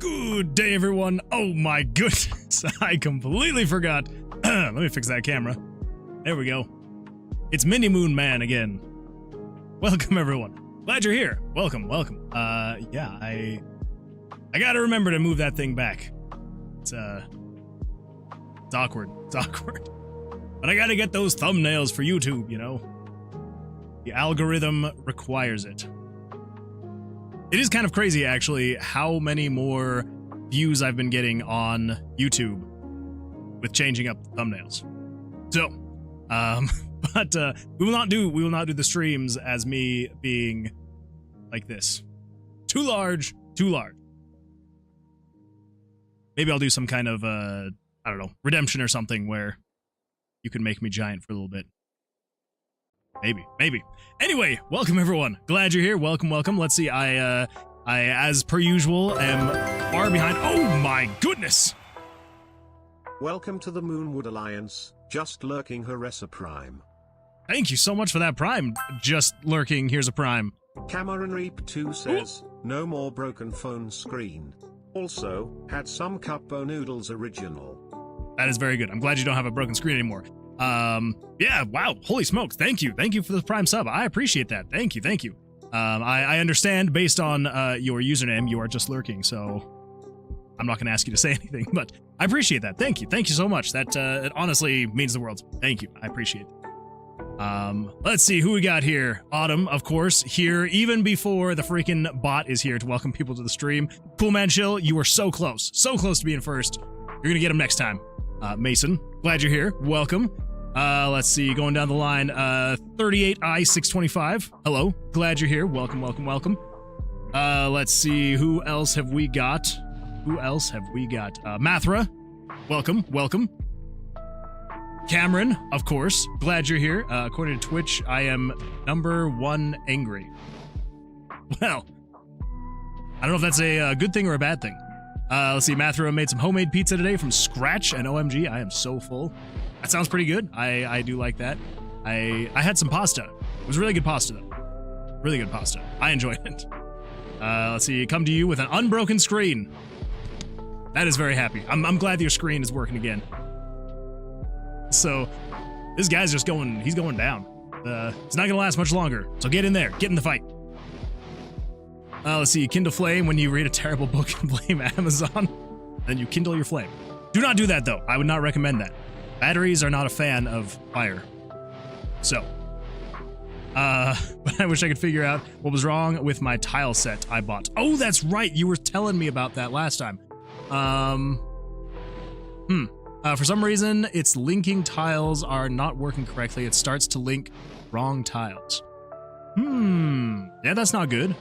Good day, everyone. Oh my goodness, I completely forgot. Let me fix that camera. There we go. It's Mindy Moon Man again. Welcome, everyone. Glad you're here. Welcome, welcome. Yeah, I gotta remember to move that thing back. It's awkward. It's awkward. But I gotta get those thumbnails for YouTube, you know? The algorithm requires it. It is kind of crazy, actually, how many more views I've been getting on YouTube with changing up the thumbnails. So, but we will not do the streams as me being like this. Too large, too large. Maybe I'll do some kind of I don't know, redemption or something where you can make me giant for a little bit. Maybe. Anyway, welcome everyone. Glad you're here. Welcome. Let's see. I as per usual am far behind. Oh my goodness. Welcome to the Moonwood Alliance. Just lurking, Haressa Prime. Thank you so much for that Prime. Just lurking. Here's a Prime. Cameron Reap 2 says, no more broken phone screen. Also, had some Cupbo Noodles original. That is very good. I'm glad you don't have a broken screen anymore. Yeah, wow, holy smokes, thank you for the Prime sub. I appreciate that. Thank you. I understand based on your username you are just lurking, so I'm not gonna ask you to say anything, but I appreciate that. Thank you so much. That it honestly means the world. Thank you, I appreciate it. Let's see who we got here. Autumn, of course, here even before the freaking bot is here to welcome people to the stream. Cool Man Chill, you were so close to being first. You're gonna get him next time. Mason, glad you're here. Welcome. Let's see, going down the line, 38i625. Hello, glad you're here. Welcome. Let's see, who else have we got? Mathra, welcome. Cameron, of course, glad you're here. According to Twitch, I am #1 angry. Well, I don't know if that's a good thing or a bad thing. Let's see, Mathra made some homemade pizza today from scratch, and OMG, I am so full. That sounds pretty good. I do like that. I had some pasta. It was really good pasta, though. Really good pasta. I enjoyed it. Let's see, come to you with an unbroken screen. That is very happy. I'm glad your screen is working again. So, this guy's just he's going down. It's not gonna last much longer, so get in there. Get in the fight. Let's see, kindle flame when you read a terrible book and blame Amazon. Then you kindle your flame. Do not do that, though. I would not recommend that. Batteries are not a fan of fire. So. But I wish I could figure out what was wrong with my tile set I bought. Oh, that's right. You were telling me about that last time. For some reason, its linking tiles are not working correctly. It starts to link wrong tiles. Yeah, that's not good.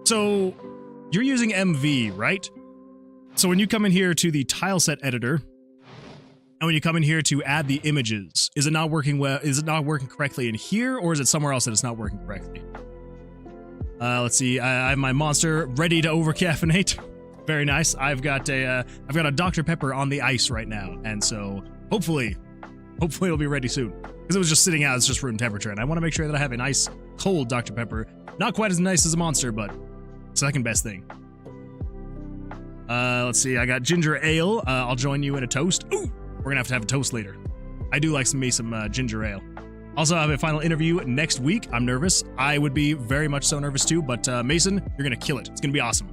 So you're using MV, right? So when you come in here to the tile set editor, and when you come in here to add the images, is it not working well? Is it not working correctly in here, or is it somewhere else that it's not working correctly? Let's see. I have my monster ready to overcaffeinate. Very nice. I've got a Dr. Pepper on the ice right now, and so hopefully it'll be ready soon. Because it was just sitting out, it's just room temperature, and I want to make sure that I have a nice cold Dr. Pepper. Not quite as nice as a monster, but second best thing. Let's see. I got ginger ale. I'll join you in a toast. Ooh. We're gonna have to have a toast later. I do like some ginger ale. Also, I have a final interview next week. I'm nervous. I would be very much so nervous too, but Mason, you're gonna kill it. It's gonna be awesome.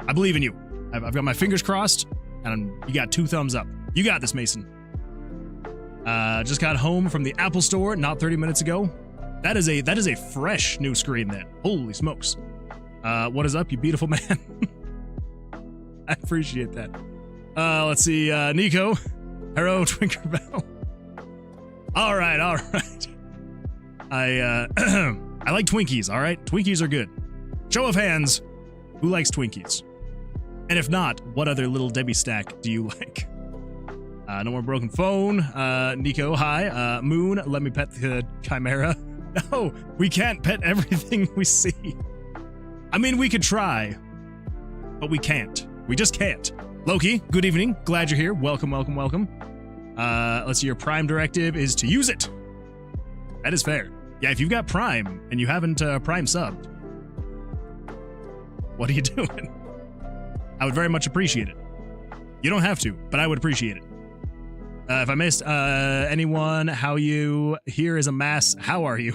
I believe in you. I've got my fingers crossed, and you got 2 thumbs up. You got this, Mason. Just got home from the Apple Store not 30 minutes ago. That is a fresh new screen then. Holy smokes. What is up, you beautiful man? I appreciate that. Let's see, Nico. Hello, Twinkerbell. All right. I like Twinkies, all right? Twinkies are good. Show of hands, who likes Twinkies? And if not, what other Little Debbie snack do you like? No more broken phone. Nico, hi. Moon, let me pet the Chimera. No, we can't pet everything we see. I mean, we could try, but we can't. We just can't. Loki, good evening. Glad you're here. Welcome. Let's see, your Prime directive is to use it. That is fair. Yeah, if you've got Prime and you haven't Prime subbed, what are you doing? I would very much appreciate it. You don't have to, but I would appreciate it. If I missed anyone, how you? Here is a mass. How are you?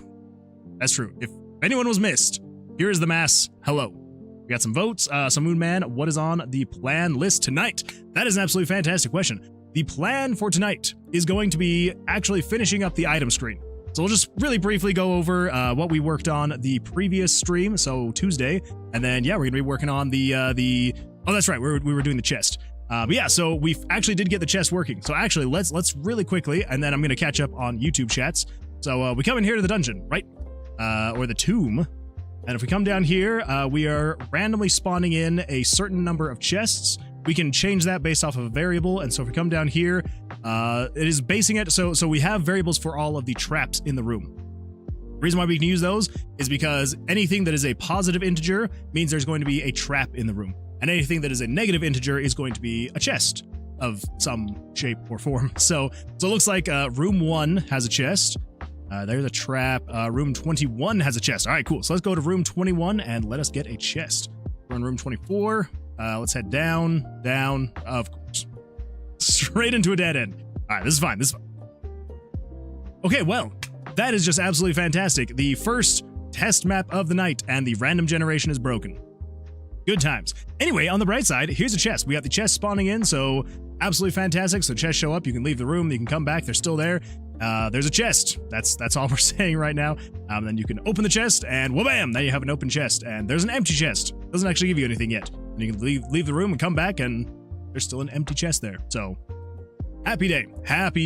That's true. If anyone was missed, here is the mass. Hello. We got some votes. So Moon Man, what is on the plan list tonight? That is an absolutely fantastic question. The plan for tonight is going to be actually finishing up the item screen. So we'll just really briefly go over what we worked on the previous stream, so Tuesday, and then yeah, we're gonna be working on the oh, that's right, we were doing the chest. But yeah, so we actually did get the chest working. So actually, let's really quickly, and then I'm gonna catch up on YouTube chats. So we come in here to the dungeon, right? Or the tomb, and if we come down here, we are randomly spawning in a certain number of chests. We can change that based off of a variable, and so if we come down here, it is basing it, so we have variables for all of the traps in the room. The reason why we can use those is because anything that is a positive integer means there's going to be a trap in the room, and anything that is a negative integer is going to be a chest of some shape or form. So it looks like room 1 has a chest. There's a trap. Room 21 has a chest. All right, cool. So let's go to room 21 and let us get a chest. We're in room 24. Let's head down, of course. Straight into a dead end. All right, this is fine. Okay, well, that is just absolutely fantastic. The first test map of the night, and the random generation is broken. Good times. Anyway, on the bright side, here's a chest. We got the chest spawning in, so absolutely fantastic. So chests show up, you can leave the room, you can come back, they're still there. There's a chest. That's all we're saying right now. Then you can open the chest, and wha-bam! Now you have an open chest, and there's an empty chest. Doesn't actually give you anything yet. And you can leave the room and come back, and there's still an empty chest there. So, happy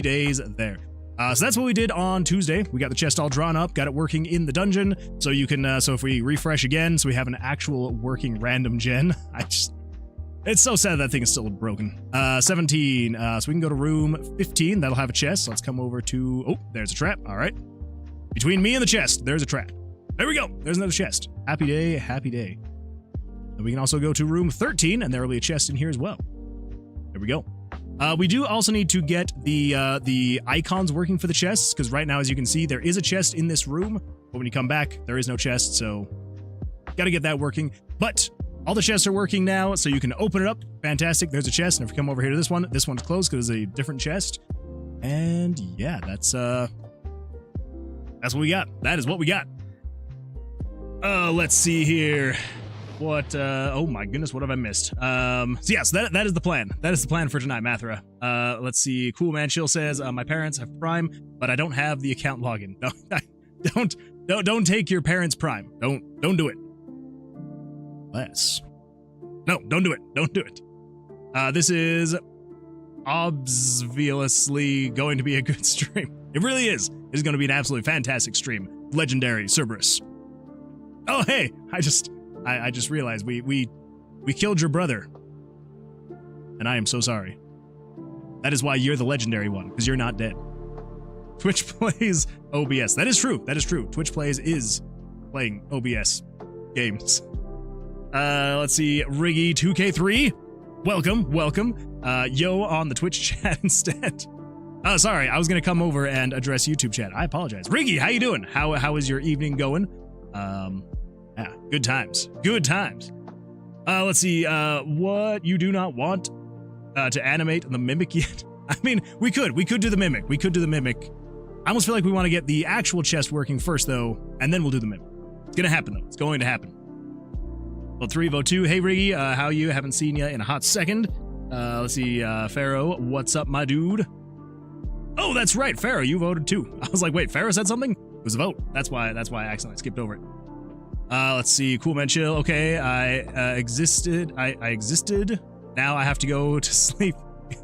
days there. So that's what we did on Tuesday. We got the chest all drawn up, got it working in the dungeon. So you can, so if we refresh again, so we have an actual working random gen. It's so sad that thing is still broken. 17, so we can go to room 15. That'll have a chest. So let's come over to, oh, there's a trap. All right. Between me and the chest, there's a trap. There we go. There's another chest. Happy day, happy day. And we can also go to room 13, and there will be a chest in here as well. There we go. We do also need to get the icons working for the chests, because right now, as you can see, there is a chest in this room, but when you come back, there is no chest, so gotta get that working. But all the chests are working now, so you can open it up. Fantastic, there's a chest, and if we come over here to this one's closed because it's a different chest. And yeah, that's what we got. That is what we got. Let's see here. What, oh my goodness, what have I missed? So yes, that is the plan. That is the plan for tonight, Mathra. Let's see. Cool Man Chill says, my parents have Prime, but I don't have the account login. No, don't take your parents' Prime. Don't do it. No, don't do it. Don't do it. This is obviously going to be a good stream. It really is. It's going to be an absolutely fantastic stream. Legendary Cerberus. Oh, hey, I just realized we killed your brother, and I am so sorry. That is why you're the legendary one, because you're not dead. Twitch plays OBS. That is true. That is true. Twitch plays is playing OBS games. Let's see. Riggy 2K3. Welcome. Yo on the Twitch chat instead. Oh, sorry. I was gonna come over and address YouTube chat. I apologize. Riggy, how you doing? How is your evening going? Yeah, good times. Good times. Let's see. What you do not want to animate the mimic yet? I mean, we could do the mimic. I almost feel like we want to get the actual chest working first, though, and then we'll do the mimic. It's gonna happen, though. It's going to happen. Vote 3, vote 2. Hey, Riggy, how you? Haven't seen you in a hot second. Let's see. Pharaoh, what's up, my dude? Oh, that's right, Pharaoh. You voted too. I was like, wait, Pharaoh said something? It was a vote. That's why I accidentally skipped over it. Let's see. Cool Man Chill. Okay, I existed. I existed. Now I have to go to sleep.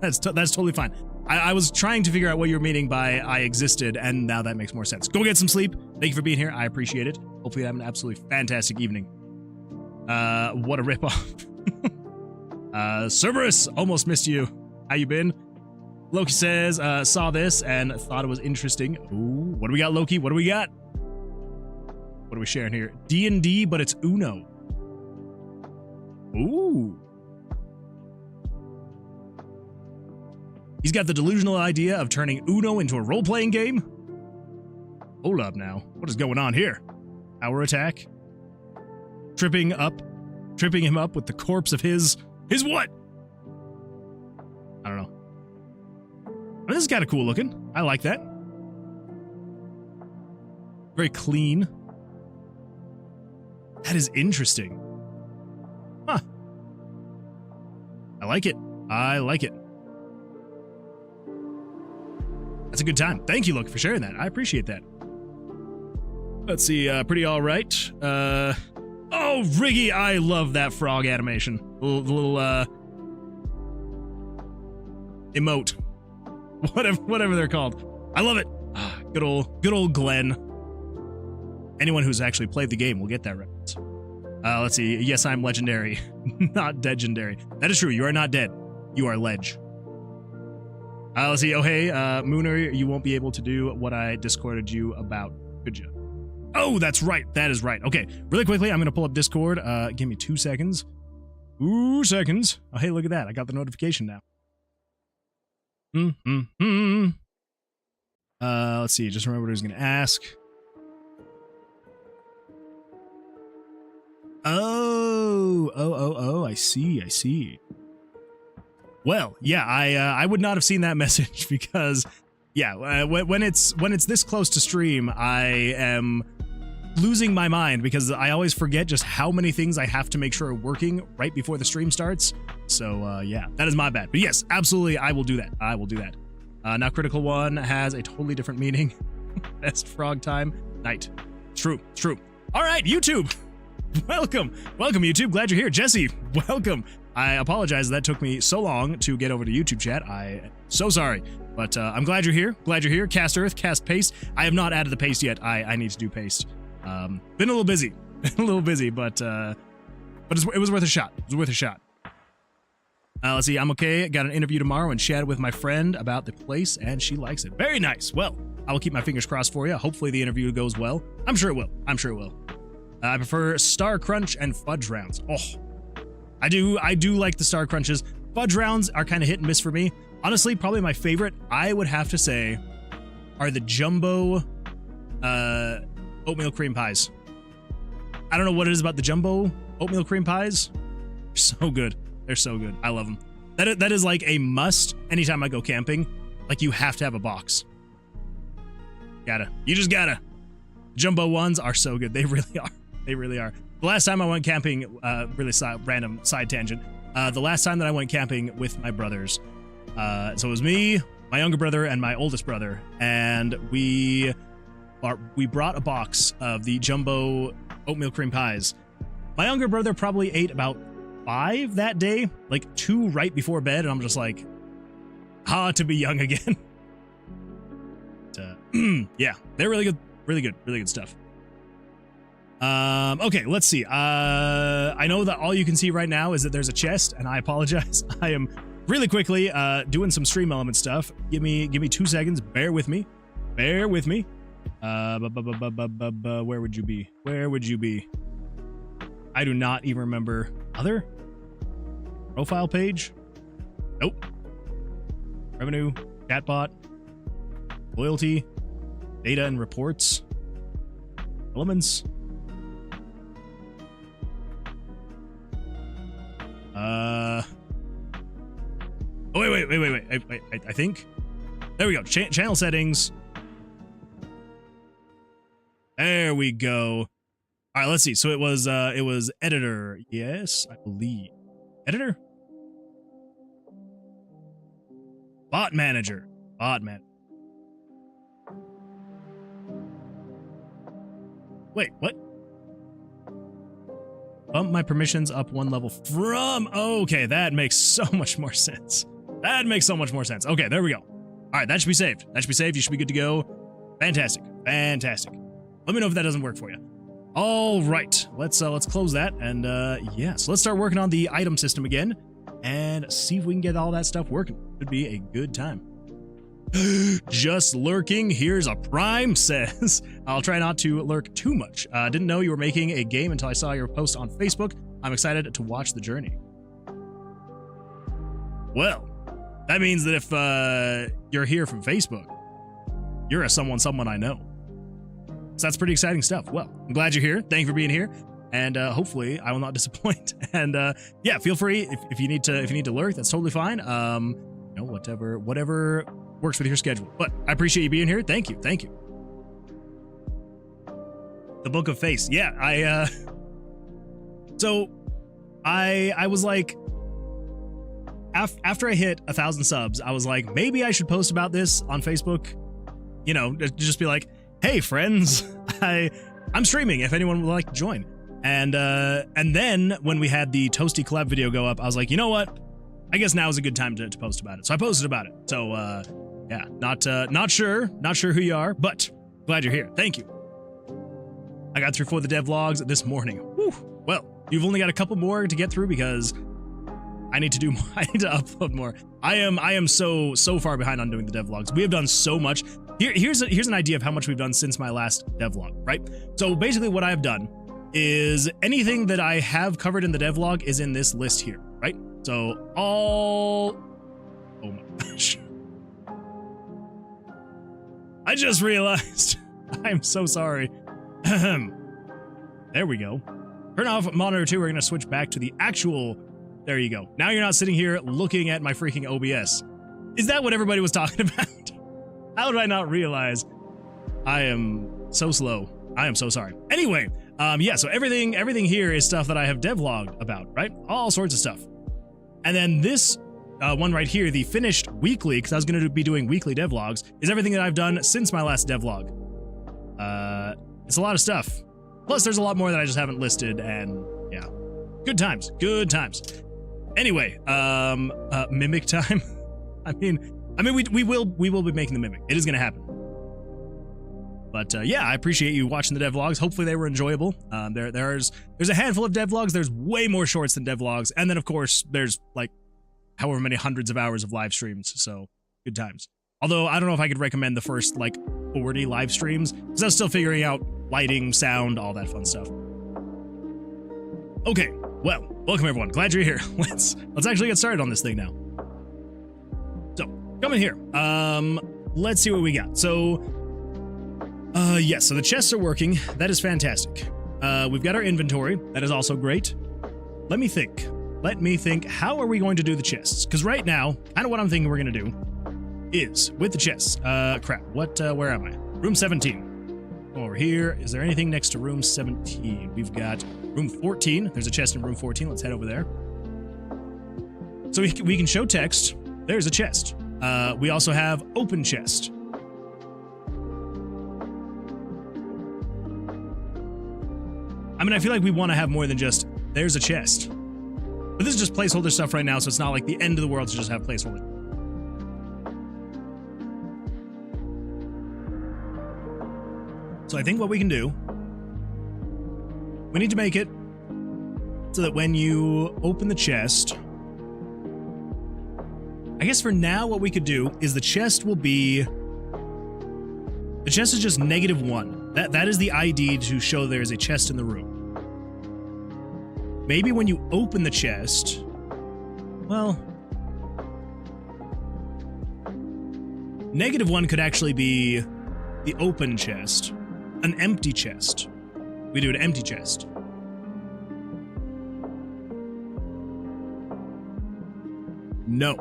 That's totally fine. I was trying to figure out what you were meaning by I existed, and now that makes more sense. Go get some sleep. Thank you for being here. I appreciate it. Hopefully you have an absolutely fantastic evening. What a ripoff. Cerberus, almost missed you. How you been? Loki says, saw this and thought it was interesting. Ooh, what do we got, Loki? What do we got? What are we sharing here? D&D, but it's Uno. Ooh. He's got the delusional idea of turning Uno into a role-playing game? Hold up now. What is going on here? Power attack. Tripping him up with the corpse of his His what? I don't know. This is kind of cool looking. I like that. Very clean. That is interesting. Huh. I like it. I like it. That's a good time. Thank you, Look, for sharing that. I appreciate that. Let's see. Pretty all right. Oh, Riggy. I love that frog animation. The little emote. Whatever they're called. I love it. Good old Glenn. Anyone who's actually played the game will get that reference. Let's see. Yes, I'm legendary, not degendary. That is true. You are not dead. You are ledge. Let's see. Oh, hey, Mooner, you won't be able to do what I discorded you about, could you? Oh, that's right. That is right. Okay, really quickly, I'm going to pull up Discord. Give me 2 seconds. 2 seconds. Oh, hey, look at that. I got the notification now. Let's see. Just remember what I was going to ask. Oh, I see. Well, yeah, I would not have seen that message because, yeah, when it's this close to stream, I am losing my mind because I always forget just how many things I have to make sure are working right before the stream starts. So, yeah, that is my bad. But yes, absolutely, I will do that. Now, Critical One has a totally different meaning. Best frog time, night. True. All right, YouTube. Welcome, YouTube. Glad you're here. Jesse, welcome. I apologize that took me so long to get over to YouTube chat. I am so sorry, but I'm glad you're here. Cast Earth, cast Paste. I have not added the paste yet. I need to do paste. Been a little busy, but it was worth a shot. Let's see. I'm okay. Got an interview tomorrow and chatted with my friend about the place, and she likes it. Very nice. Well, I will keep my fingers crossed for you. Hopefully the interview goes well. I'm sure it will. I prefer Star Crunch and Fudge rounds. Oh, I do like the Star Crunches. Fudge rounds are kind of hit and miss for me. Honestly, probably my favorite, I would have to say, are the jumbo oatmeal cream pies. I don't know what it is about the jumbo oatmeal cream pies. They're so good. I love them. That is like a must anytime I go camping. Like, you have to have a box. You just gotta. Jumbo ones are so good. They really are. The last time I went camping, random side tangent. The last time that I went camping with my brothers, so it was me, my younger brother, and my oldest brother, and we brought a box of the jumbo oatmeal cream pies. My younger brother probably ate about 5 that day, like 2 right before bed, and I'm just like, to be young again. But, yeah, they're really good stuff. Okay, let's see. I know that all you can see right now is that there's a chest, and I apologize. I am really quickly doing some stream element stuff. Give me 2 seconds. Bear with me. Where would you be? I do not even remember. Other profile page? Nope. Revenue, chatbot, loyalty, data and reports, elements. Oh, wait. I think. There we go. Channel settings. There we go. All right, let's see. So it was editor. Yes, I believe. Editor? Bot manager. Wait, what? Bump my permissions up 1 level from... Okay, that makes so much more sense. Okay, there we go. All right, that should be saved. You should be good to go. Fantastic. Let me know if that doesn't work for you. All right, let's close that, and yeah, so let's start working on the item system again and see if we can get all that stuff working. Should be a good time. Just lurking, here's a prime, says. I'll try not to lurk too much. Didn't know you were making a game until I saw your post on Facebook. I'm excited to watch the journey. Well, that means that if you're here from Facebook, you're someone I know. So that's pretty exciting stuff. Well, I'm glad you're here. Thank you for being here. and hopefully I will not disappoint. And yeah, feel free if you need to lurk, that's totally fine. You know, whatever works with your schedule. But I appreciate you being here. Thank you. The Book of Face. Yeah, so I was like, after I hit 1,000 subs, I was like, maybe I should post about this on Facebook. You know, just be like, hey friends, I'm streaming if anyone would like to join. And then when we had the Toasty collab video go up, I was like, you know what? I guess now is a good time to post about it. So I posted about it. So yeah, not sure who you are, but glad you're here. Thank you. I got through 4 of the devlogs this morning. Whew. Well, you've only got a couple more to get through because I need to do more. I need to upload more. I am so far behind on doing the devlogs. We have done so much. Here's an idea of how much we've done since my last devlog, right? So basically what I've done is anything that I have covered in the devlog is in this list here, right? So oh my gosh. I just realized. I'm so sorry. There we go. Turn off monitor 2. We're going to switch back to the actual. There you go. Now you're not sitting here looking at my freaking OBS. Is that what everybody was talking about? How did I not realize? I am so slow. I am so sorry. Anyway, yeah, so everything here is stuff that I have devlogged about, right? All sorts of stuff. And then this one right here, the finished weekly, because I was going to be doing weekly devlogs, is everything that I've done since my last devlog. It's a lot of stuff. Plus, there's a lot more that I just haven't listed, and yeah. Good times. Anyway, mimic time. I mean, we will be making the mimic. It is going to happen. But yeah, I appreciate you watching the devlogs. Hopefully they were enjoyable. There's a handful of devlogs. There's way more shorts than devlogs, and then of course there's like however many hundreds of hours of live streams. So good times. Although I don't know if I could recommend the first like 40 live streams because I was still figuring out lighting, sound, all that fun stuff. Okay, well, welcome everyone. Glad you're here. Let's actually get started on this thing now. So come in here. Let's see what we got. So. Yes, so the chests are working. That is fantastic. We've got our inventory. That is also great. Let me think. How are we going to do the chests? Because right now, kind of what I'm thinking we're going to do is, with the chests, crap, where am I? Room 17. Over here, is there anything next to room 17? We've got room 14. There's a chest in room 14. Let's head over there. So we can show text. There's a chest. We also have open chest. I mean, I feel like we want to have more than just, there's a chest. But this is just placeholder stuff right now, so it's not like the end of the world to just have placeholder. So I think what we can do, we need to make it so that when you open the chest, I guess for now what we could do is the chest will be, the chest is just -1. That is the ID to show there is a chest in the room. Maybe when you open the chest, well, -1 could actually be the open chest, an empty chest. We do an empty chest. No.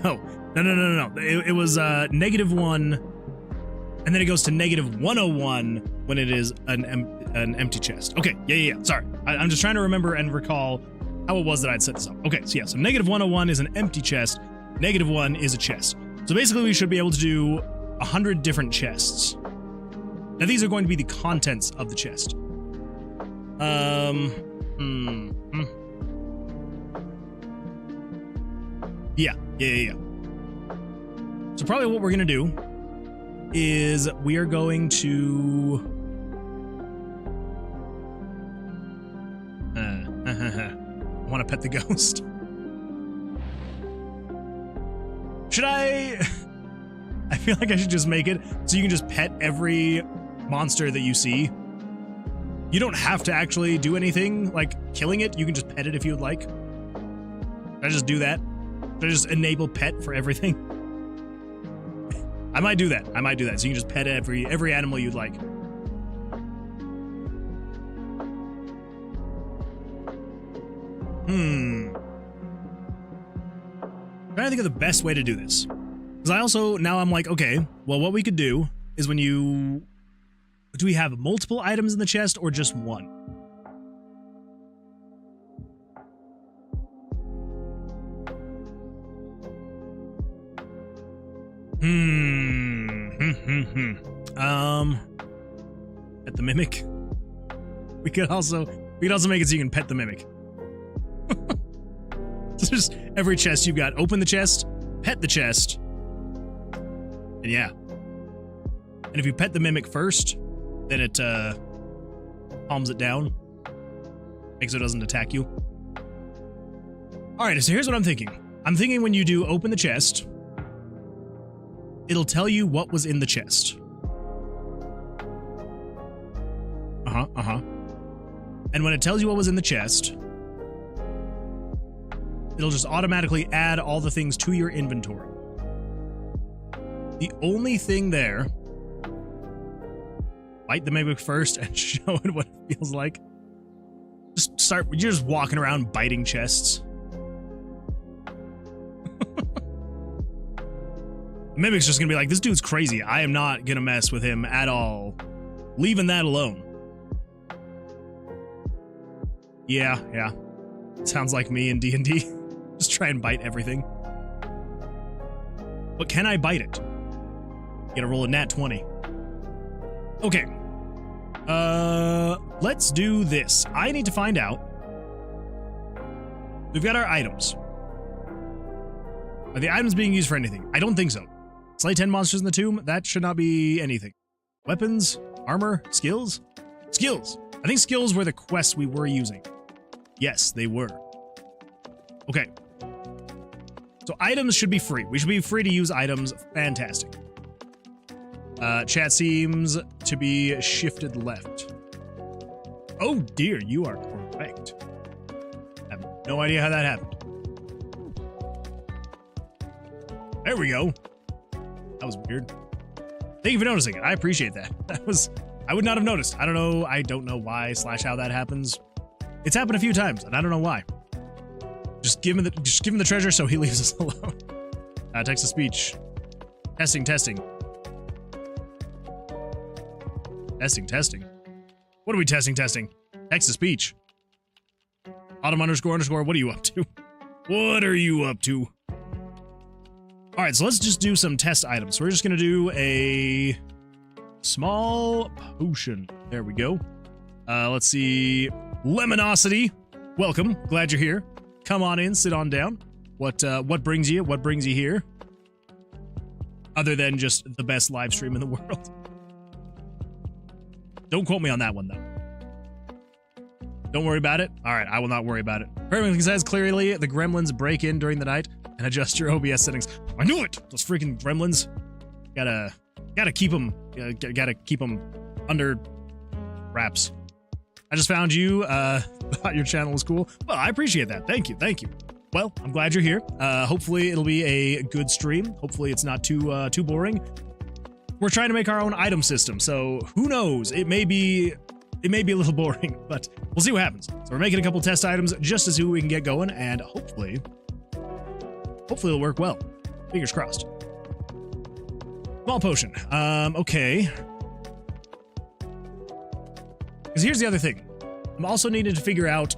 It was -1. And then it goes to -101 when it is an empty chest. Okay, yeah. Sorry, I'm just trying to remember and recall how it was that I'd set this up. Okay, so yeah, so -101 is an empty chest. -1 is a chest. So basically, we should be able to do 100 different chests. Now these are going to be the contents of the chest. Yeah. So probably what we're gonna do is we are going to want to pet the ghost. Should I feel like I should just make it so you can just pet every monster that you see. You don't have to actually do anything like killing it. You can just pet it if you would like. Should I just do that? Should I just enable pet for everything? I might do that. So you can just pet every animal you'd like. Trying to think of the best way to do this. Because I also, now I'm like, okay, well, what we could do is when you... Do we have multiple items in the chest or just one? Pet the mimic. We could also make it so you can pet the mimic. So just every chest you've got, open the chest, pet the chest, and yeah. And if you pet the mimic first, then it palms it down, makes so it doesn't attack you. All right, so here's what I'm thinking. I'm thinking when you do open the chest, it'll tell you what was in the chest. And when it tells you what was in the chest, it'll just automatically add all the things to your inventory. The only thing there, bite the mimic first and show it what it feels like. You're just walking around biting chests. The mimic's just gonna be like, this dude's crazy. I am not gonna mess with him at all. Leaving that alone. Yeah. Sounds like me in D&D. Just try and bite everything. But can I bite it? You gotta roll a nat 20. Okay. Let's do this. I need to find out. We've got our items. Are the items being used for anything? I don't think so. Slay 10 monsters in the tomb? That should not be anything. Weapons? Armor? Skills? Skills! I think skills were the quests we were using. Yes, they were. Okay. So items should be free. We should be free to use items. Fantastic. Chat seems to be shifted left. Oh dear, you are correct. I have no idea how that happened. There we go. That was weird. Thank you for noticing it. I appreciate that. I would not have noticed. I don't know why / how that happens. It's happened a few times, and I don't know why. Just give him the treasure so he leaves us alone. Text to speech. Testing. Testing. What are we testing? Text to speech. Autumn __. What are you up to? What are you up to? All right, so let's just do some test items. So we're just gonna do a small potion. There we go. Let's see. Lemonosity. Welcome. Glad you're here. Come on in. Sit on down. What brings you? What brings you here? Other than just the best live stream in the world. Don't quote me on that one, though. Don't worry about it. All right, I will not worry about it. Perfectly says clearly the gremlins break in during the night and adjust your OBS settings. I knew it. Those freaking gremlins. Gotta keep them. Gotta keep them under wraps. I just found you. Thought your channel was cool. Well, I appreciate that. Thank you. Well, I'm glad you're here. Hopefully it'll be a good stream. Hopefully it's not too boring. We're trying to make our own item system, so who knows? It may be a little boring, but we'll see what happens. So we're making a couple test items just to see what we can get going, and hopefully it'll work well. Fingers crossed. Small potion. Okay. Because here's the other thing. I'm also needing to figure out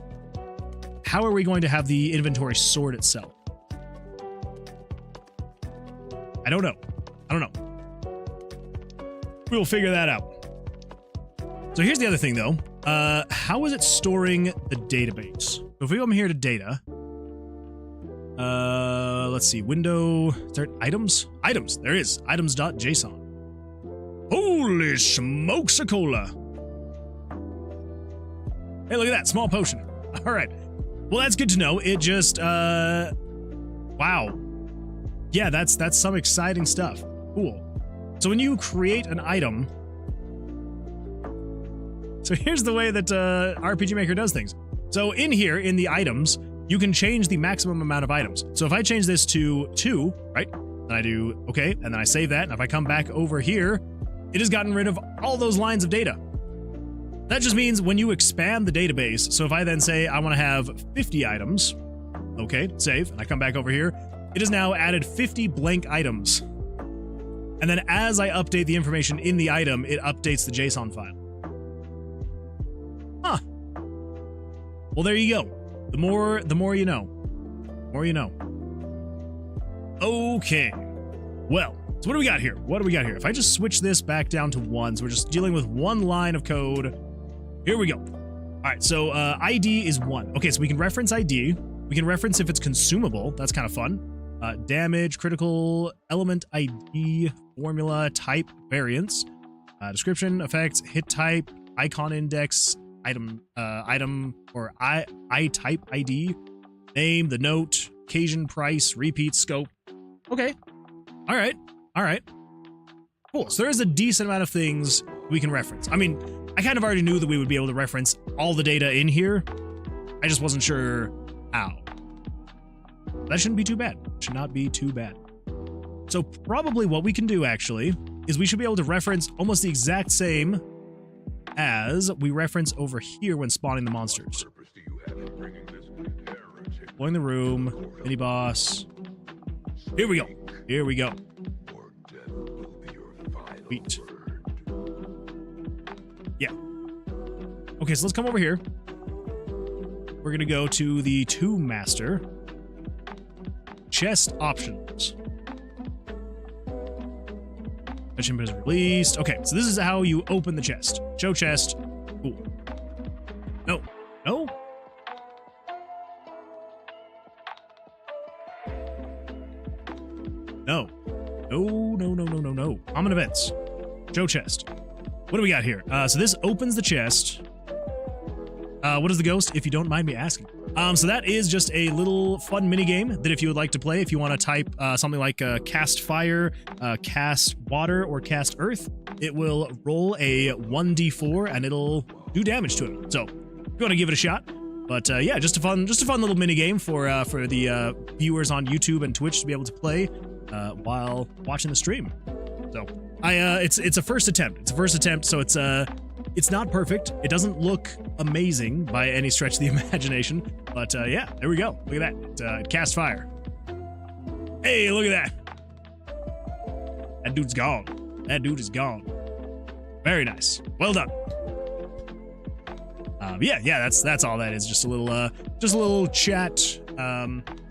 how are we going to have the inventory sort itself. I don't know. We'll figure that out. So here's the other thing, though. How is it storing the database? So if we come here to data, let's see, window, start items? Items, there is, items.json. Holy smokes-a-cola. Hey, look at that, small potion. All right. Well, that's good to know. It just, wow. Yeah, that's some exciting stuff. Cool. So when you create an item, so here's the way that RPG Maker does things. So in here, in the items, you can change the maximum amount of items. So if I change this to 2, right? Then I do, okay, and then I save that. And if I come back over here, it has gotten rid of all those lines of data. That just means when you expand the database, so if I then say I want to have 50 items, okay, save, and I come back over here, it has now added 50 blank items. And then as I update the information in the item, it updates the JSON file. Huh. Well, there you go. The more you know. The more you know. Okay. Well, so what do we got here? What do we got here? If I just switch this back down to 1, so we're just dealing with 1 line of code. Here we go. All right, so ID is 1. Okay, so we can reference ID. We can reference if it's consumable. That's kind of fun. Damage, critical, element ID, formula, type, variance, description, effects, hit type, icon index, item or I type ID, name, the note, occasion, price, repeat, scope. Okay. All right. Cool. So there is a decent amount of things we can reference. I mean, I kind of already knew that we would be able to reference all the data in here. I just wasn't sure how. That shouldn't be too bad. Should not be too bad. So probably what we can do actually is we should be able to reference almost the exact same as we reference over here when spawning the monsters. Exploring the room, mini boss. Here we go. Here we go. Sweet. Yeah. Okay, so let's come over here. We're gonna go to the Tomb Master. Chest options. Mission is released. Okay, so this is how you open the chest. Show chest. Cool. No. No? No. No. Common events. Show chest. What do we got here? So this opens the chest. What is the ghost, if you don't mind me asking? So that is just a little fun mini game that if you would like to play, if you want to type something like cast fire, cast water, or cast earth, it will roll a 1d4 and it'll do damage to it. So if you want to give it a shot. But yeah, just a fun little mini game for the viewers on YouTube and Twitch to be able to play while watching the stream. So it's a first attempt. It's a first attempt, so it's not perfect. It doesn't look amazing by any stretch of the imagination, but yeah, there we go. Look at that. It cast fire. Hey, look at that. That dude's gone. That dude is gone. Very nice. Well done. Yeah, that's all that is. Just a little chat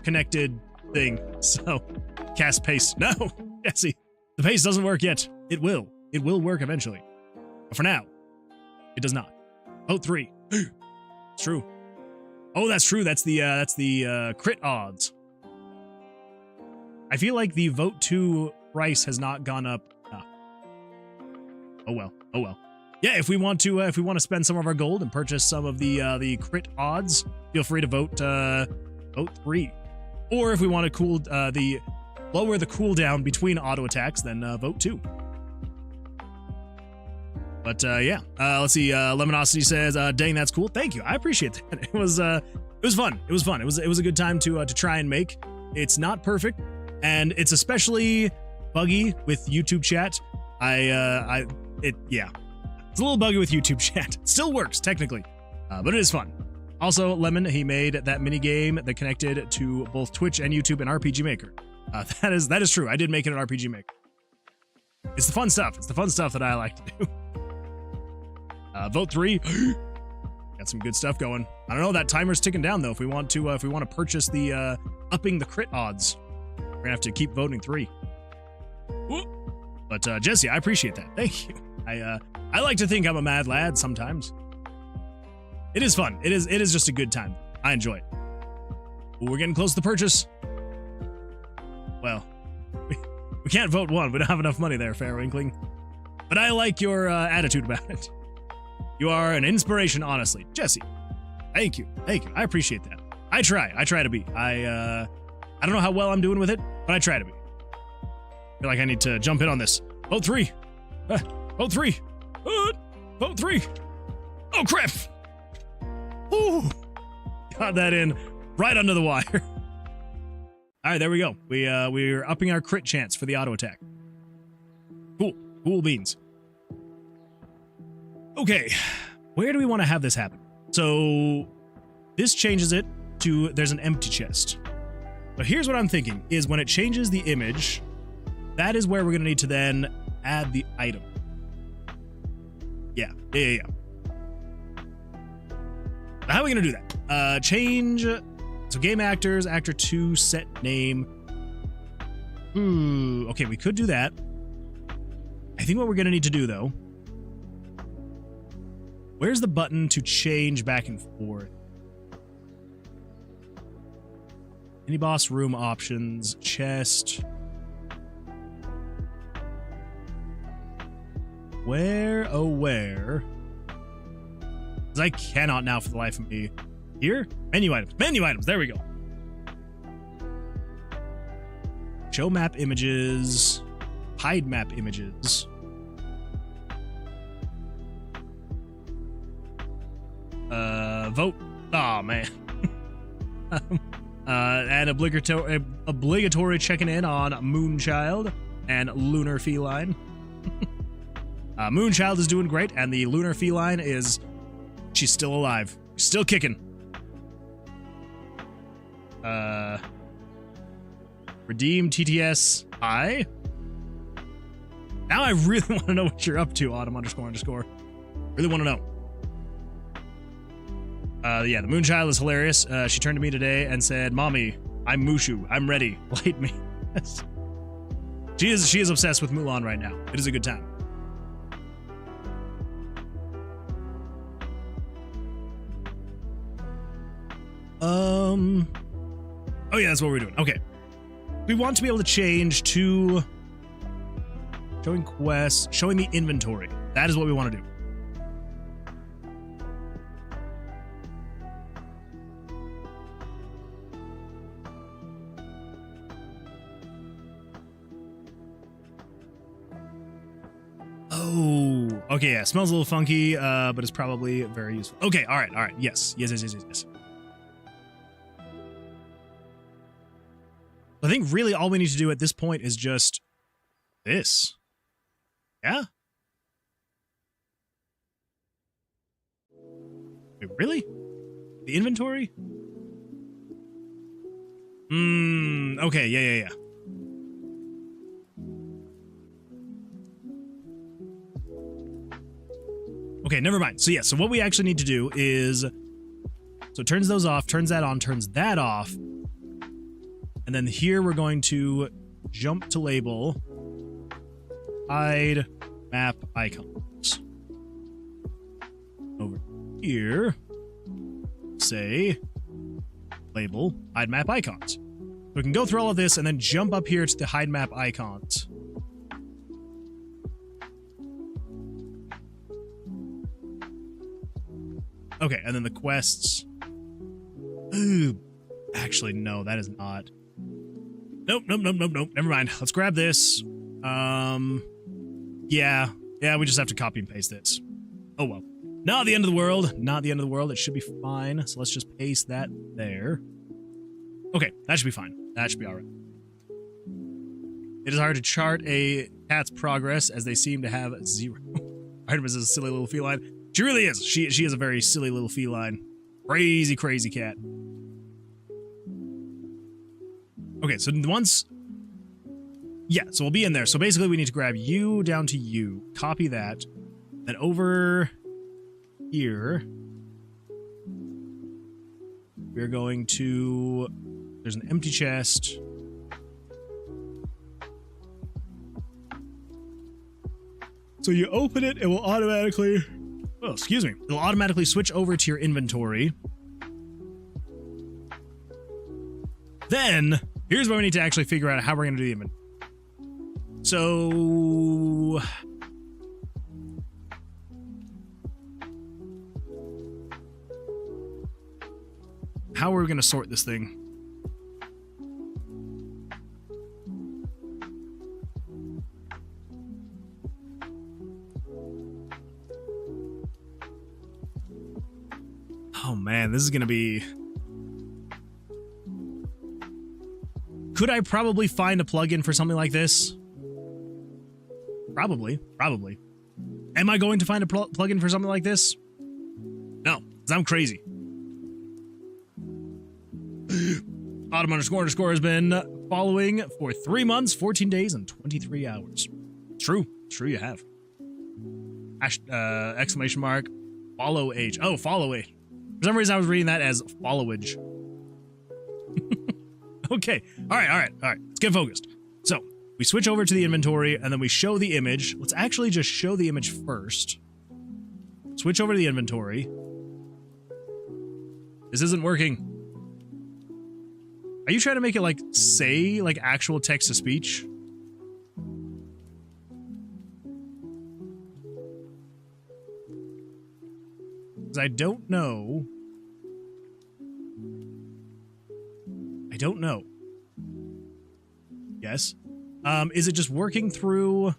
connected thing. So cast paste. No, Jesse, the paste doesn't work yet. It will work eventually. But for now, it does not. Vote 3. It's true. Oh, that's true. That's the crit odds. I feel like the vote 2 price has not gone up enough. Oh well. Yeah, if we want to spend some of our gold and purchase some of the crit odds, feel free to vote 3. Or if we want to lower the cooldown between auto attacks, then vote 2. But yeah, let's see. Lemonosity says, "Dang, that's cool. Thank you. I appreciate that. It was fun. It was fun. It was a good time to try and make. It's not perfect, and it's especially buggy with YouTube chat. Yeah, it's a little buggy with YouTube chat. It still works technically, but it is fun. Also, Lemon, he made that mini game that connected to both Twitch and YouTube and RPG Maker. That is true. I did make it an RPG Maker. It's the fun stuff. It's the fun stuff that I like to do." Vote 3. Got some good stuff going. I don't know. That timer's ticking down though. If we want to purchase the upping the crit odds, we're gonna have to keep voting 3. But Jesse, I appreciate that. Thank you. I like to think I'm a mad lad sometimes. It is fun. It is just a good time. I enjoy it. Ooh, we're getting close to the purchase. Well, we can't vote 1. We don't have enough money there, Fair Inkling. But I like your attitude about it. You are an inspiration, honestly. Jesse, thank you. I appreciate that. I try to be. I don't know how well I'm doing with it, but I try to be. I feel like I need to jump in on this. Vote 3. Vote 3. Vote 3. Oh, crap. Ooh. Got that in right under the wire. All right, there we go. We're upping our crit chance for the auto attack. Cool beans. Okay, where do we want to have this happen? So this changes it to there's an empty chest. But here's what I'm thinking is when it changes the image, that is where we're going to need to then add the item. Yeah. How are we going to do that? Change. So game actors, actor 2, set name. Okay, we could do that. I think what we're going to need to do, though, where's the button to change back and forth? Any boss room options, chest. Where, oh where? Because I cannot now for the life of me. Here? Menu items, there we go. Show map images, hide map images. Vote. Oh man. And obligatory checking in on Moonchild and Lunar Feline. Moonchild is doing great, and the Lunar Feline she's still alive. Still kicking. Redeem TTS I. Now I really want to know what you're up to, Autumn __. Really want to know. Yeah, the Moonchild is hilarious. She turned to me today and said, "Mommy, I'm Mushu. I'm ready. Light me." She is obsessed with Mulan right now. It is a good time. Oh yeah, that's what we're doing. Okay. We want to be able to change to showing quests, showing the inventory. That is what we want to do. Oh, okay, yeah, smells a little funky, but it's probably very useful. Okay, all right, yes. I think really all we need to do at this point is just this. Yeah? Wait, really? The inventory? Okay, yeah. Okay, never mind. So yeah, so what we actually need to do is, so it turns those off, turns that on, turns that off. And then here we're going to jump to label, hide map icons. Over here, say label, hide map icons. So we can go through all of this and then jump up here to the hide map icons. Okay, and then the quests. Ooh, actually, no, that is not. Nope. Never mind. Let's grab this. Yeah, we just have to copy and paste this. Oh well. Not the end of the world. Not the end of the world. It should be fine. So let's just paste that there. Okay, that should be fine. That should be all right. It is hard to chart a cat's progress as they seem to have 0. Artemis is a silly little feline. She really is. She is a very silly little feline. Crazy cat. Okay, so once... Yeah, so we'll be in there. So basically we need to grab you down to you. Copy that. Then over here, we're going to... There's an empty chest. So you open it, it will automatically... Oh, excuse me. It'll automatically switch over to your inventory. Then, here's where we need to actually figure out how we're going to do the inventory. So... how are we going to sort this thing? Oh man, this is going to be... Could I probably find a plugin for something like this? Probably. Am I going to find a plugin for something like this? Because I'm crazy. Autumn__ has been following for 3 months, 14 days, and 23 hours. True. True, you have. Exclamation mark. Follow age. Oh, follow age. For some reason, I was reading that as followage. Okay. All right. Let's get focused. So, we switch over to the inventory, and then we show the image. Let's actually just show the image first. Switch over to the inventory. This isn't working. Are you trying to make it, like, say, like, actual text-to-speech? Because I don't know. Yes. Is it just working through...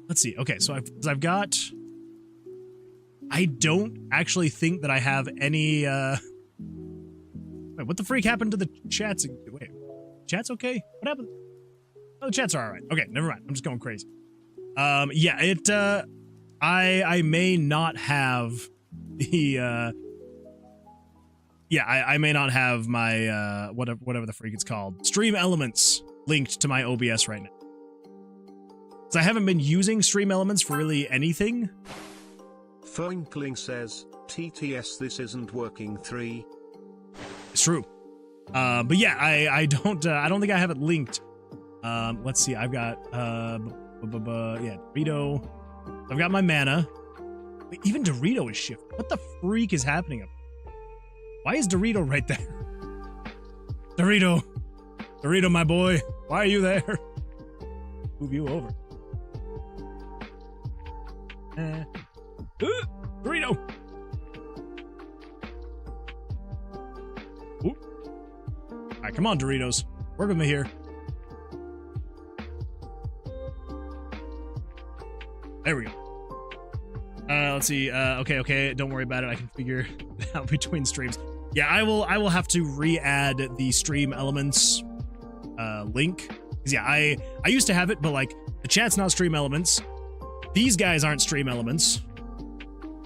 Let's see. Okay, so I've got... I don't actually think that I have any, Wait, what the freak happened to the chats? Wait, chat's okay? What happened? Oh, the chats are alright. Okay, never mind. I'm just going crazy. Yeah, it, I may not have the, yeah, I may not have my, whatever the freak it's called. Stream Elements linked to my OBS right now. So I haven't been using Stream Elements for really anything. Foinkling says, TTS this isn't working 3. It's true. But yeah, I don't think I have it linked. Let's see, I've got, yeah, Dorito. I've got my mana. Wait, even Dorito is shifted. What the freak is happening up? Why is Dorito right there? Dorito, my boy, why are you there? Move you over. Dorito. All right, come on, Doritos. Work with me here. There we go. Let's see. Okay. Don't worry about it. I can figure it out between streams. Yeah, I will have to re-add the Stream Elements link. 'Cause yeah, I used to have it, but like the chat's not Stream Elements. These guys aren't Stream Elements.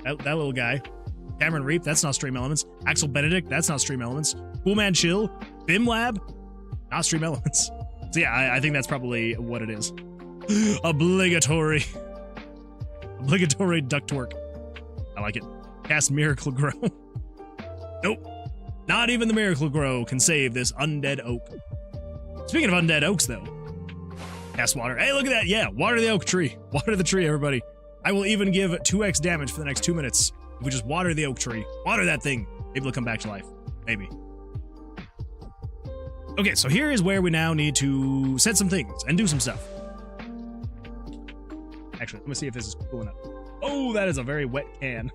That little guy. Cameron Reap, that's not Stream Elements. Axel Benedict, that's not Stream Elements. Coolman Chill, BimLab, not Stream Elements. So yeah, I think that's probably what it is. Obligatory ductwork. I like it. Cast Miracle Grow. Nope. Not even the Miracle Grow can save this undead oak. Speaking of undead oaks, though. Cast water. Hey, look at that. Yeah, water the oak tree. Water the tree, everybody. I will even give 2x damage for the next 2 minutes if we just water the oak tree. Water that thing. Maybe it'll come back to life. Maybe. Okay, so here is where we now need to set some things and do some stuff. Actually, let me see if this is cool enough. Oh, that is a very wet can.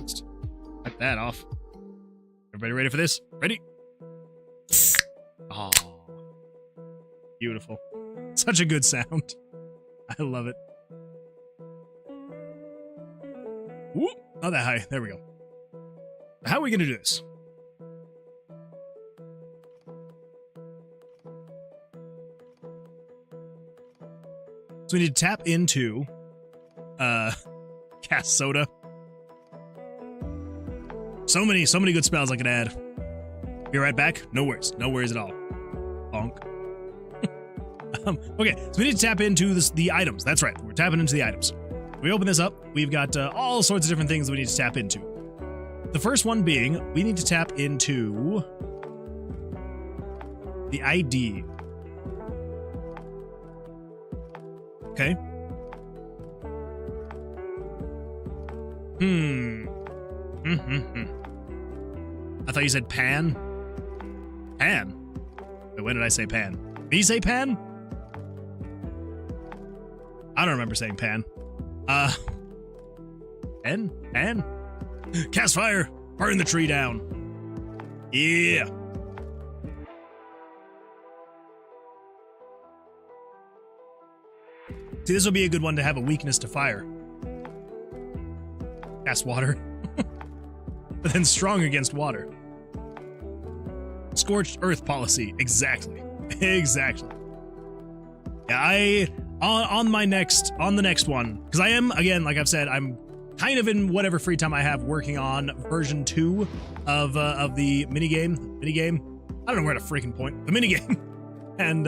Just wipe that off. Everybody ready for this? Ready? Oh, beautiful. Such a good sound. I love it. Whoop, not that high. There we go. How are we going to do this? So we need to tap into cast soda. So many good spells I could add. Be right back. No worries at all. Bonk. Okay, so we need to tap into the items. That's right, we're tapping into the items. We open this up, we've got all sorts of different things that we need to tap into. The first one being, we need to tap into the ID. Okay. I thought you said pan. Pan? Wait, when did I say pan? Did you say pan? I don't remember saying pan. Pan? Cast fire! Burn the tree down. Yeah. See, this will be a good one to have a weakness to fire. Cast water. But then strong against water. Scorched earth policy. Exactly. Exactly. Yeah, on the next one, because I am, again, like I've said, I'm kind of in whatever free time I have working on version 2 of the minigame. I don't know where to freaking point. The minigame. And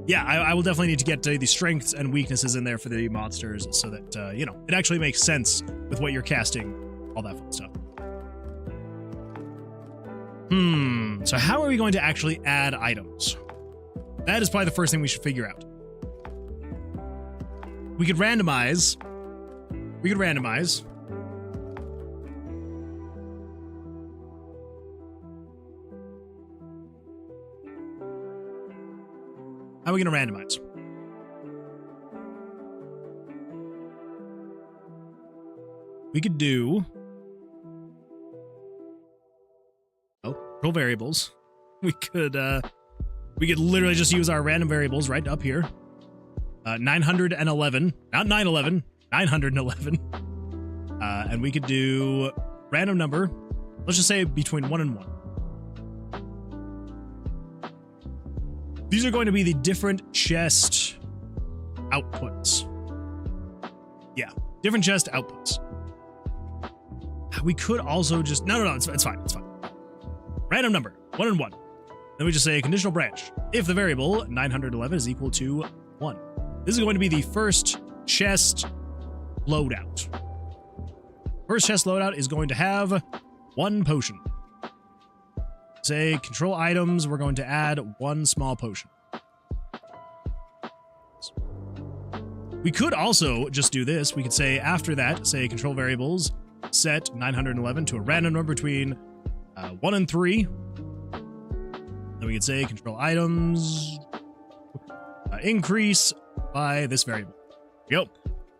yeah, I will definitely need to get the strengths and weaknesses in there for the monsters so that, you know, it actually makes sense with what you're casting, all that fun stuff. So how are we going to actually add items? That is probably the first thing we should figure out. We could randomize. How are we going to randomize? We could do... control variables. We could literally just use our random variables right up here. 911, not 911, 911. And we could do random number. Let's just say between 1 and 1. These are going to be the different chest outputs. Yeah, different chest outputs. We could also just... No, it's fine. Random number, 1 and 1. Then we just say conditional branch. If the variable 911 is equal to 1. This is going to be the first chest loadout. First chest loadout is going to have 1 potion. Say control items, we're going to add 1 small potion. We could also just do this. We could say after that, say control variables, set 911 to a random number between 1 and 3. Then we could say control items increase by this variable. Go.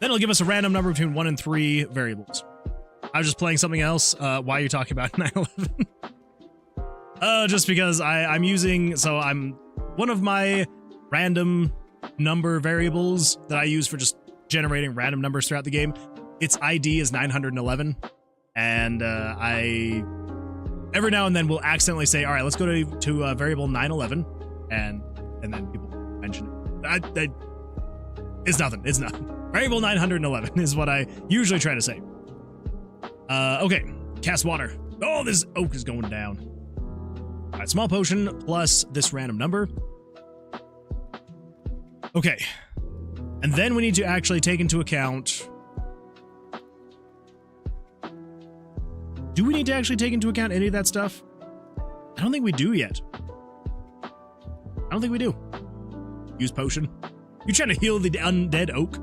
Then it'll give us a random number between 1 and 3 variables. I was just playing something else while you're talking about 911. Just because I'm using, so I'm one of my random number variables that I use for just generating random numbers throughout the game. Its ID is 911, and I every now and then will accidentally say, all right, let's go to variable 911, and then people mention it. It's nothing. Variable 911 is what I usually try to say. Okay, cast water. Oh, this oak is going down. All right, small potion plus this random number. Okay, and then we need to actually take into account... Do we need to actually take into account any of that stuff? I don't think we do yet. I don't think we do. Use potion. You trying to heal the undead oak?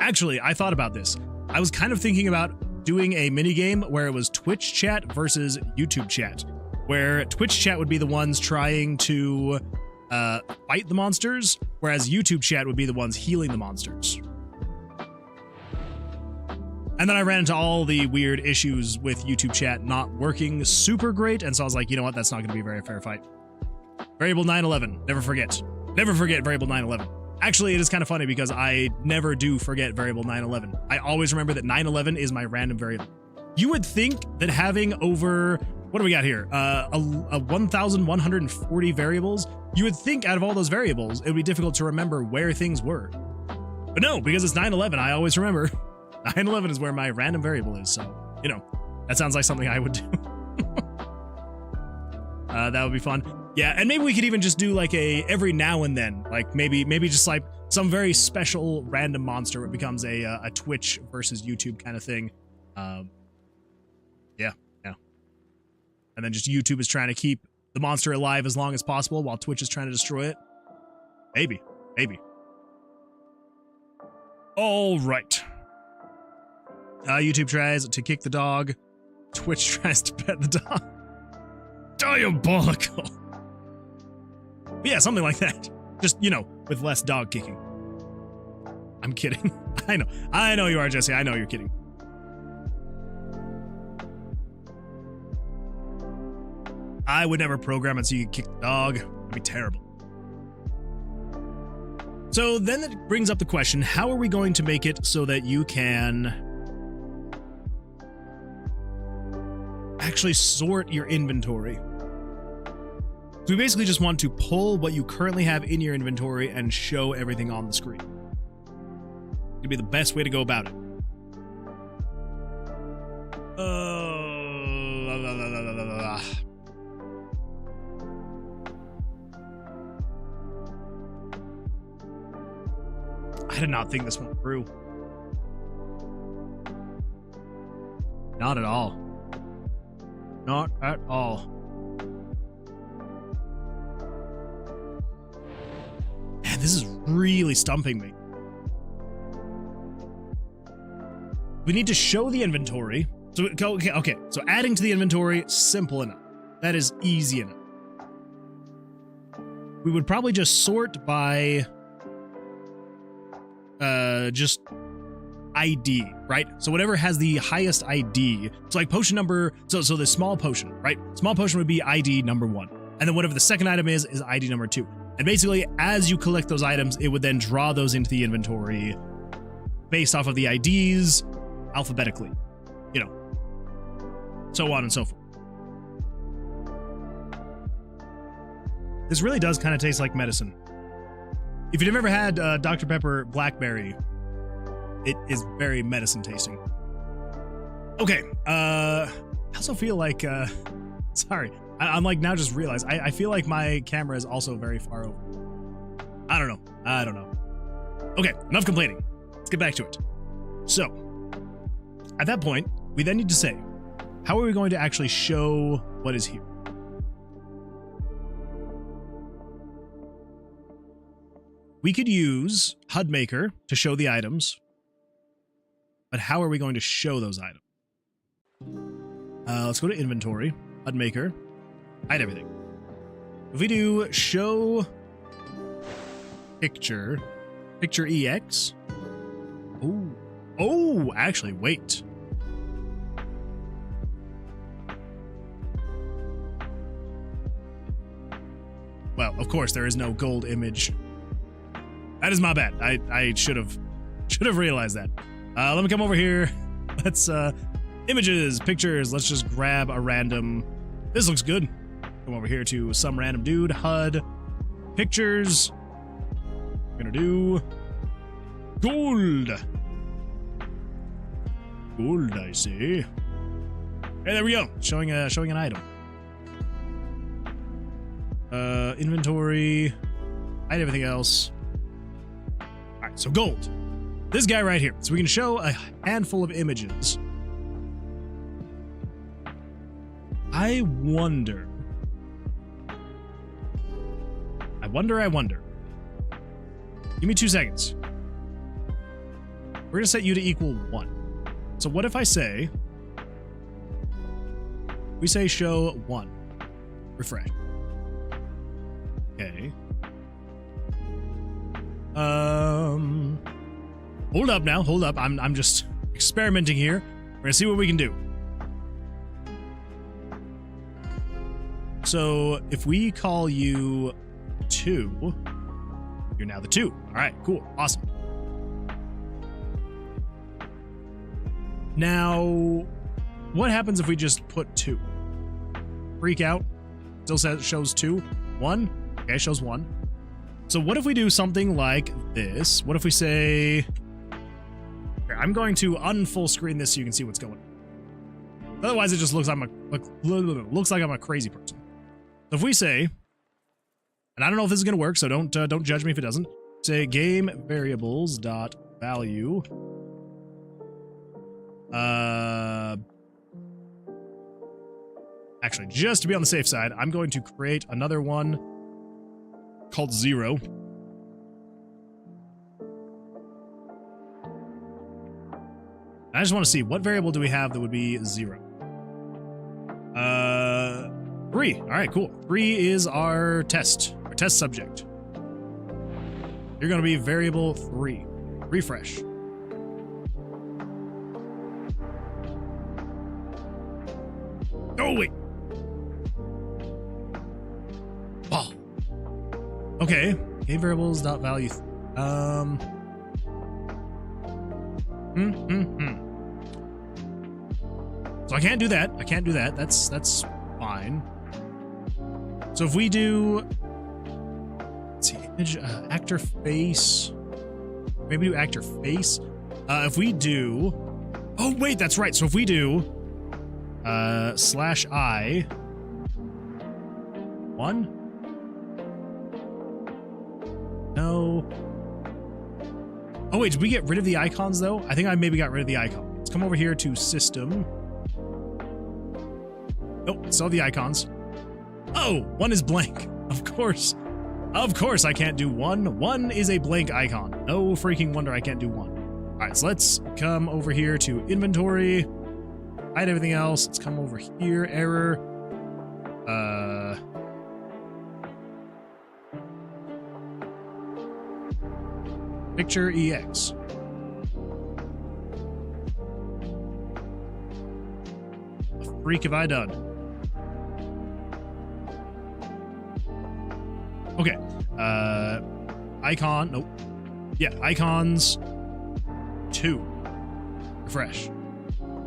Actually, I thought about this. I was kind of thinking about doing a minigame where it was Twitch chat versus YouTube chat, where Twitch chat would be the ones trying to fight the monsters, whereas YouTube chat would be the ones healing the monsters. And then I ran into all the weird issues with YouTube chat not working super great, and so I was like, you know what, that's not going to be a very fair fight. Variable 911, never forget. Never forget variable 911. Actually, it is kind of funny because I never do forget variable 911. I always remember that 911 is my random variable. You would think that having over, what do we got here? 1,140 variables, you would think out of all those variables, it would be difficult to remember where things were. But no, because it's 911, I always remember. 911 is where my random variable is, so, you know, that sounds like something I would do. That would be fun. Yeah, and maybe we could even just do like a every now and then, like maybe just like some very special random monster that becomes a Twitch versus YouTube kind of thing. Yeah. And then just YouTube is trying to keep the monster alive as long as possible while Twitch is trying to destroy it. Maybe. All right. YouTube tries to kick the dog. Twitch tries to pet the dog. Diabolical. But yeah, something like that. Just, you know, with less dog kicking. I'm kidding. I know you are, Jesse. I know you're kidding. I would never program it so you could kick the dog. It'd be terrible. So then that brings up the question, how are we going to make it so that you can actually sort your inventory? So we basically just want to pull what you currently have in your inventory and show everything on the screen. It'd be the best way to go about it. La, la, la, la, la, la. I did not think this went through. Not at all. Not at all. Man, this is really stumping me. We need to show the inventory. So, okay. So adding to the inventory, simple enough. That is easy enough. We would probably just sort by just ID, right? So whatever has the highest ID. So like potion number, so the small potion, right? Small potion would be ID number 1. And then whatever the second item is ID number 2. And basically, as you collect those items, it would then draw those into the inventory based off of the IDs alphabetically, you know, so on and so forth. This really does kind of taste like medicine. If you've ever had Dr. Pepper Blackberry, it is very medicine tasting. Okay, I also feel like, sorry, I'm like now just realized, I feel like my camera is also very far over. I don't know. Okay, enough complaining. Let's get back to it. So, at that point, we then need to say, how are we going to actually show what is here? We could use HUD Maker to show the items, but how are we going to show those items? Let's go to Inventory, HUD Maker, hide everything. If we do show picture EX. Oh, actually, wait. Well, of course, there is no gold image. That is my bad. I should have realized that. Let me come over here. Let's images, pictures. Let's just grab a random. This looks good. Come over here to some random dude. HUD pictures. We're gonna do gold. Gold, I see. Hey, there we go. Showing an item. Inventory. Hide everything else. All right, so gold. This guy right here. So we can show a handful of images. I wonder. Give me 2 seconds. We're gonna set you to equal 1. So what if I say, we say show 1. Refresh. Okay. Hold up now, hold up. I'm just experimenting here. We're gonna see what we can do. So if we call you 2, you're now the 2. All right, cool, awesome. Now, what happens if we just put 2? Freak out. Still says shows 2. 1. Okay, shows 1. So what if we do something like this? What if we say, here, I'm going to unfull screen this so you can see what's going on. Otherwise, it just looks like I'm a crazy person. So if we say, and I don't know if this is going to work, so don't judge me if it doesn't. Say game variables dot value. Actually, just to be on the safe side, I'm going to create another one called 0. I just want to see what variable do we have that would be 0. 3. All right, cool. 3 is our test subject. You're going to be variable 3. Refresh. Oh, wait. Oh. Okay. Game variables dot value. So I can't do that. That's fine. So if we do, let's see, image, actor face, maybe do actor face. If we do, oh wait, that's right. So if we do Slash I. 1? No. Oh wait, did we get rid of the icons though? I think I maybe got rid of the icon. Let's come over here to system. Nope, still have the icons. Oh, 1 is blank. Of course. Of course I can't do 1. 1 is a blank icon. No freaking wonder I can't do 1. All right, so let's come over here to inventory. Hide everything else. Let's come over here. Error. Picture EX. What the freak have I done? Okay. Icon. Nope. Yeah, icons. 2. Refresh.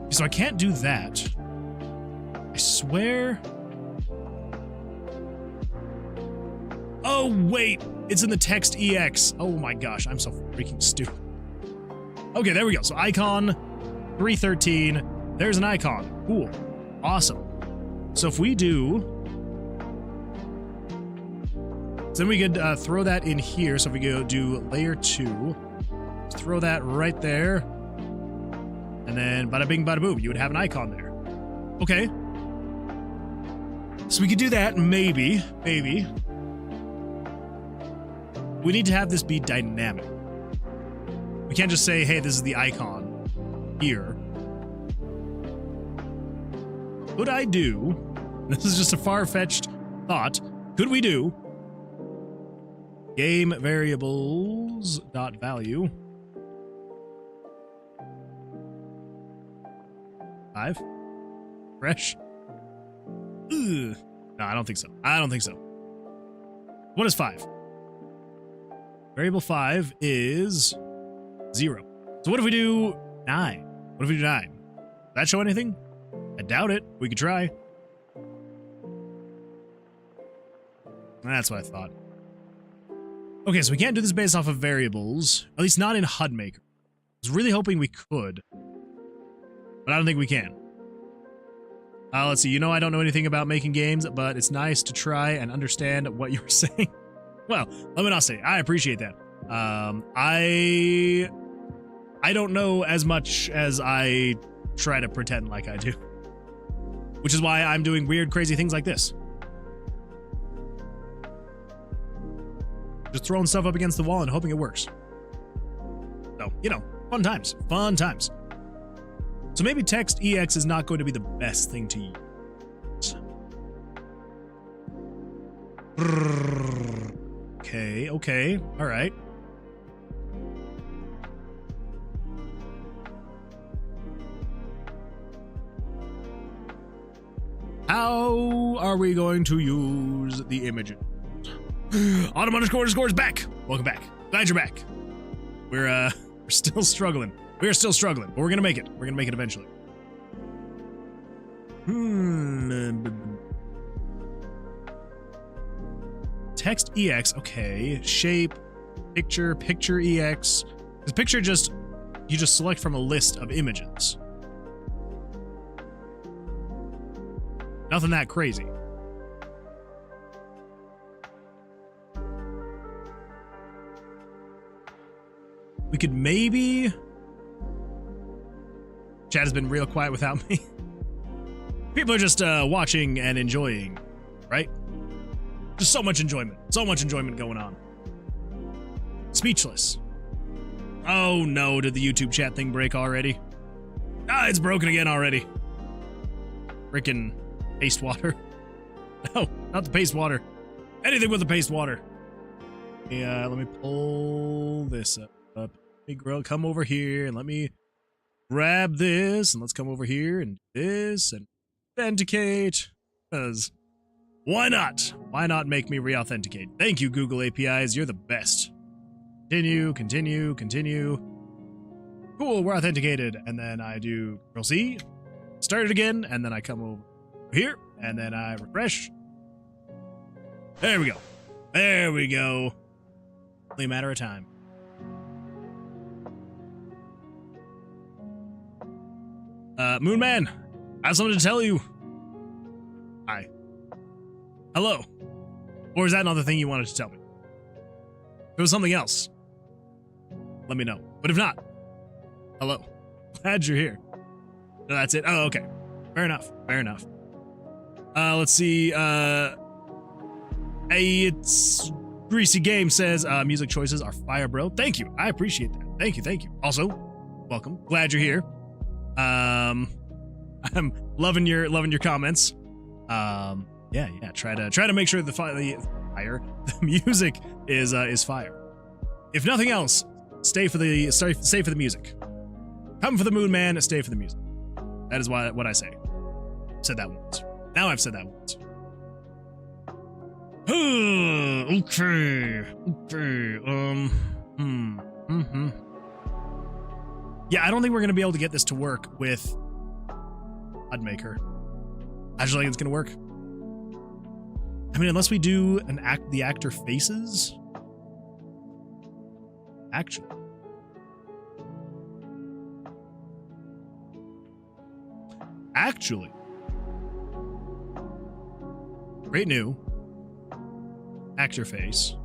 So I can't do that. I swear. Oh, wait. It's in the text EX. Oh my gosh, I'm so freaking stupid. Okay, there we go. So icon 313. There's an icon. Cool. Awesome. So if we do... So then we could throw that in here. So if we go do layer 2, throw that right there. And then bada bing, bada boom. You would have an icon there. Okay. So we could do that, maybe. Maybe. We need to have this be dynamic. We can't just say, hey, this is the icon here. Could I do, this is just a far-fetched thought, could we do game variables dot value 5? Fresh? Ugh. No, I don't think so. I don't think so. What is 5? Variable 5 is 0. So what if we do 9? What if we do 9? Does that show anything? I doubt it. We could try. That's what I thought. Okay, so we can't do this based off of variables. At least not in HUD Maker. I was really hoping we could. But I don't think we can. Let's see. You know I don't know anything about making games, but it's nice to try and understand what you were saying. Well, let me not say. I appreciate that. I don't know as much as I try to pretend like I do. Which is why I'm doing weird, crazy things like this. Just throwing stuff up against the wall and hoping it works. So, you know, fun times. Fun times. So maybe text EX is not going to be the best thing to use. Okay, okay, all right. How are we going to use the images? Autumn underscore is back. Welcome back. Glad you're back. We're still struggling. We're still struggling, but we're gonna make it. We're gonna make it eventually. Text EX, okay. Shape, picture EX. This picture you just select from a list of images. Nothing that crazy. We could maybe... Chat has been real quiet without me. People are just watching and enjoying, right? Just so much enjoyment. So much enjoyment going on. Speechless. Oh no, did the YouTube chat thing break already? Ah, it's broken again already. Freaking paste water. No, not the paste water. Anything with the paste water. Yeah, let me pull this up. Let me come over here and let me grab this and let's come over here and do this and authenticate. Because why not? Why not make me re-authenticate? Thank you, Google APIs. You're the best. Continue, continue, continue. Cool, we're authenticated. And then I do Control-C, start it again, and then I come over here, and then I refresh. There we go. There we go. Only a matter of time. Moonman, I have something to tell you. Hi. Hello. Or is that another thing you wanted to tell me? If it was something else, let me know. But if not, hello. Glad you're here. No, that's it. Oh, okay. Fair enough. Fair enough. Let's see. It's Greasy Game says music choices are fire, bro. Thank you. I appreciate that. Thank you. Thank you. Also, welcome. Glad you're here. I'm loving your comments. Yeah. Try to make sure the music is fire. If nothing else, stay for the music. Come for the moon, man. Stay for the music. That is what I say. Said that once. Now I've said that once. Okay. Yeah, I don't think we're gonna be able to get this to work with HUD-maker. I just don't think it's gonna work. I mean, unless we do the actor faces. Actually. Great new. Actor face.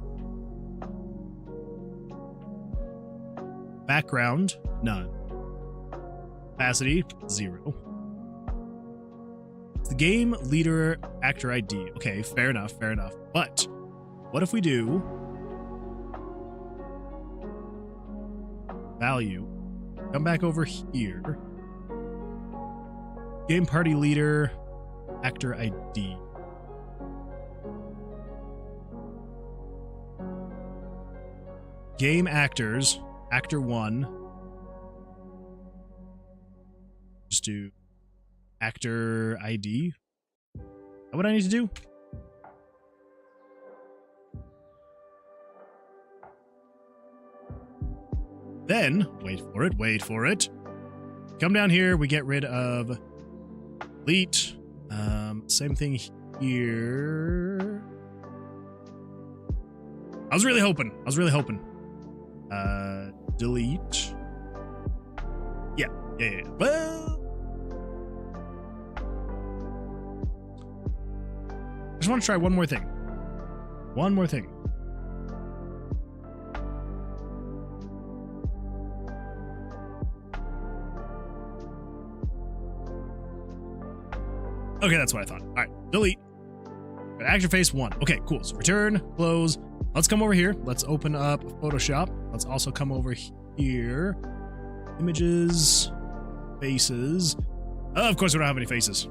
Background, none. Opacity, 0. The game leader actor ID. Okay, fair enough. But what if we do value? Come back over here. Game party leader actor ID. Game actors, actor 1. Just do actor ID. Is that what I need to do? Then, wait for it. Come down here, we get rid of delete. Same thing here. I was really hoping. Delete. Yeah. Well, I just want to try one more thing. Okay, that's what I thought. All right, delete. Actor face 1. Okay, cool. So return, close. Let's come over here. Let's open up Photoshop. Let's also come over here. Images, faces. Of course, we don't have any faces.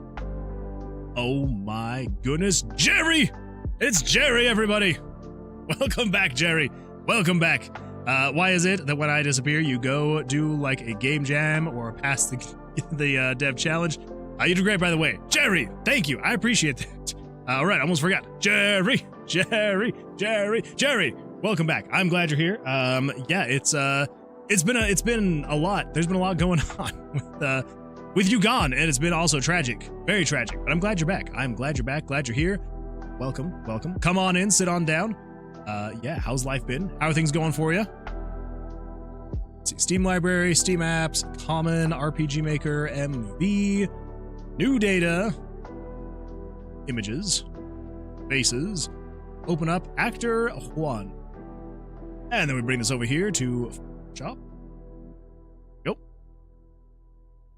Oh my goodness, Jerry! It's Jerry, everybody! Welcome back, Jerry. Welcome back. Why is it that when I disappear, you go do like a game jam or pass the dev challenge? You did great, by the way. Jerry, thank you. I appreciate that. All right, almost forgot. Jerry. Welcome back. I'm glad you're here. Yeah, it's been a lot. There's been a lot going on with you gone, and it's been also tragic, very tragic. But I'm glad you're back. Glad you're here. Welcome. Come on in, sit on down. Yeah, how's life been? How are things going for you? Let's see, Steam library, Steam apps, common, RPG Maker, MV, new data, images, faces, open up actor 1. And then we bring this over here to shop. Yep.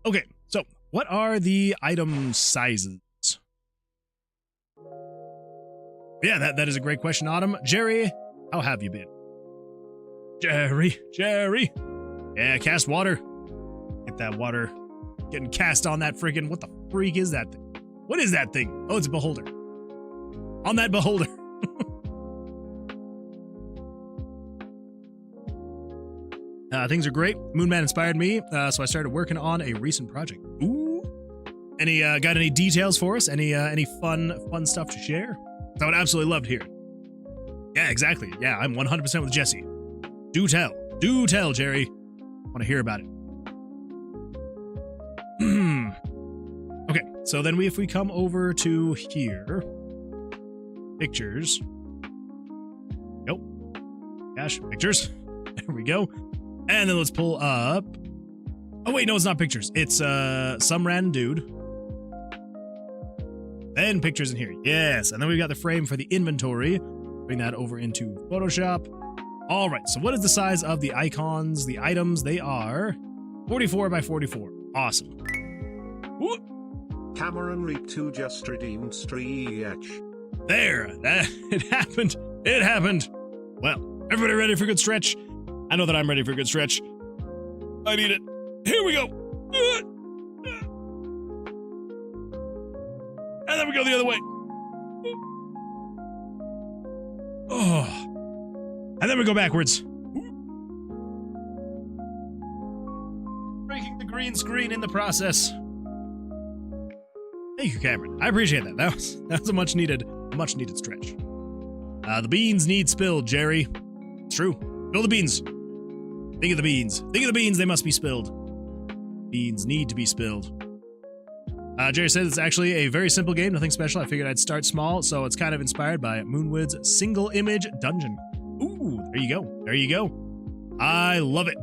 Okay, so what are the item sizes? Yeah, that is a great question, Autumn. Jerry, how have you been? Jerry. Yeah, cast water. Get that water getting cast on that freaking, what the freak is that thing? What is that thing? Oh, it's a beholder. On that beholder. Things are great. Moonman inspired me, so I started working on a recent project. Ooh. Got any details for us? Any fun stuff to share? I would absolutely love to hear it. Yeah, exactly. Yeah, I'm 100% with Jesse. Do tell, Jerry. Want to hear about it. Okay, so then if we come over to here, pictures. Nope. Gosh, pictures. There we go. And then let's pull up. Oh wait, no, it's not pictures. It's some random dude. Then pictures in here. Yes. And then we've got the frame for the inventory. Bring that over into Photoshop. All right. So what is the size of the icons, the items? They are 44 by 44. Awesome. Whoop. Cameron Reap 2 just redeemed stretch. There. It happened. It happened. Well, everybody ready for a good stretch? I know that I'm ready for a good stretch. I need it. Here we go. And then we go the other way. Oh. And then we go backwards. Breaking the green screen in the process. Thank you, Cameron. I appreciate that. That was a much needed stretch. The beans need spilled, Jerry. It's true. Spill the beans. Think of the beans. Think of the beans. They must be spilled. Beans need to be spilled. Jerry says it's actually a very simple game, nothing special. I figured I'd start small, so it's kind of inspired by Moonwood's single image dungeon. Ooh, there you go. There you go. I love it.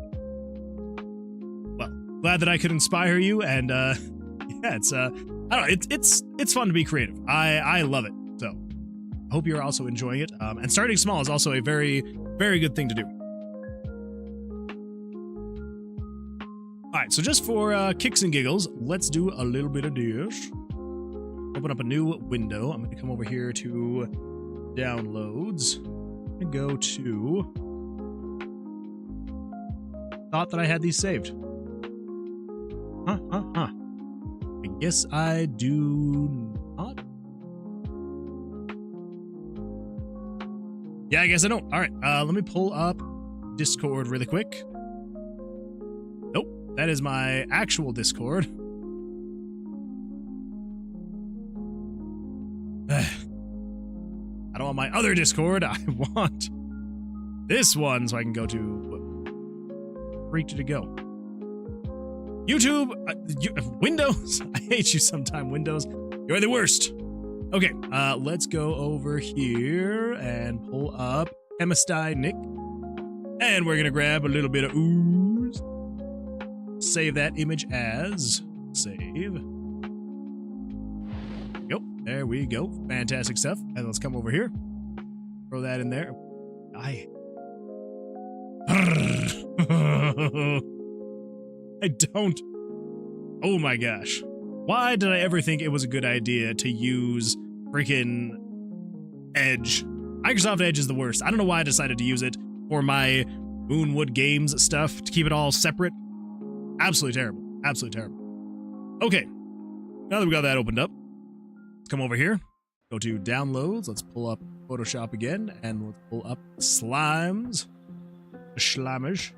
Well, glad that I could inspire you, and yeah, it's I don't know, it's fun to be creative. I love it. So I hope you're also enjoying it. And starting small is also a very, very good thing to do. All right, so just for kicks and giggles, let's do a little bit of this. Open up a new window. I'm going to come over here to downloads. I'm going to go to... Thought that I had these saved. I guess I do not. Yeah, I guess I don't. All right, let me pull up Discord really quick. Nope. That is my actual Discord. I don't want my other Discord. I want this one so I can go to... Freak did it go? YouTube? Windows? I hate you sometime, Windows. You're the worst. Okay, let's go over here and pull up Hemistine Nick. And we're gonna grab a little bit of ooze. Save that image as save. Yep, there we go. Fantastic stuff. And let's come over here. Throw that in there. I don't. Oh my gosh. Why did I ever think it was a good idea to use freaking Edge? Microsoft Edge is the worst. I don't know why I decided to use it for my Moonwood Games stuff, to keep it all separate. Absolutely terrible. Absolutely terrible. Okay. Now that we got that opened up, let's come over here. Go to downloads. Let's pull up Photoshop again, and let's pull up Slimes. Slamish.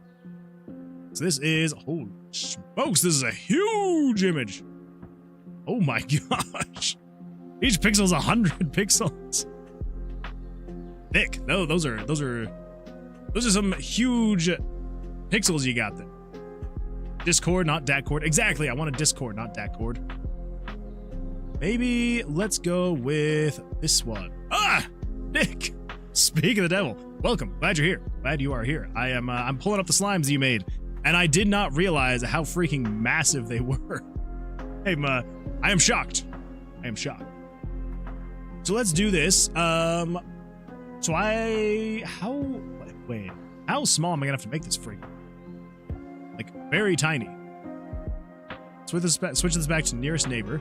So this is, holy smokes, this is a huge image. Oh my gosh. Each pixel is 100 pixels. Thick. No, those are some huge pixels you got there. Discord, not Datcord. Exactly, I want a Discord, not Datcord. Maybe let's go with this one. Ah! Nick! Speak of the devil. Welcome. Glad you're here. Glad you are here. I'm pulling up the slimes you made, and I did not realize how freaking massive they were. I am shocked. I am shocked. So let's do this. How small am I gonna have to make this freak? Like, very tiny. Switch this back to nearest neighbor.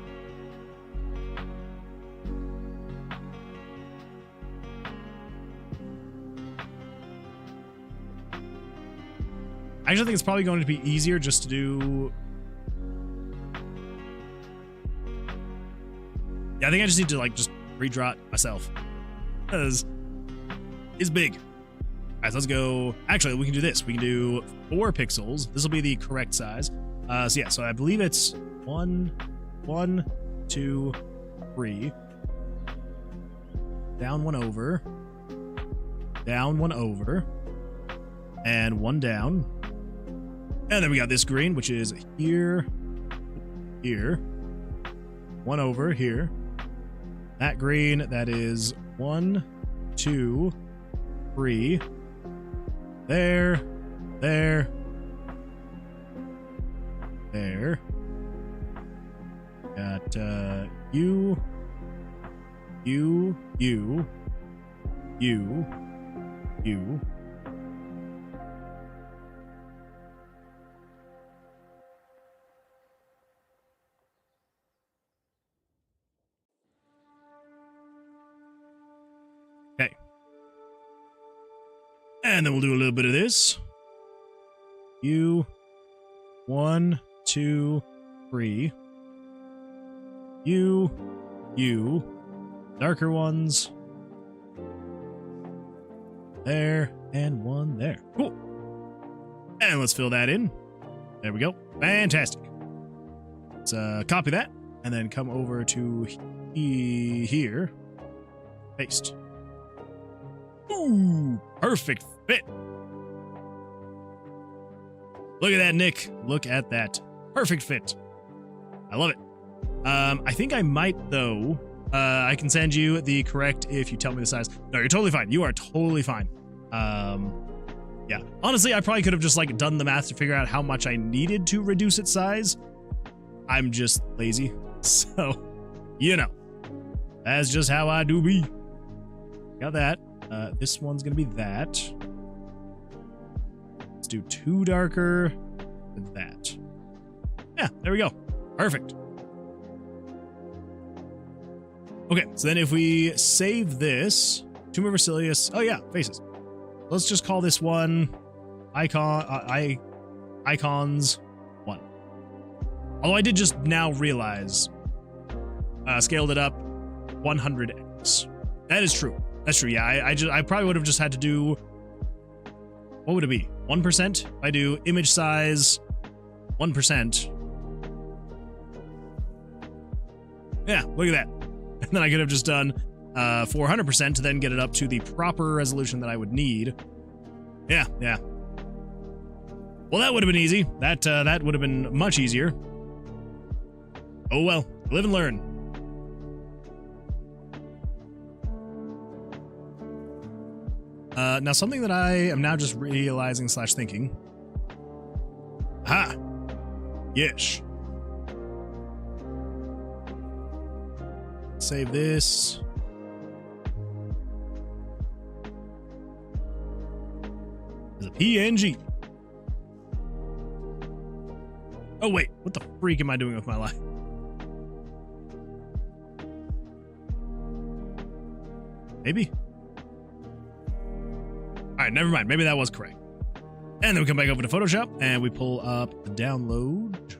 Actually, I think it's probably going to be easier just to do... Yeah, I think I just need to, like, just redraw it myself. Because it's big. All right, so let's go... Actually, we can do this. We can do 4 pixels. This will be the correct size. So yeah, so I believe it's 1, 2, 3. Down 1 over. Down 1 over. And 1 down. And then we got this green, which is here, here, 1 over here. That green, that is 1, 2, 3. There, there, there. Got you, You. Okay. And then we'll do a little bit of this. You. 1, 2, 3. You. Darker ones. There, and one there. Cool. And let's fill that in. There we go. Fantastic. Let's copy that, and then come over to here. Paste. Ooh, perfect fit. Look at that, Nick. Look at that. Perfect fit. I love it. I think I might, though. I can send you the correct if you tell me the size. No, you're totally fine. You are totally fine. Yeah. Honestly, I probably could have just, like, done the math to figure out how much I needed to reduce its size. I'm just lazy. So, you know. That's just how I do be. Got that. This one's gonna be that. Let's do 2 darker than that. Yeah, there we go. Perfect. Okay, so then if we save this, Tower of Vercilias. Oh yeah, faces. Let's just call this one icons 1. Although I did just now realize, scaled it up 100x. That is true. That's true. Yeah, I probably would have just had to do, what would it be? 1%? If I do image size 1%. Yeah, look at that. And then I could have just done 400% to then get it up to the proper resolution that I would need. Yeah. Well, that would have been easy. That would have been much easier. Oh well, live and learn. Now something that I am now just realizing / thinking. Ha! Yes. Save this. As a PNG. Oh wait, what the freak am I doing with my life? Maybe? Alright, never mind. Maybe that was correct. And then we come back over to Photoshop and we pull up the download.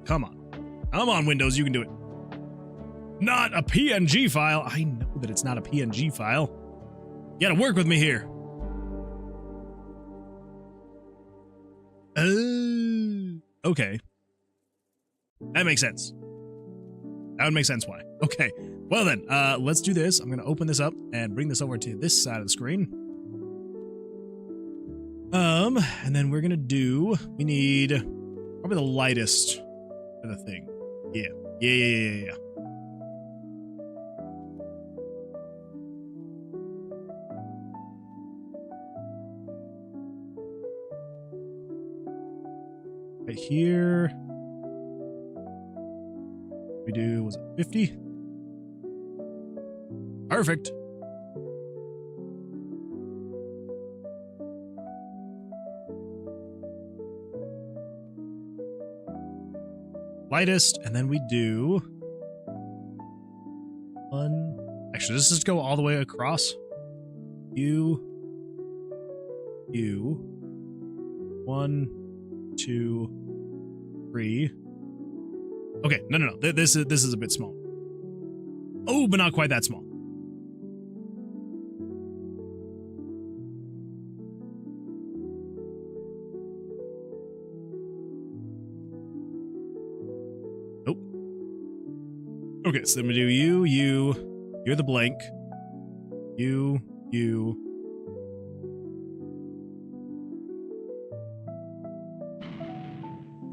Come on. Come on, Windows, you can do it. Not a PNG file. I know that it's not a PNG file. You gotta work with me here. Okay. That makes sense. That would make sense why. Okay. Well then, let's do this. I'm gonna open this up and bring this over to this side of the screen. And then we're gonna do, we need probably the lightest for the thing. Yeah. Right here. We do, was it 50? Perfect. Lightest, and then we do one. Actually, let's just go all the way across. You. 1, 2, 3. Okay, no. This is a bit small. Oh, but not quite that small. Nope. Okay, so then we do you. You're the blank. You.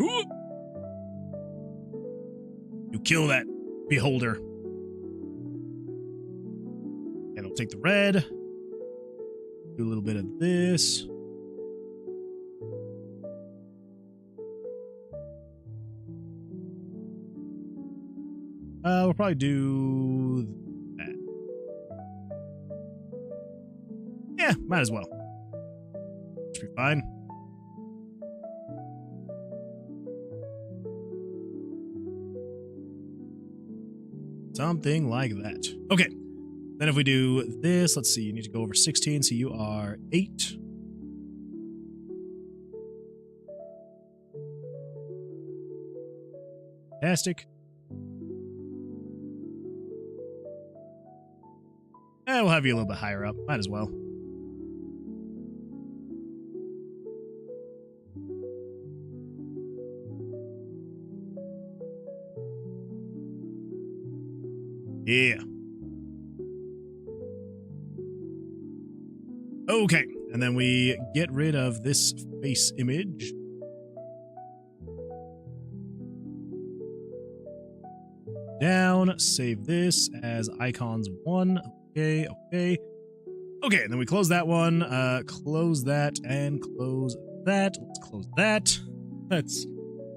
Ooh. You kill that beholder. And I'll take the red. Do a little bit of this. We'll probably do that. Yeah, might as well. Should be fine. Something like that. Okay. Then if we do this, let's see, you need to go over 16, so you are 8. Fantastic. We'll have you a little bit higher up. Might as well. Yeah. Okay, and then we get rid of this face image. Down, save this as icons 1. Okay, okay. Okay, and then we close that one, close that, and close that. Let's close that. Let's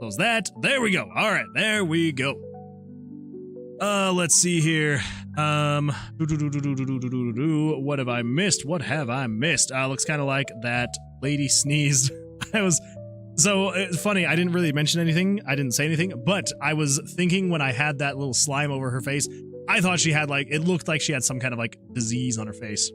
close that. There we go. All right, there we go. Let's see here. What have I missed? What have I missed? Looks kind of like that lady sneezed. So it's funny, I didn't really mention anything. I didn't say anything, but I was thinking when I had that little slime over her face, I thought she had it looked like she had some kind of disease on her face.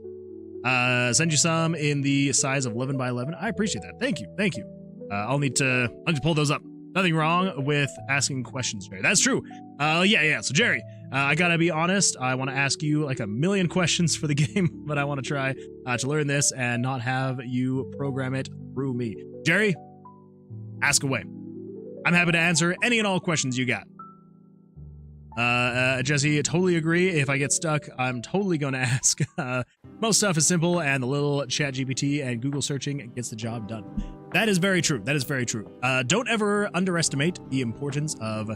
Send you some in the size of 11 by 11. I appreciate that. Thank you. Thank you. I'll need to pull those up. Nothing wrong with asking questions, Jerry. That's true. Yeah. So Jerry, I gotta be honest. I want to ask you a million questions for the game, but I want to try to learn this and not have you program it through me. Jerry, ask away. I'm happy to answer any and all questions you got. Jesse, totally agree. If I get stuck, I'm totally going to ask. Most stuff is simple, and the little chat GPT and Google searching gets the job done. That is very true. That is very true. Don't ever underestimate the importance of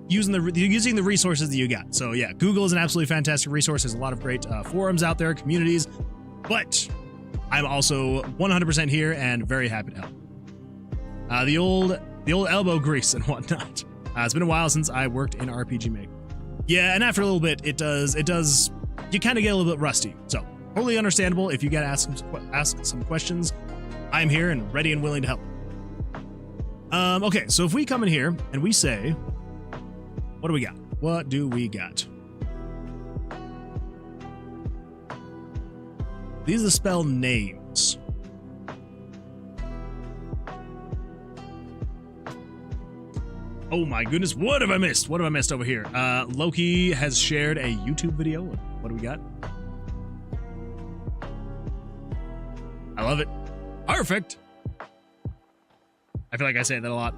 using the resources that you got. So yeah, Google is an absolutely fantastic resource. There's a lot of great forums out there, communities, but I'm also 100% here and very happy to help. The old elbow grease and whatnot. It's been a while since I worked in RPG Maker. Yeah, and after a little bit, it does, you kind of get a little bit rusty. So, totally understandable if you gotta ask some questions. I'm here and ready and willing to help. Okay, so if we come in here and we say, what do we got? What do we got? These are the spell names. Oh my goodness, what have I missed? What have I missed over here? Loki has shared a YouTube video. What do we got? I love it. Perfect. I feel like I say that a lot.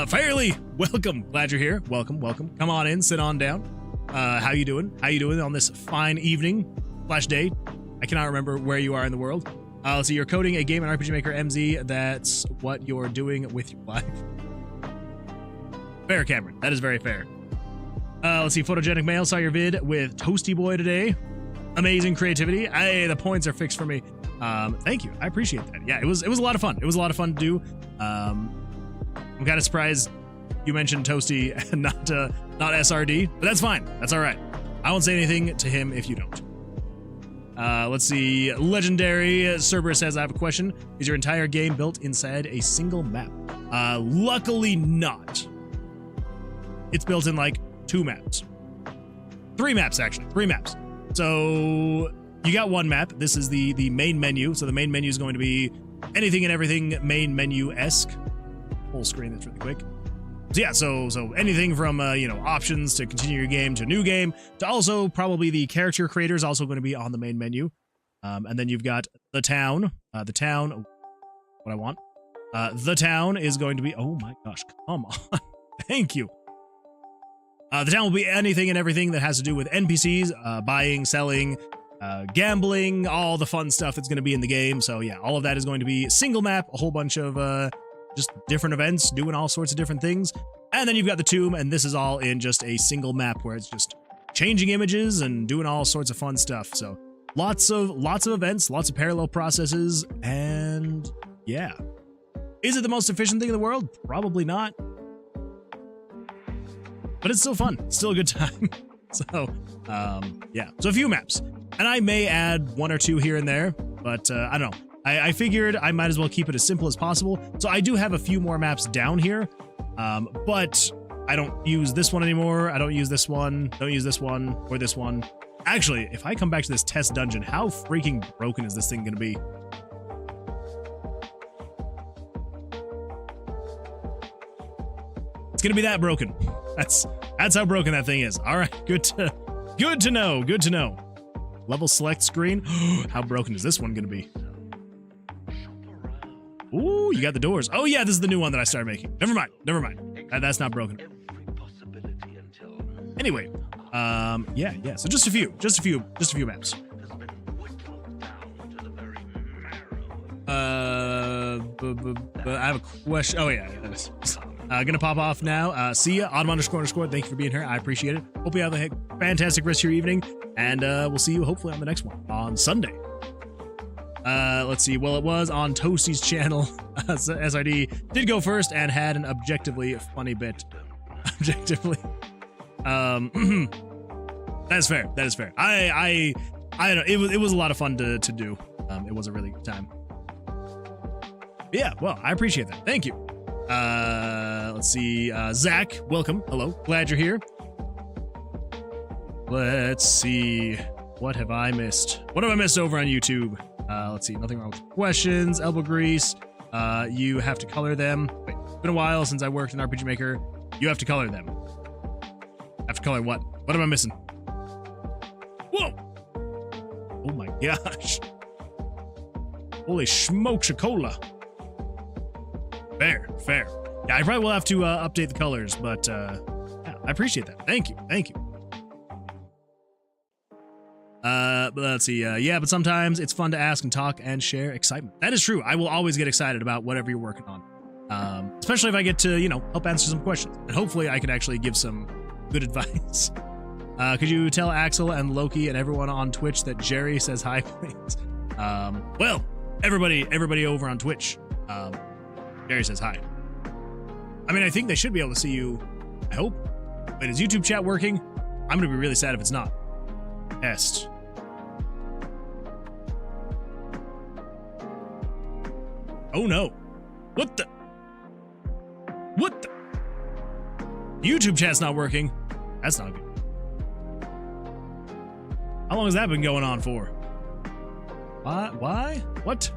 Fairly, welcome. Glad you're here. Welcome, welcome. Come on in, sit on down. How you doing? How you doing on this fine evening / day? I cannot remember where you are in the world. Let's see, you're coding a game in RPG Maker MZ. That's what you're doing with your life. Fair, Cameron. That is very fair. Let's see. Photogenic Male saw your vid with Toasty Boy today. Amazing creativity. Hey, the points are fixed for me. Thank you. I appreciate that. Yeah, it was a lot of fun. It was a lot of fun to do. I'm kind of surprised you mentioned Toasty and not SRD, but that's fine. That's all right. I won't say anything to him if you don't. Let's see. Legendary Cerberus says, I have a question. Is your entire game built inside a single map? Luckily not. It's built in 2 maps. 3 maps, actually. 3 maps. So you got one map. This is the main menu. So the main menu is going to be anything and everything main menu-esque. Full screen, that's really quick. So yeah, so anything from options to continue your game to a new game to also probably the character creator is also going to be on the main menu. And then you've got the town. The town is going to be, oh my gosh, come on. Thank you. The town will be anything and everything that has to do with NPCs, buying, selling, gambling, all the fun stuff that's going to be in the game. So yeah, all of that is going to be single map, a whole bunch of just different events, doing all sorts of different things. And then you've got the tomb, and this is all in just a single map where it's just changing images and doing all sorts of fun stuff. So lots of events, lots of parallel processes, and yeah. Is it the most efficient thing in the world? Probably not. but it's still fun. It's still a good time. So, yeah. So a few maps. And I may add one or two here and there, but I don't know. I figured I might as well keep it as simple as possible. So I do have a few more maps down here, but I don't use this one anymore. I don't use this one. Don't use this one or this one. Actually, if I come back to this test dungeon, how freaking broken is this thing going to be? It's going to be that broken. That's how broken that thing is. All right, good to know. Good to know. Level select screen. How broken is this one going to be? Ooh, you got the doors. Oh yeah, this is the new one that I started making. Never mind. Never mind. That's not broken. Anyway, yeah. So just a few maps. I have a question. Oh yeah. Gonna pop off now. See ya, Autumn__. Thank you for being here. I appreciate it. Hope you have a fantastic rest of your evening, and we'll see you hopefully on the next one on Sunday. Let's see. Well, it was on Toasty's channel. SRD did go first and had an objectively funny bit. Objectively. That's fair. That is fair. I don't know. It was a lot of fun to do. It was a really good time. But yeah, well, I appreciate that. Thank you. Let's see. Zach, welcome. Hello. Glad you're here. Let's see. What have I missed? What have I missed over on YouTube? Let's see. Nothing wrong with questions. Elbow grease. You have to color them. Wait, it's been a while since I worked in RPG Maker. You have to color them. Have to color what? What am I missing? Whoa! Oh my gosh. Holy smoke-shacola. Fair. Yeah, I probably will have to update the colors, but yeah, I appreciate that. Thank you. But let's see. Yeah, but sometimes it's fun to ask and talk and share excitement. That is true. I will always get excited about whatever you're working on, especially if I get to, help answer some questions. And hopefully I can actually give some good advice. Could you tell Axel and Loki and everyone on Twitch that Jerry says hi, please? Well, everybody over on Twitch, Jerry says hi. I mean, I think they should be able to see you. I hope. Wait, is YouTube chat working? I'm gonna be really sad if it's not. Test. Oh no. What the? YouTube chat's not working. That's not good. How long has that been going on for? Why? What?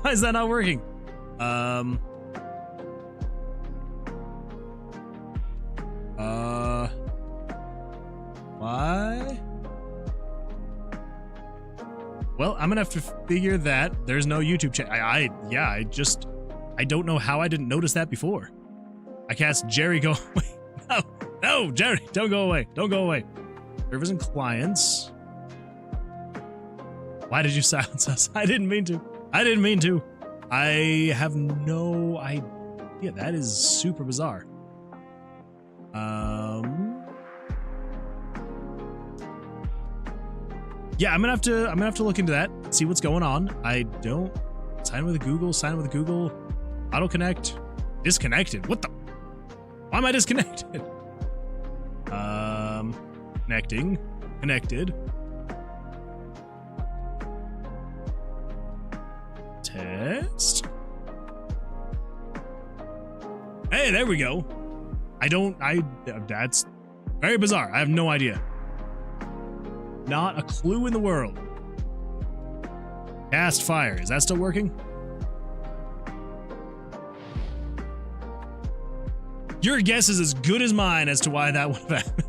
Why is that not working? Why? Well, I'm gonna have to figure that there's no YouTube chat. I don't know how I didn't notice that before. I cast Jerry go away. No, Jerry, don't go away. Don't go away. Servers and clients. Why did you silence us? I didn't mean to. I have no idea. That is super bizarre. Yeah, I'm gonna have to look into that, see what's going on. I don't sign with Google, auto connect, disconnected. What the? Why am I disconnected? Connecting, connected. Test. Hey, there we go. That's very bizarre. I have no idea. Not a clue in the world. Cast fire. Is that still working? Your guess is as good as mine as to why that would have happened.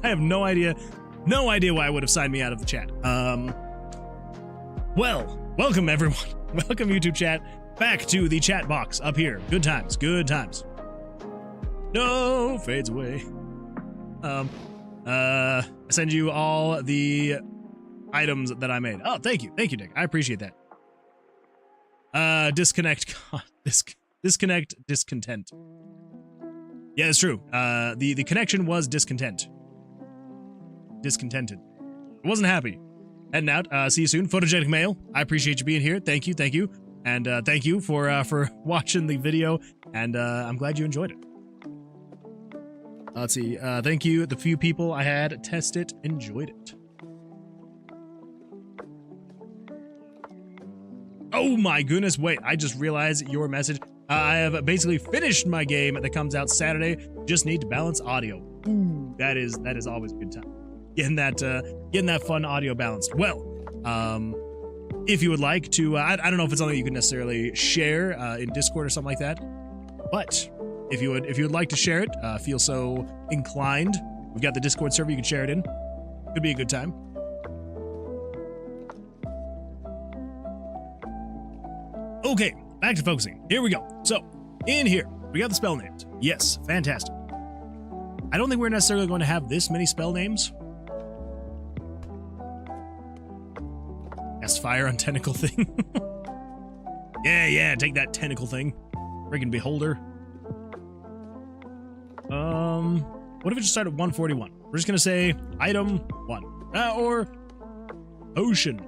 I have no idea. No idea why it would have signed me out of the chat. Well, welcome everyone. Welcome YouTube chat back to the chat box up here. Good times. Good times. No, fades away. I send you all the items that I made. Oh, thank you, Dick. I appreciate that. Disconnect, disconnect, discontent. Yeah, it's true. The connection was discontented. I wasn't happy. Heading out. See you soon. Photogenic Mail. I appreciate you being here. Thank you, and thank you for watching the video. And I'm glad you enjoyed it. Let's see. Thank you. The few people I had test it, enjoyed it. Oh my goodness. Wait, I just realized your message. I have basically finished my game that comes out Saturday. Just need to balance audio. Ooh, that is always a good time. Getting that fun audio balanced. Well, if you would like to, I don't know if it's something you can necessarily share in Discord or something like that, but if you would like to share it, feel so inclined. We've got the Discord server you can share it in. Could be a good time. Okay, back to focusing. Here we go. So, in here, we got the spell names. Yes, fantastic. I don't think we're necessarily going to have this many spell names. Cast fire on tentacle thing. Yeah, take that tentacle thing. Friggin' beholder. What if we just start at 141? We're just gonna say item 1. Or potion.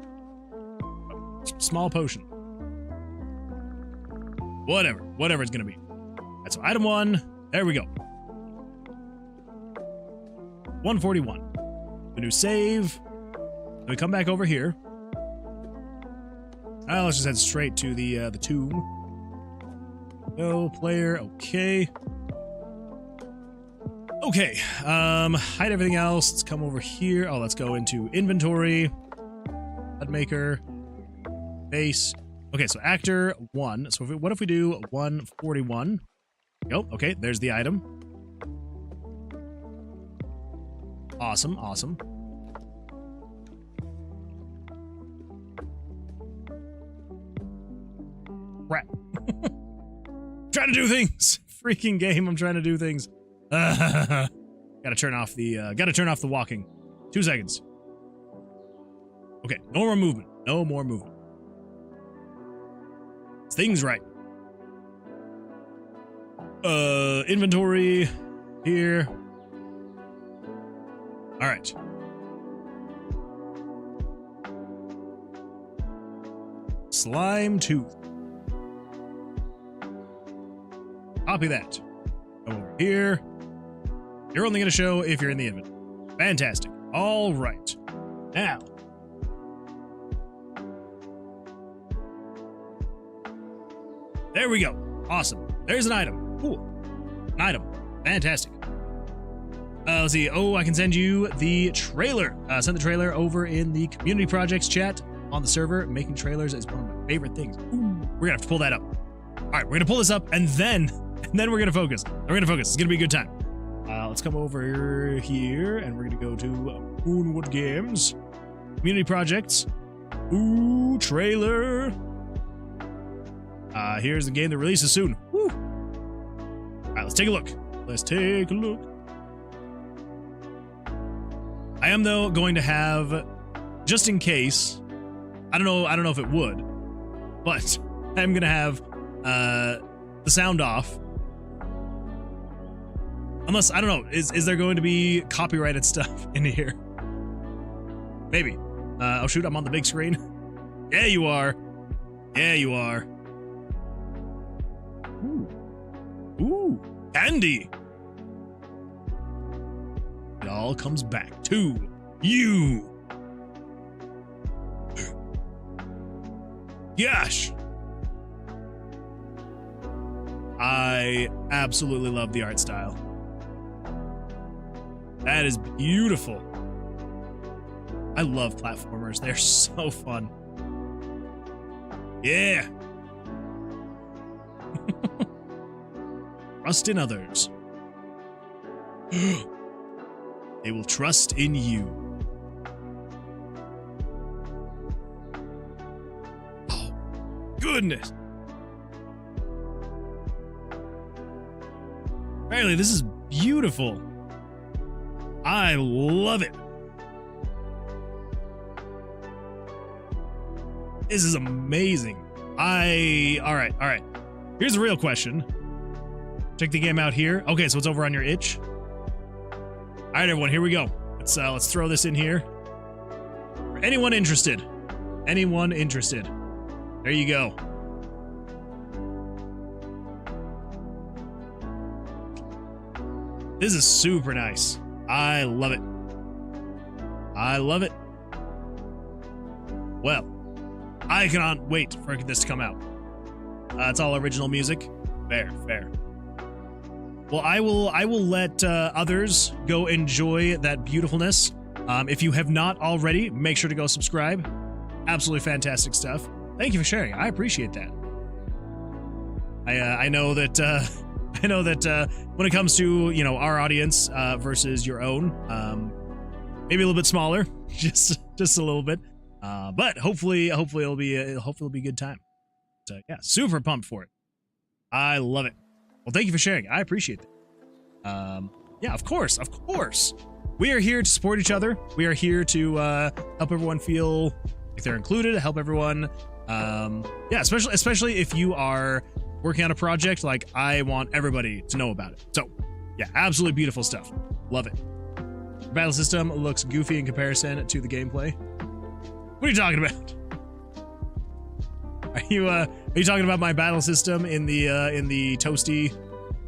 Small potion. Whatever it's gonna be. That's item 1. There we go. 141. We do save. Then we come back over here. Let's just head straight to the tomb. No player. Okay. Okay. Hide everything else. Let's come over here. Oh, let's go into inventory. HUD maker. Base. Okay, so actor 1. So what if we do 141? Oh, okay. There's the item. Awesome. Crap. Trying to do things. Freaking game. I'm trying to do things. Gotta turn off the walking. 2 seconds. Okay, no more movement. No more movement. Things right. Inventory here. All right. Slime tooth. Copy that. Come over here. You're only going to show if you're in the inventory. Fantastic. All right. Now. There we go. Awesome. There's an item. Cool. An item. Fantastic. Let's see. Oh, I can send you the trailer. Send the trailer over in the community projects chat on the server. Making trailers is one of my favorite things. Ooh, we're going to have to pull that up. All right, we're going to pull this up and then we're going to focus. We're going to focus. It's going to be a good time. Let's come over here and we're going to go to Moonwood Games. Community projects. Ooh, trailer. Here's the game that releases soon. Woo. All right, let's take a look. I am though going to have, just in case, I don't know if it would, but I'm gonna have the sound off. Unless, I don't know, is there going to be copyrighted stuff in here? Maybe. Oh shoot, I'm on the big screen. Yeah, you are. Yeah, you are. Ooh, candy. It all comes back to you. Gosh. I absolutely love the art style. That is beautiful. I love platformers. They're so fun. Yeah. Trust in others. They will trust in you. Oh, goodness. Apparently, this is beautiful. I love it. This is amazing. All right. Here's the real question. Check the game out here. Okay, so it's over on your itch. All right, everyone, here we go. Let's throw this in here. For anyone interested? Anyone interested? There you go. This is super nice. I love it. I love it. Well, I cannot wait for this to come out. It's all original music. Fair, fair. Well, I will let others go enjoy that beautifulness. If you have not already, make sure to go subscribe. Absolutely fantastic stuff. Thank you for sharing. I appreciate that. I know that when it comes to, you know, our audience versus your own, maybe a little bit smaller, just a little bit, but hopefully it'll be a good time. So yeah, super pumped for it. I love it. Well, thank you for sharing. I appreciate that. Yeah, of course. We are here to support each other. We are here to help everyone feel like they're included, help everyone. Yeah, especially if you are working on a project, like I want everybody to know about it. So yeah, absolutely beautiful stuff. Love it. The battle system looks goofy in comparison to the gameplay. What are you talking about? Are you talking about my battle system in the toasty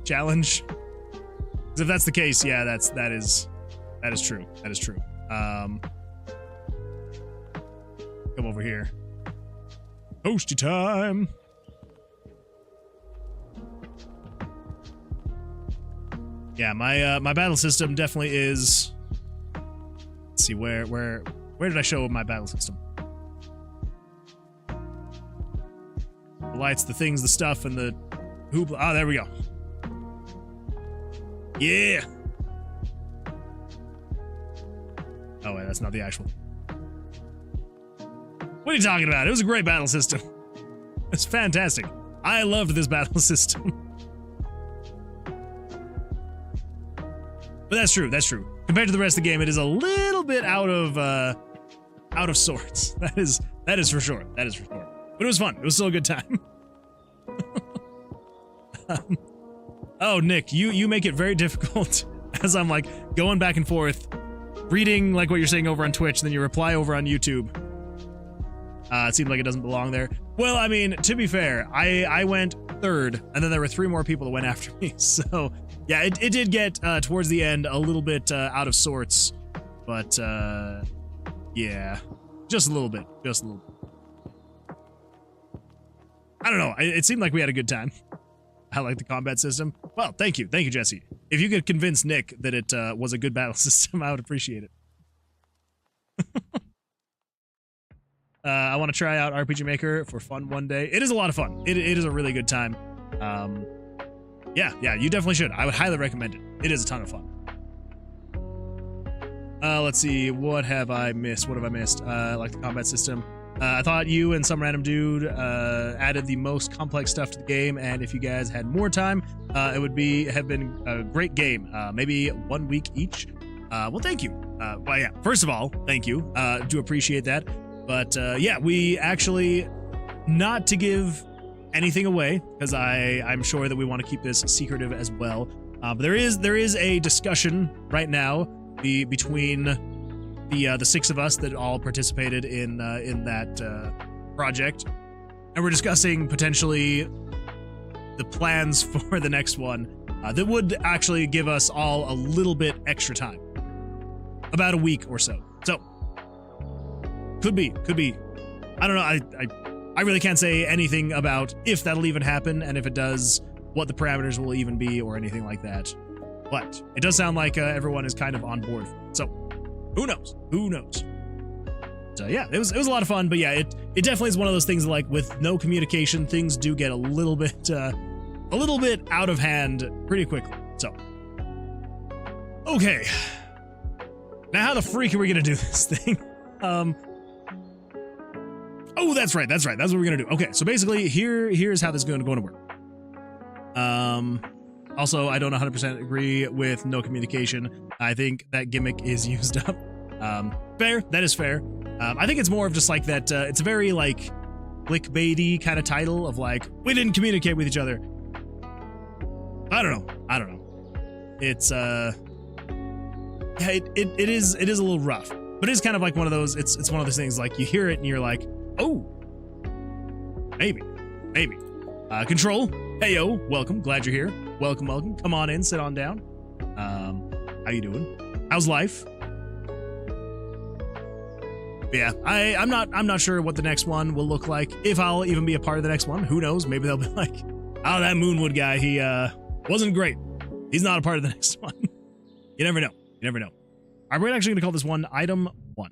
challenge? Because if that's the case, yeah, that is true. That is true. Come over here. Toasty time. Yeah, my battle system definitely is. Let's see, where did I show my battle system? The lights, the things, the stuff, and the hoopla. Oh, there we go. Yeah. Oh wait, that's not the actual. What are you talking about? It was a great battle system. It's fantastic. I loved this battle system. But that's true. That's true. Compared to the rest of the game, it is a little bit out of sorts. That is for sure. That is for sure. But it was fun. It was still a good time. Oh, Nick, you make it very difficult as I'm like going back and forth, reading like what you're saying over on Twitch, then you reply over on YouTube. It seemed like it doesn't belong there. Well, I mean, to be fair, I went third, and then there were 3 more people that went after me. So yeah, it did get towards the end a little bit out of sorts, but yeah, just a little bit, just a little bit. I don't know. It seemed like we had a good time. I like the combat system. Well, thank you, Jesse. If you could convince Nick that it was a good battle system, I would appreciate it. I want to try out RPG Maker for fun one day. It is a lot of fun. It is a really good time. Yeah, you definitely should. I would highly recommend it. It is a ton of fun. Let's see. What have I missed? What have I missed? Like the combat system. I thought you and some random dude added the most complex stuff to the game, and if you guys had more time, it would have been a great game. Maybe 1 week each. Well, thank you. Well, yeah. First of all, thank you. Do appreciate that. But yeah, we actually, not to give anything away, because I'm sure that we want to keep this secretive as well. But there is a discussion right now between the 6 of us that all participated in that project, and we're discussing potentially the plans for the next one that would actually give us all a little bit extra time, about a week or so. So could be. I don't know. I really can't say anything about if that'll even happen, and if it does, what the parameters will even be, or anything like that. But it does sound like everyone is kind of on board. So who knows? Who knows? So yeah, it was a lot of fun. But yeah, it definitely is one of those things, like with no communication, things do get a little bit out of hand pretty quickly. So okay, now how the freak are we gonna do this thing? Oh, that's right. That's what we're gonna do. Okay, so basically, here's how this is going to work. Also, I don't 100% agree with no communication. I think that gimmick is used up. Fair. That is fair. I think it's more of just like that. It's a very like clickbaity kind of title of like, we didn't communicate with each other. I don't know. It's yeah, it is a little rough, but it's kind of like one of those. It's one of those things like you hear it and you're like, oh, maybe. Control. Heyo, welcome. Glad you're here. Welcome. Come on in. Sit on down. How you doing? How's life? Yeah, I'm not sure what the next one will look like. If I'll even be a part of the next one, who knows? Maybe they'll be like, oh, that Moonwood guy, he wasn't great. He's not a part of the next one. You never know. You never know. All right, we're actually gonna call this one item 1.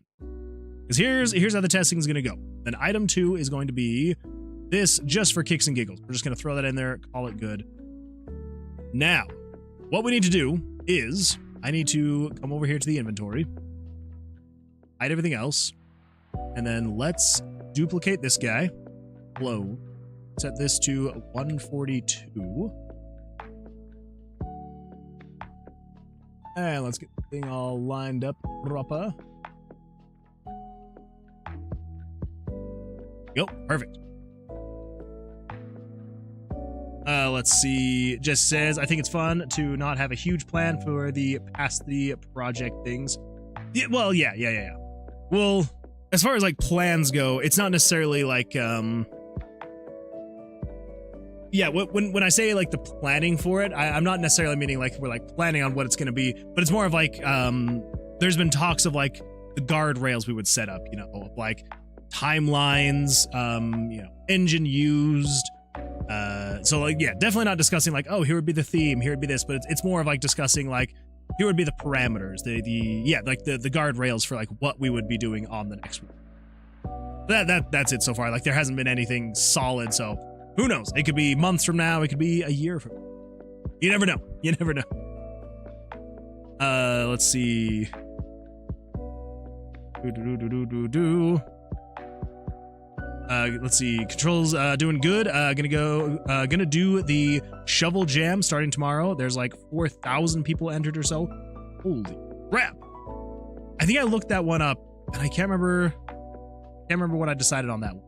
Because here's how the testing is gonna go. Then item 2 is going to be this just for kicks and giggles. We're just gonna throw that in there, call it good. Now, what we need to do is I need to come over here to the inventory, hide everything else, and then let's duplicate this guy. Load. Set this to 142. And let's get the thing all lined up proper. Yep, perfect. Let's see. Just says, I think it's fun to not have a huge plan for the past the project things. Yeah, well, yeah. Well, as far as like plans go, it's not necessarily like yeah, when I say like the planning for it, I'm not necessarily meaning like we're like planning on what it's going to be, but it's more of like there's been talks of like the guardrails we would set up, you know, of like timelines, you know, engine used. So like, yeah, definitely not discussing like, oh, here would be the theme, here would be this, but it's more of like discussing like, here would be the parameters, yeah, like the guardrails for like what we would be doing on the next one. That's it so far. Like there hasn't been anything solid, so who knows? It could be months from now, it could be a year from now. You never know. You never know. Let's see. Let's see. Controls doing good. Gonna do the shovel jam starting tomorrow. There's like 4,000 people entered or so. Holy crap! I think I looked that one up, and I can't remember what I decided on that one.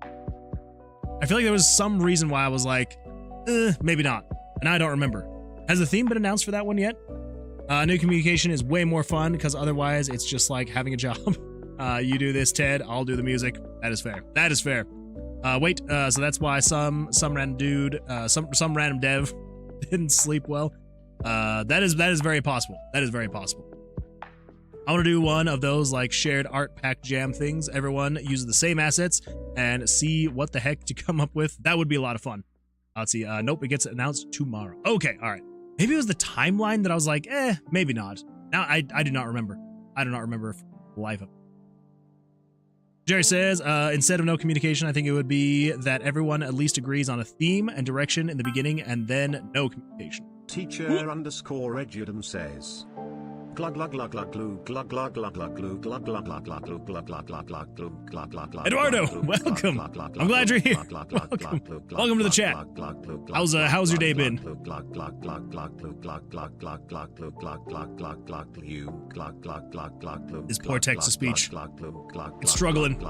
I feel like there was some reason why I was like, maybe not, and I don't remember. Has the theme been announced for that one yet? New communication is way more fun because otherwise it's just like having a job. You do this, Ted. I'll do the music. That is fair. That is fair. Wait. So that's why some random dude, some random dev didn't sleep well. That is very possible. That is very possible. I want to do one of those like shared art pack jam things. Everyone uses the same assets and see what the heck to come up with. That would be a lot of fun. Let's see. Nope, it gets announced tomorrow. Okay, all right. Maybe it was the timeline that I was like, maybe not. Now I do not remember. I do not remember live up. Jerry says, instead of no communication, I think it would be that everyone at least agrees on a theme and direction in the beginning and then no communication. Teacher _Edudum says. Eduardo, welcome. I'm glad you're here. Welcome to the chat. How's your day been? This poor text to speech. It's struggling.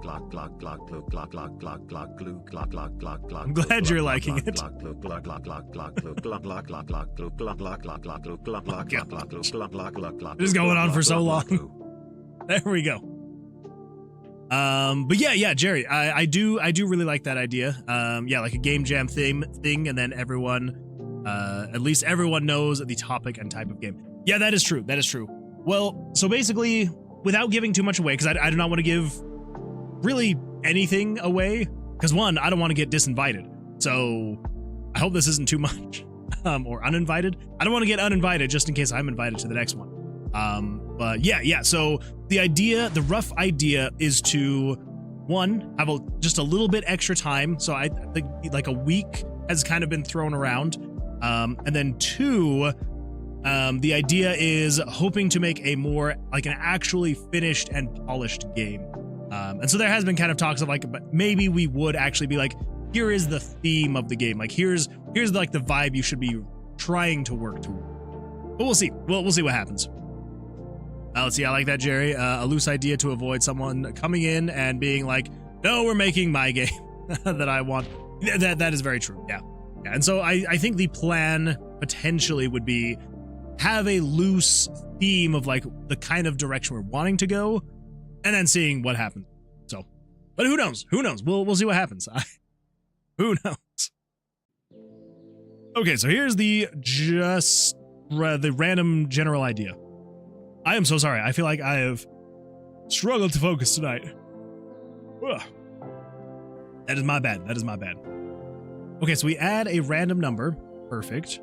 I'm glad you're liking it. This is going on for so long. There we go. But yeah, Jerry, I do really like that idea. Yeah, like a game jam thing, and then everyone, at least everyone knows the topic and type of game. Yeah, that is true. That is true. Well, so basically, without giving too much away, because I do not want to give really anything away, because one, I don't want to get disinvited, so I hope this isn't too much. Or uninvited. I don't want to get uninvited just in case I'm invited to the next one. But yeah, so the rough idea is to, one, have just a little bit extra time, so I think like a week has kind of been thrown around, and then two, the idea is hoping to make a more like an actually finished and polished game. And so there has been kind of talks of like, but maybe we would actually be like, here is the theme of the game. Like here's like the vibe you should be trying to work toward. But we'll see. We'll see what happens. Let's see. I like that, Jerry. A loose idea to avoid someone coming in and being like, no, we're making my game that I want. That is very true. Yeah. And so I think the plan potentially would be, have a loose theme of like the kind of direction we're wanting to go, and then seeing what happens. So, but who knows? Who knows? We'll see what happens. Who knows? Okay, so here's the random general idea. I am so sorry. I feel like I have struggled to focus tonight. Ugh. That is my bad. That is my bad. Okay, so we add a random number. Perfect.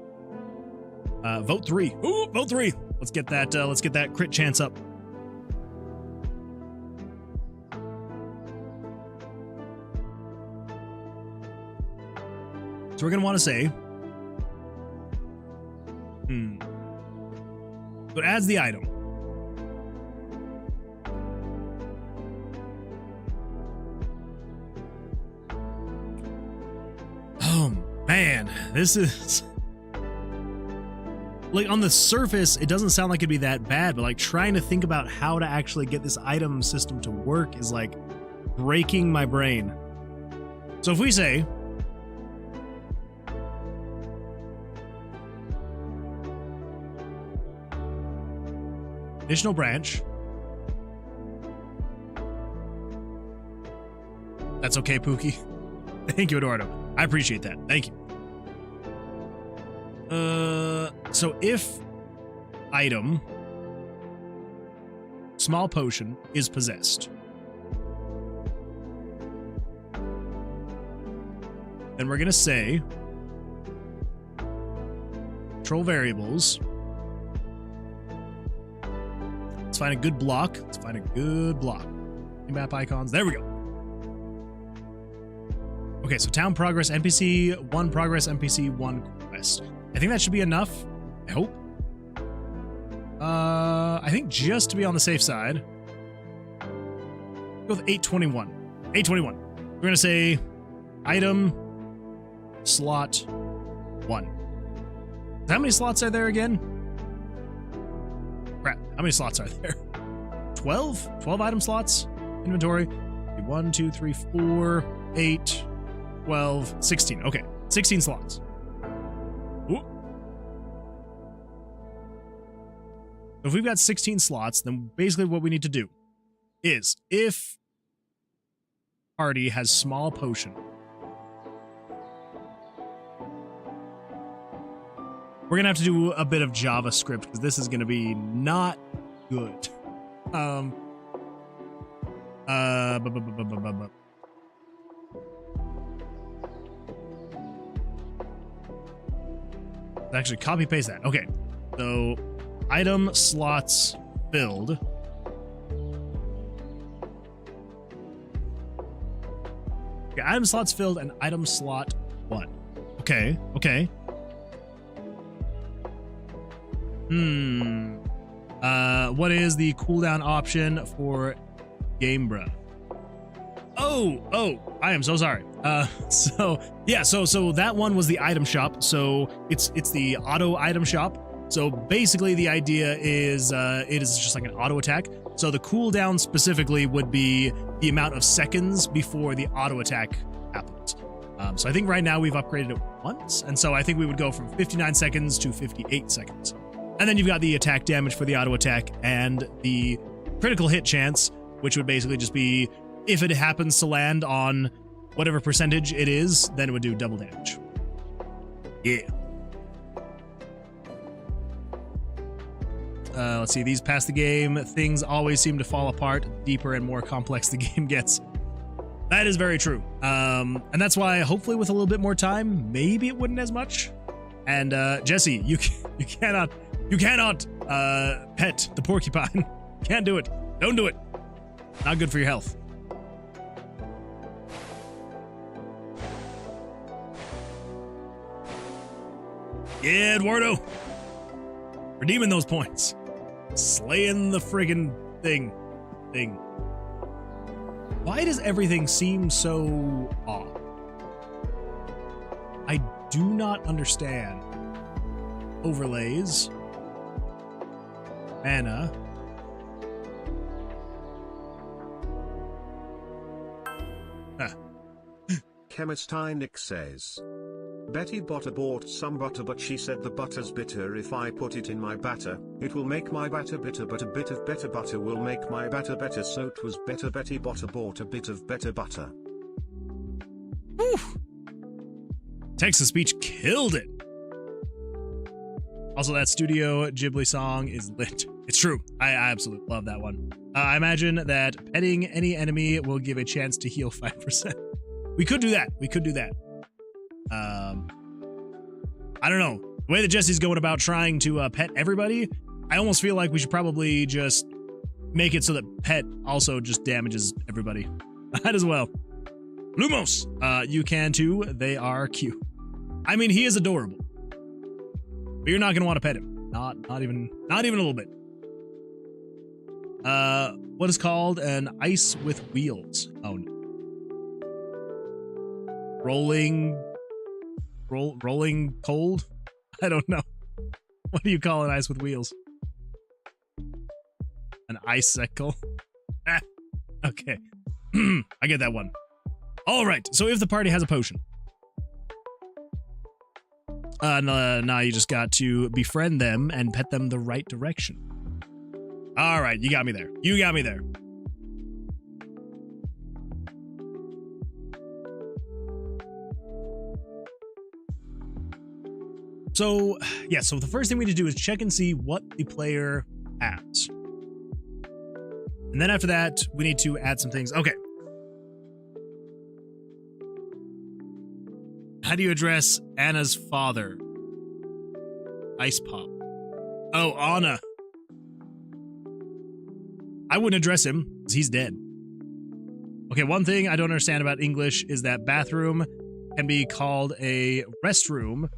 Vote 3. Ooh, vote 3. Let's get that crit chance up. So we're gonna want to say, so it adds the item. Oh man, this is like on the surface, it doesn't sound like it'd be that bad, but like trying to think about how to actually get this item system to work is like breaking my brain. So if we say additional branch. That's okay, Pookie. Thank you, Eduardo. I appreciate that. Thank you. So if item small potion is possessed, then we're gonna say control variables. Let's find a good block. Let's find a good block. Map icons. There we go. Okay, so town progress, NPC 1 progress, NPC 1 quest. I think that should be enough. I hope. I think just to be on the safe side, go with 821. 821. We're gonna say item slot 1. How many slots are there again? Crap. How many slots are there? 12? 12 item slots? Inventory. 1, 2, 3, 4, 8, 12, 16. Okay. 16 slots. Ooh. So if we've got 16 slots, then basically what we need to do is if party has small potion, we're gonna have to do a bit of JavaScript because this is gonna be not good. Actually, copy paste that. Okay, so item slots filled. Okay, item slots filled and item slot 1. Okay, okay. What is the cooldown option for Gamebra? Oh, I am so sorry. So that one was the item shop. So it's the auto item shop. So basically the idea is it is just like an auto attack. So the cooldown specifically would be the amount of seconds before the auto attack happens. So I think right now we've upgraded it once. And so I think we would go from 59 seconds to 58 seconds. And then you've got the attack damage for the auto attack and the critical hit chance, which would basically just be if it happens to land on whatever percentage it is, then it would do double damage. Yeah. Let's see, these past the game, things always seem to fall apart the deeper and more complex the game gets. That is very true. And that's why hopefully with a little bit more time, maybe it wouldn't as much. And Jesse, you cannot pet the porcupine. Can't do it. Don't do it. Not good for your health. Yeah, Eduardo. Redeeming those points. Slaying the friggin' thing. Why does everything seem so odd? I do not understand. Overlays. Mana. Chemistinic says, Betty Botter bought some butter, but she said the butter's bitter. If I put it in my batter, it will make my batter bitter, but a bit of better butter will make my batter better, so it was better. Betty Botter bought a bit of better butter. Whew. Text-to-speech killed it. Also, that Studio Ghibli song is lit. It's true. I absolutely love that one. I imagine that petting any enemy will give a chance to heal 5%. We could do that. We could do that. I don't know. The way that Jesse's going about trying to pet everybody, I almost feel like we should probably just make it so that pet also just damages everybody. Might as well. Lumos, you can too. They are cute. I mean, he is adorable. But you're not going to want to pet him. Not even a little bit. What is called an ice with wheels? Oh no. Rolling cold? I don't know. What do you call an ice with wheels? An icicle? Okay. I get that one. All right. So if the party has a potion. Now you just got to befriend them and pet them the right direction. All right. You got me there. You got me there. So, yeah, so the first thing we need to do is check and see what the player has. And then after that, we need to add some things. Okay. How do you address Anna's father? Ice Pop. Oh, Anna. I wouldn't address him, because he's dead. Okay, one thing I don't understand about English is that bathroom can be called a restroom,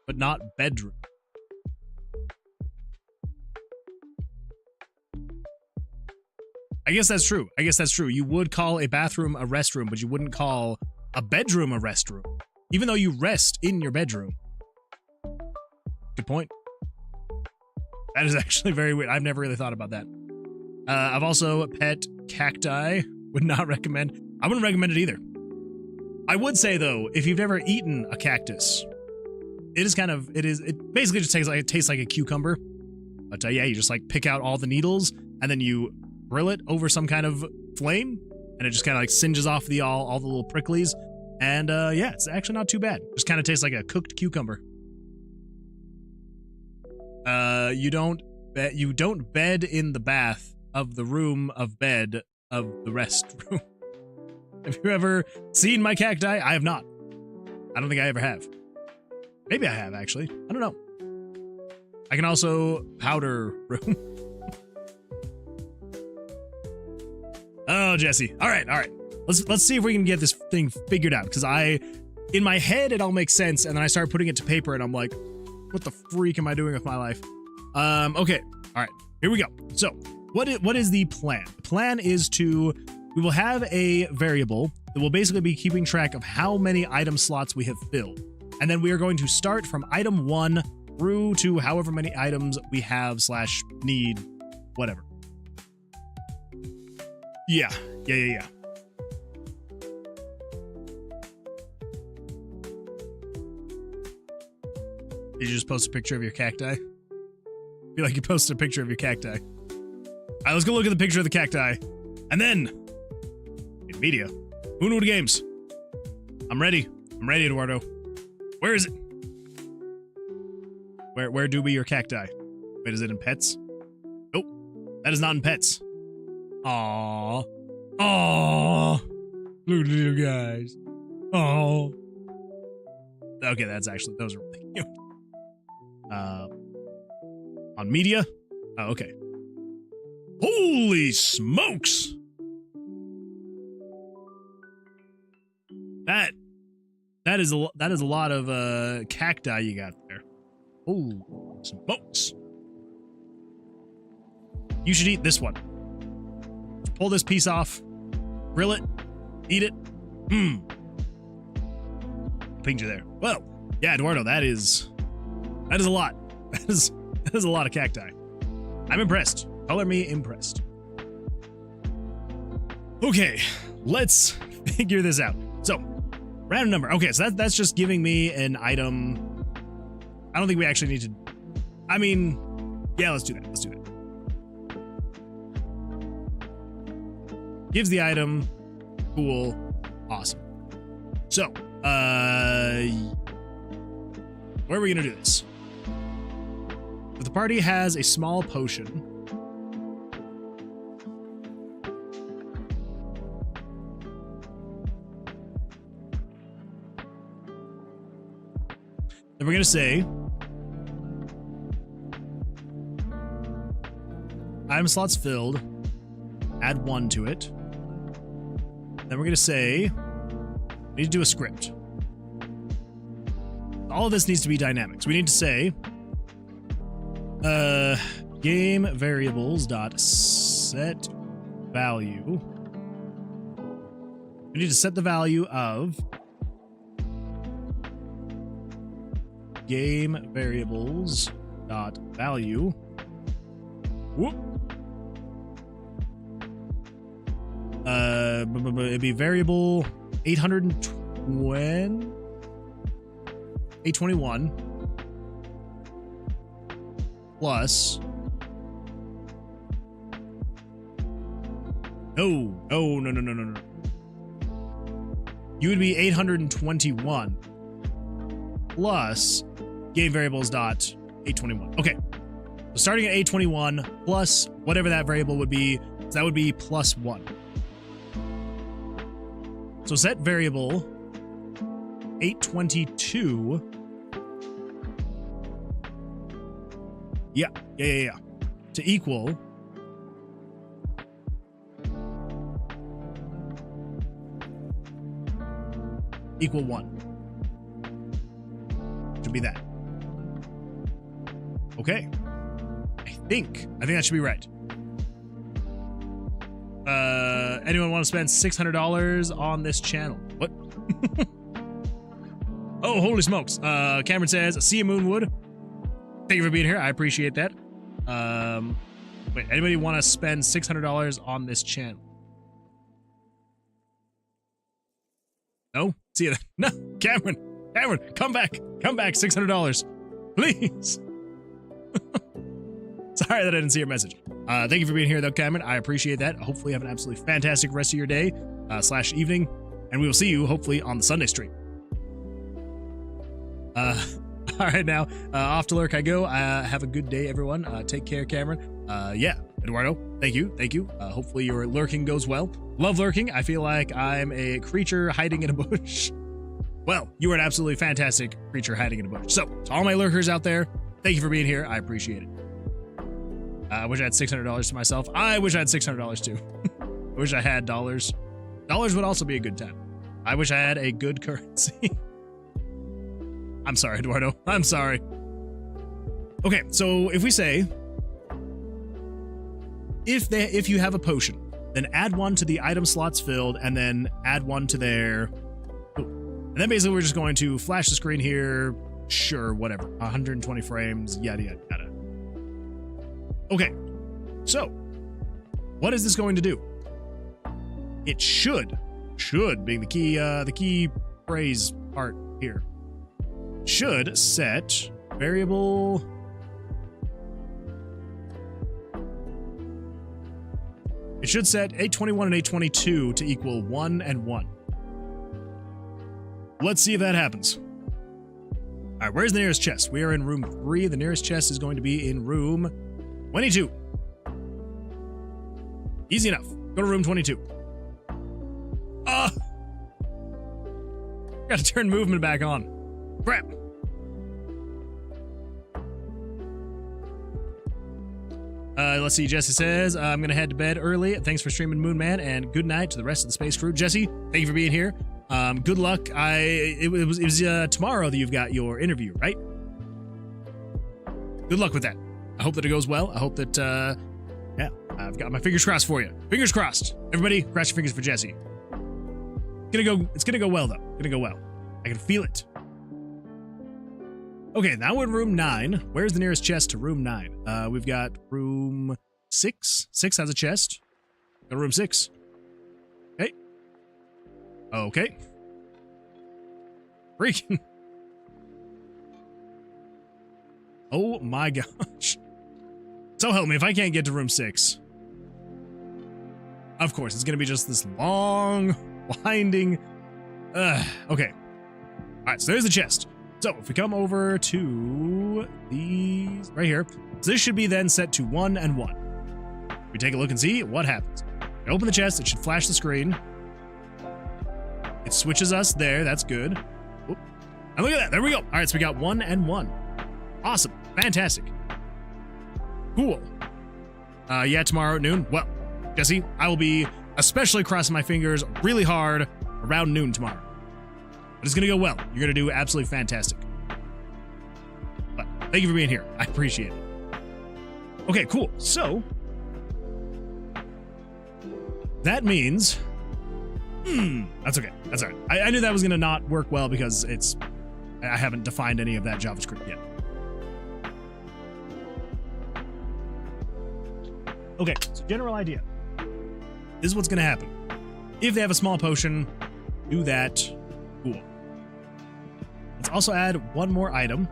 but not bedroom. I guess that's true. You would call a bathroom a restroom, but you wouldn't call a bedroom a restroom, even though you rest in your bedroom. Good point. That is actually very weird. I've never really thought about that. I've also pet cacti. Would not recommend. I wouldn't recommend it either. I would say though, if you've never eaten a cactus, it basically just tastes like a cucumber. But yeah, you just like pick out all the needles and then you grill it over some kind of flame and it just kind of like singes off all the little pricklies. And yeah, it's actually not too bad. Just kind of tastes like a cooked cucumber. You don't bed in the bath of the room of bed of the restroom. Have you ever seen my cacti? I have not. I don't think I ever have. Maybe I have, actually. I don't know. I can also powder room. Oh, Jesse. All right. Let's see if we can get this thing figured out. Because in my head, it all makes sense. And then I start putting it to paper and I'm like, what the freak am I doing with my life? Okay. All right. Here we go. So what is the plan? The plan is we will have a variable that will basically be keeping track of how many item slots we have filled. And then we are going to start from item 1 through to however many items we have / need, whatever. Yeah. Did you just post a picture of your cacti? I feel like you posted a picture of your cacti. All right, let's go look at the picture of the cacti. And then, in media, Who Knew the Games. I'm ready, Eduardo. Where is it? Where do we your cacti? Wait, is it in pets? Nope, that is not in pets. Aww. Look at the little guys. Aww. Okay, those are really cute. On media? Oh, okay. Holy smokes! That is a lot of cacti you got there. Oh, smokes! You should eat this one. Pull this piece off, grill it, eat it. Pinged you there. Well, yeah, Eduardo, that is a lot. That is a lot of cacti. I'm impressed. Color me impressed. Okay, let's figure this out. So, Random number. Okay, so that's just giving me an item. I don't think we actually need to. I mean, yeah, let's do that. Let's do that. Gives the item. Cool. Awesome. So, where are we going to do this? If the party has a small potion, then we're going to say item slots filled, add 1 to it. Then we're going to say we need to do a script. All of this needs to be dynamic. So we need to say game variables dot set value. We need to set the value of game variables dot value. Whoop. It'd be variable 821 plus no. You would be 821 plus game variables dot 821. Okay, so starting at 821 plus whatever that variable would be, so that would be plus 1. So set variable 822. Yeah. To equal equal 1. Should be that. Okay. I think that should be right. Anyone want to spend $600 on this channel? What? Oh, holy smokes. Cameron says, see you, Moonwood. Thank you for being here. I appreciate that. Wait, anybody want to spend $600 on this channel? No? See you then. No, Cameron, come back, $600, please. Sorry that I didn't see your message. Thank you for being here, though, Cameron. I appreciate that. Hopefully you have an absolutely fantastic rest of your day / evening, and we will see you, hopefully, on the Sunday stream. All right, now, off to lurk I go. Have a good day, everyone. Take care, Cameron. Yeah, Eduardo, thank you. Hopefully your lurking goes well. Love lurking. I feel like I'm a creature hiding in a bush. Well, you are an absolutely fantastic creature hiding in a bush. So, to all my lurkers out there, thank you for being here. I appreciate it. I wish I had $600 to myself. I wish I had $600 too. I wish I had dollars. Dollars would also be a good time. I wish I had a good currency. I'm sorry, Eduardo. I'm sorry. Okay, so if we say, if you have a potion, then add 1 to the item slots filled, and then add 1 to their... And then basically we're just going to flash the screen here. Sure, whatever. 120 frames, yada, yada, yada. Okay, so what is this going to do? It should being the key phrase part here, should set variable it should set 821 and 822 to equal 1 and 1. Let's see if that happens. All right, where's the nearest chest? We are in room 3. The nearest chest is going to be in room 22. Easy enough. Go to room 22. Got to turn movement back on. Crap. Let's see. Jesse says, I'm going to head to bed early. Thanks for streaming, Moonman, and good night to the rest of the space crew. Jesse, thank you for being here. Good luck. It was tomorrow that you've got your interview, right? Good luck with that. I hope that it goes well. I hope that, yeah, I've got my fingers crossed for you. Fingers crossed. Everybody, cross your fingers for Jesse. It's gonna go well, though. It's gonna go well. I can feel it. Okay, now we're in room 9. Where's the nearest chest to room 9? We've got room 6. 6 has a chest. Go to room 6. Okay. Okay. Freaking. Oh my gosh. So help me if I can't get to room 6. Of course, it's going to be just this long, winding. Okay. All right, so there's the chest. So if we come over to these right here, so this should be then set to 1 and 1. We take a look and see what happens. We open the chest, it should flash the screen. It switches us there, that's good. Oop. And look at that, there we go. All right, so we got 1 and 1. Awesome, fantastic. Cool. Yeah, tomorrow at noon. Well, Jesse, I will be especially crossing my fingers really hard around noon tomorrow. But it's gonna go well. You're gonna do absolutely fantastic. But thank you for being here. I appreciate it. Okay, cool. So that means, that's okay. That's all right. I knew that was gonna not work well because I haven't defined any of that JavaScript yet. Okay, so general idea. This is what's gonna happen. If they have a small potion, do that. Cool. Let's also add one more item.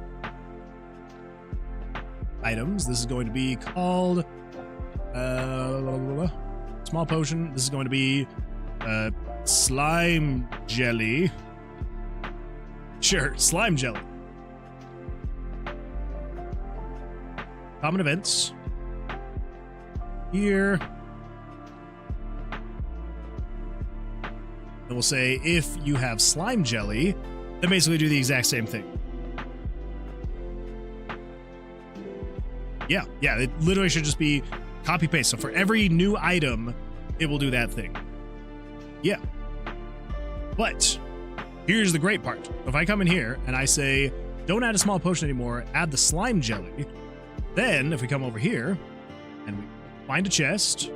Items. This is going to be called small potion. This is going to be slime jelly. Sure, slime jelly. Common events. Here. And we'll say if you have slime jelly, then basically do the exact same thing. Yeah, it literally should just be copy paste. So for every new item, it will do that thing. Yeah. But here's the great part. If I come in here and I say, don't add a small potion anymore, add the slime jelly, then if we come over here and we find a chest,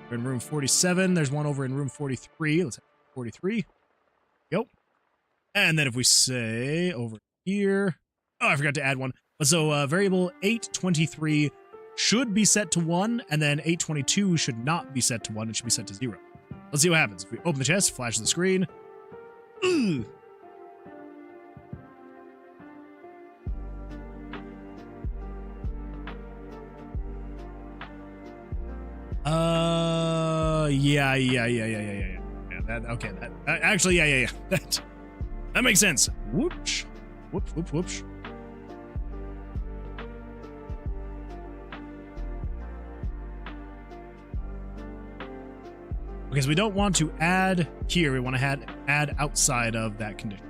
we're in room 47. There's one over in room 43. Let's have 43. Yep. And then if we say over here, oh, I forgot to add one. But so variable 823 should be set to 1, and then 822 should not be set to 1. It should be set to 0. Let's see what happens. If we open the chest, flash the screen. Ugh. Yeah. That, okay, that actually, yeah. That makes sense. Whoops. Whoops. Okay, so we don't want to add here. We want to add outside of that condition.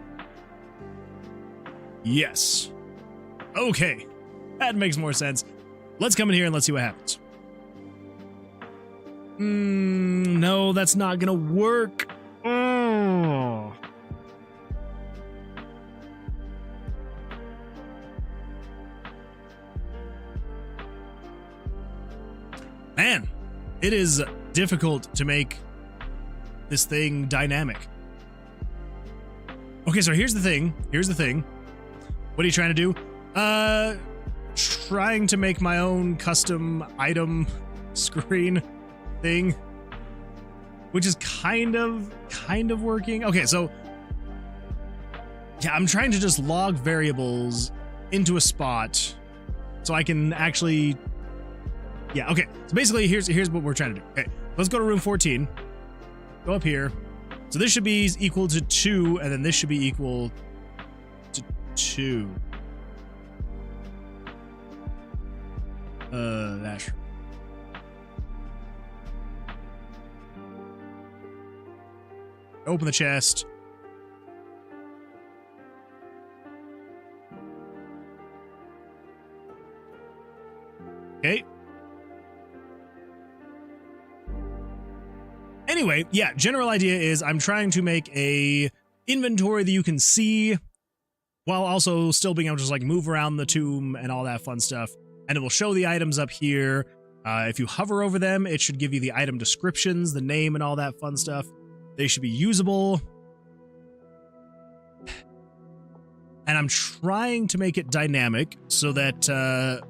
Yes. Okay, that makes more sense. Let's come in here and let's see what happens. No, that's not gonna work. Oh. Man, it is difficult to make this thing dynamic. Okay, so here's the thing. What are you trying to do? Trying to make my own custom item screen thing, which is kind of working. Okay, so yeah, I'm trying to just log variables into a spot so I can actually, yeah, okay. So basically here's what we're trying to do. Okay, let's go to room 14. Go up here. So this should be equal to 2, and then this should be equal to 2. That's open the chest. Okay. Anyway, yeah, general idea is I'm trying to make a inventory that you can see while also still being able to just like move around the tomb and all that fun stuff. And it will show the items up here. If you hover over them, it should give you the item descriptions, the name and all that fun stuff. They should be usable. And I'm trying to make it dynamic so that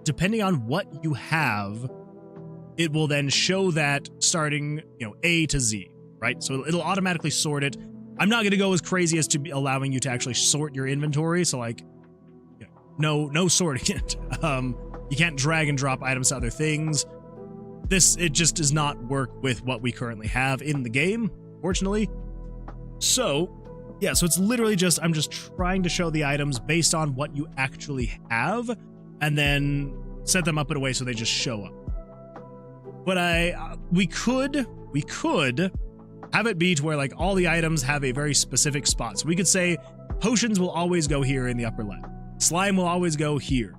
depending on what you have, it will then show that starting, A to Z, right? So it'll automatically sort it. I'm not going to go as crazy as to be allowing you to actually sort your inventory. So like, no sorting it. You can't drag and drop items to other things. It just does not work with what we currently have in the game, fortunately. So yeah, so it's literally just, I'm just trying to show the items based on what you actually have and then set them up in a way so they just show up. But we could have it be to where like all the items have a very specific spot. So we could say potions will always go here in the upper left. Slime will always go here.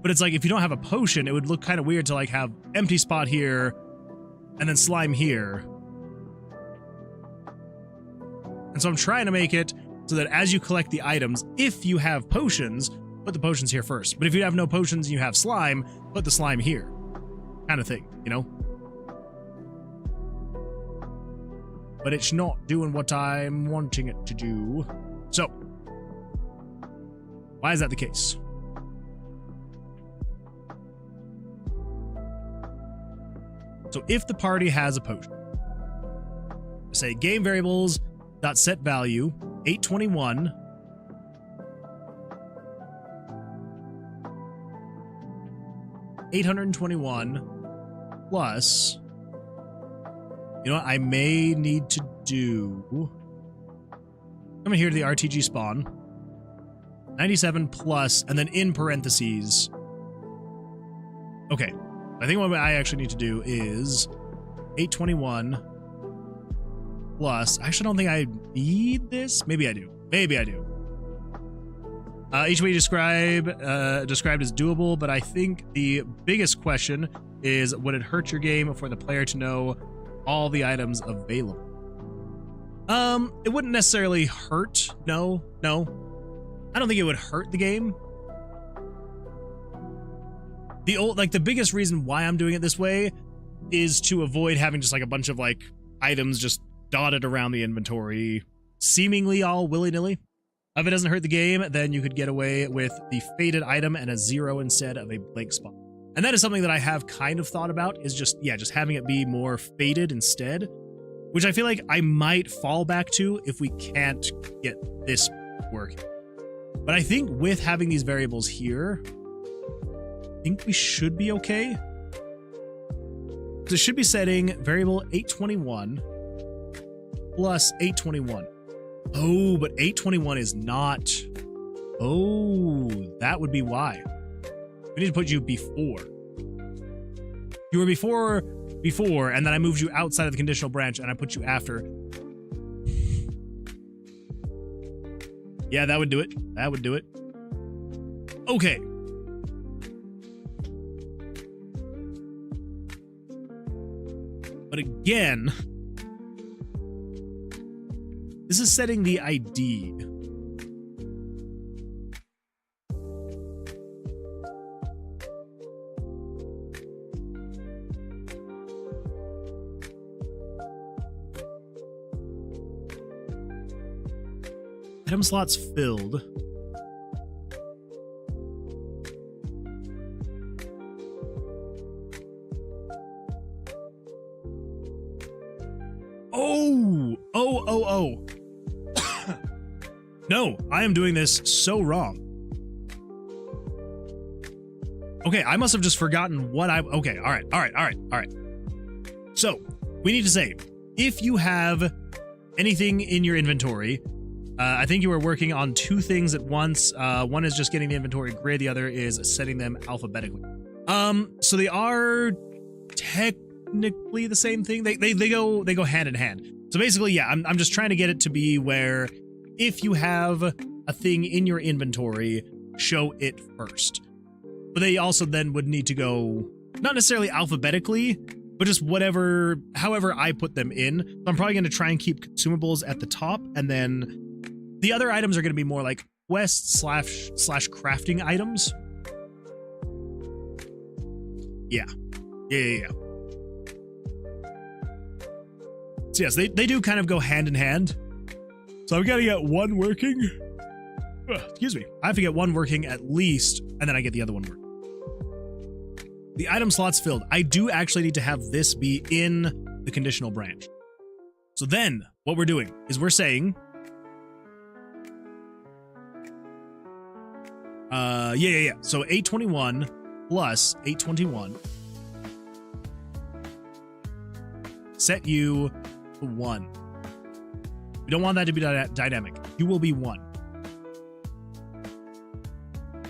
But it's like, if you don't have a potion, it would look kind of weird to like have empty spot here and then slime here. And so I'm trying to make it so that as you collect the items, if you have potions, put the potions here first. But if you have no potions and you have slime, put the slime here. Kind of thing, you know? But it's not doing what I'm wanting it to do. So, why is that the case? So if the party has a potion, say game variables dot set value 821 821 plus, you know what I may need to do, come in here to the RTG spawn, 97 plus, and then in parentheses. Okay, I think what I actually need to do is 821 plus, I actually don't think I need this. Maybe I do. Maybe I do. Each way described as doable, but I think the biggest question is, would it hurt your game for the player to know all the items available? It wouldn't necessarily hurt. No. I don't think it would hurt the game. The biggest reason why I'm doing it this way is to avoid having just like a bunch of like items just dotted around the inventory, seemingly all willy-nilly. If it doesn't hurt the game, then you could get away with the faded item and a 0 instead of a blank spot. And that is something that I have kind of thought about, is just having it be more faded instead, which I feel like I might fall back to if we can't get this working. But I think with having these variables here, I think we should be okay. Because it should be setting variable 821 plus 821. Oh, but 821 is not. Oh, that would be why. We need to put you before. You were before, and then I moved you outside of the conditional branch and I put you after. Yeah, that would do it. That would do it. Okay. But again, this is setting the ID. Item slots filled. Oh. No, I am doing this so wrong. Okay, I must have just forgotten what okay, all right. So, we need to say, if you have anything in your inventory, I think you were working on two things at once. One is just getting the inventory grid, the other is setting them alphabetically. So they are technically the same thing. They go hand in hand. So basically, yeah, I'm just trying to get it to be where if you have a thing in your inventory, show it first. But they also then would need to go, not necessarily alphabetically, but just however I put them in. So I'm probably going to try and keep consumables at the top, and then the other items are going to be more like quest slash crafting items. Yeah. So yes, they do kind of go hand in hand. So I've got to get one working. Excuse me. I have to get one working at least, and then I get the other one working. The item slots filled. I do actually need to have this be in the conditional branch. So then what we're doing is we're saying Yeah. So 821 plus 821 set you to 1. We don't want that to be dynamic. You will be 1.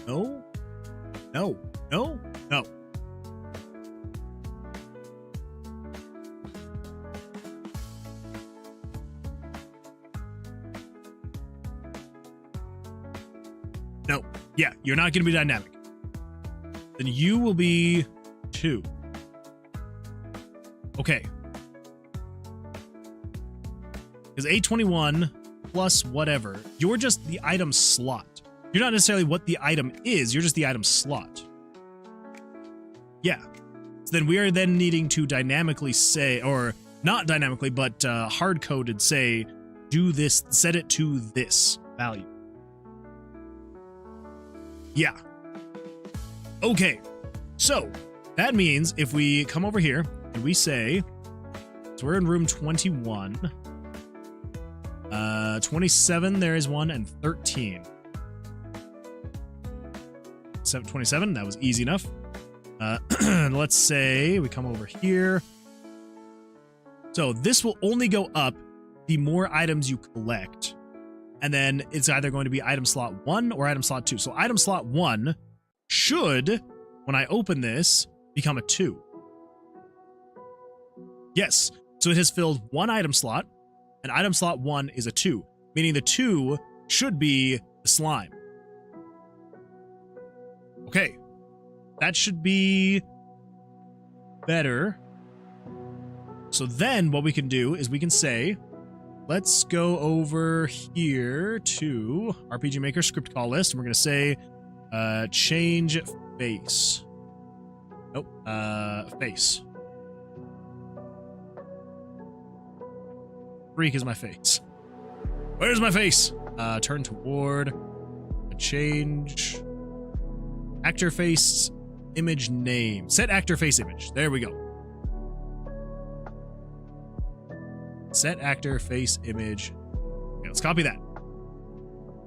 No. No. Yeah, you're not going to be dynamic. Then you will be 2. Okay. Because 821 plus whatever, you're just the item slot. You're not necessarily what the item is, you're just the item slot. Yeah. So then we are then needing to dynamically say, or not dynamically, but hard-coded say, do this, set it to this value. Yeah. Okay. So that means if we come over here and we say, so we're in room 21, 27, there is one, and 13. 27, that was easy enough. Let's say we come over here. So this will only go up the more items you collect. And then it's either going to be item slot 1 or item slot 2. So item slot 1 should, when I open this, become a 2. Yes. So it has filled 1 item slot, and item slot 1 is a 2, meaning the 2 should be the slime. Okay. That should be better. So then what we can do is we can say, let's go over here to RPG Maker script call list, and we're going to say change face. Nope, face. Freak is my face. Where's my face? Turn toward, change actor face image name. Set actor face image. There we go. Set actor face image. Okay, let's copy that.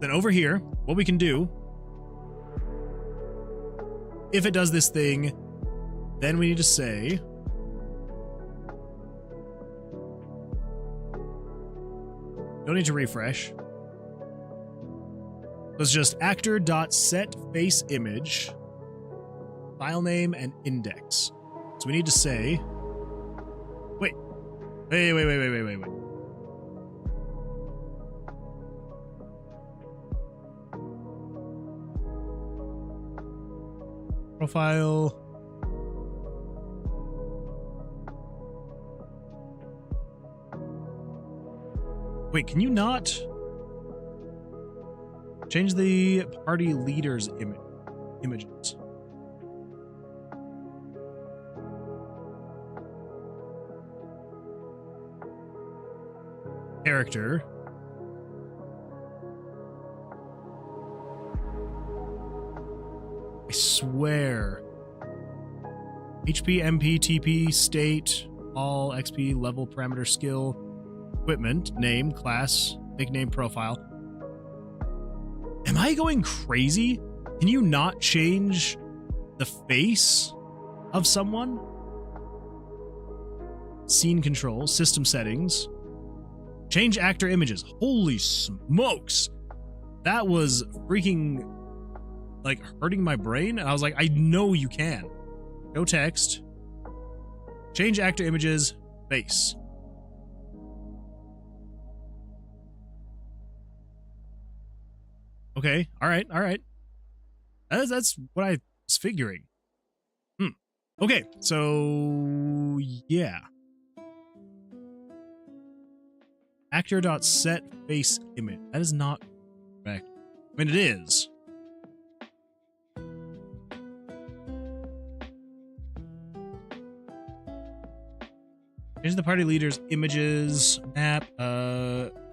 Then over here, what we can do, if it does this thing, then we need to say don't need to refresh. It's just actor.setFaceImage, file name, and index. So we need to say, wait. Profile. Wait, can you not change the party leader's images? Character. I swear. HP, MP, TP, state, all, XP, level, parameter, skill, equipment, name, class, nickname, profile. Am I going crazy? Can you not change the face of someone? Scene control, system settings, change actor images. Holy smokes. That was freaking like hurting my brain. And I was like, I know you can. Go text. Change actor images, face. Okay, all right. That's what I was figuring. Okay, so yeah. Actor.setFaceImage. That is not correct. I mean, it is. Here's the party leader's images, map,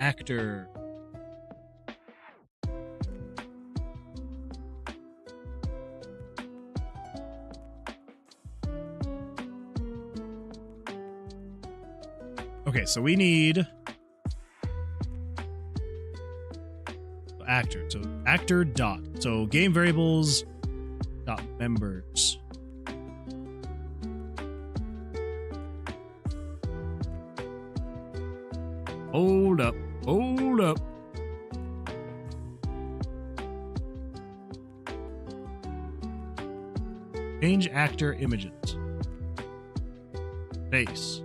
actor. Okay, so we need actor. So actor dot. So game variables dot members. Hold up. Hold up. Change actor images. Face.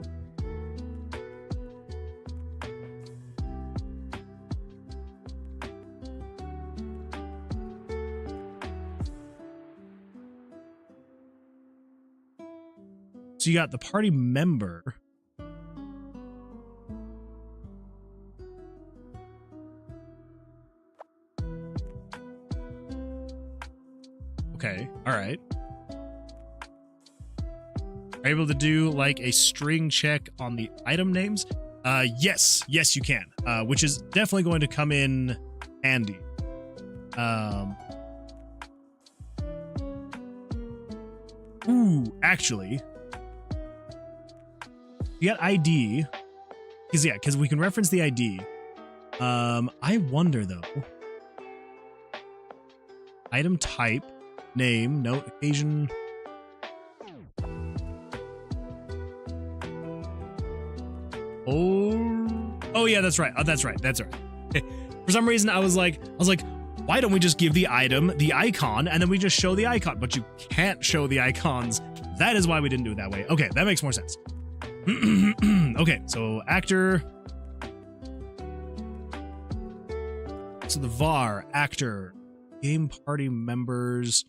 So you got the party member. Okay, all right. Are you able to do like a string check on the item names? Yes, you can. Which is definitely going to come in handy. Ooh, actually, you got ID. Because we can reference the ID. I wonder though. Item type, name, note, occasion. Oh yeah, that's right. That's right. For some reason, I was like, why don't we just give the item the icon and then we just show the icon? But you can't show the icons. That is why we didn't do it that way. Okay, that makes more sense. Okay, so actor. So the var, actor, game party members.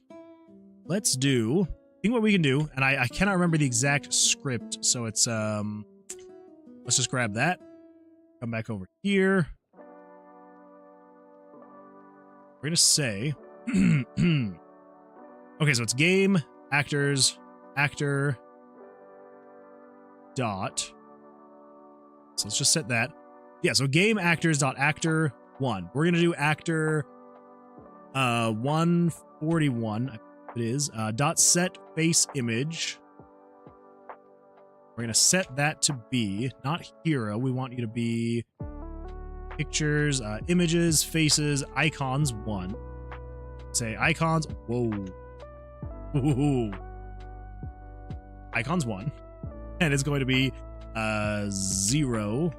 Let's do, I think what we can do, and I cannot remember the exact script, so it's, let's just grab that. Come back over here. We're gonna say, okay, so it's game, actors, actor, dot. So let's just set that. Yeah, so game actors dot actor 1. We're gonna do actor 141. It is dot set face image. We're gonna set that to be not hero. We want you to be pictures, images, faces, icons 1. Say icons. Whoa. Ooh. Icons 1. And it's going to be 0.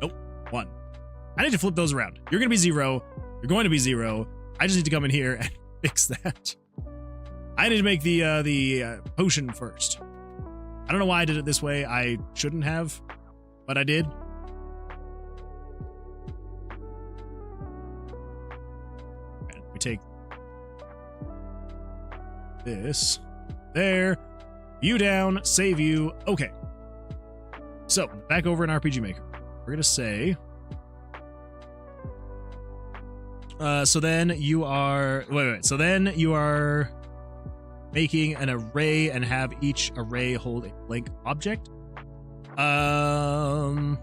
Nope, 1. I need to flip those around. You're going to be 0. You're going to be 0. I just need to come in here and fix that. I need to make the potion first. I don't know why I did it this way. I shouldn't have, but I did. And we take this. There. You down. Save you. Okay. So, back over in RPG Maker. We're going to say... so then you are... Wait. So then you are making an array and have each array hold a blank object. No.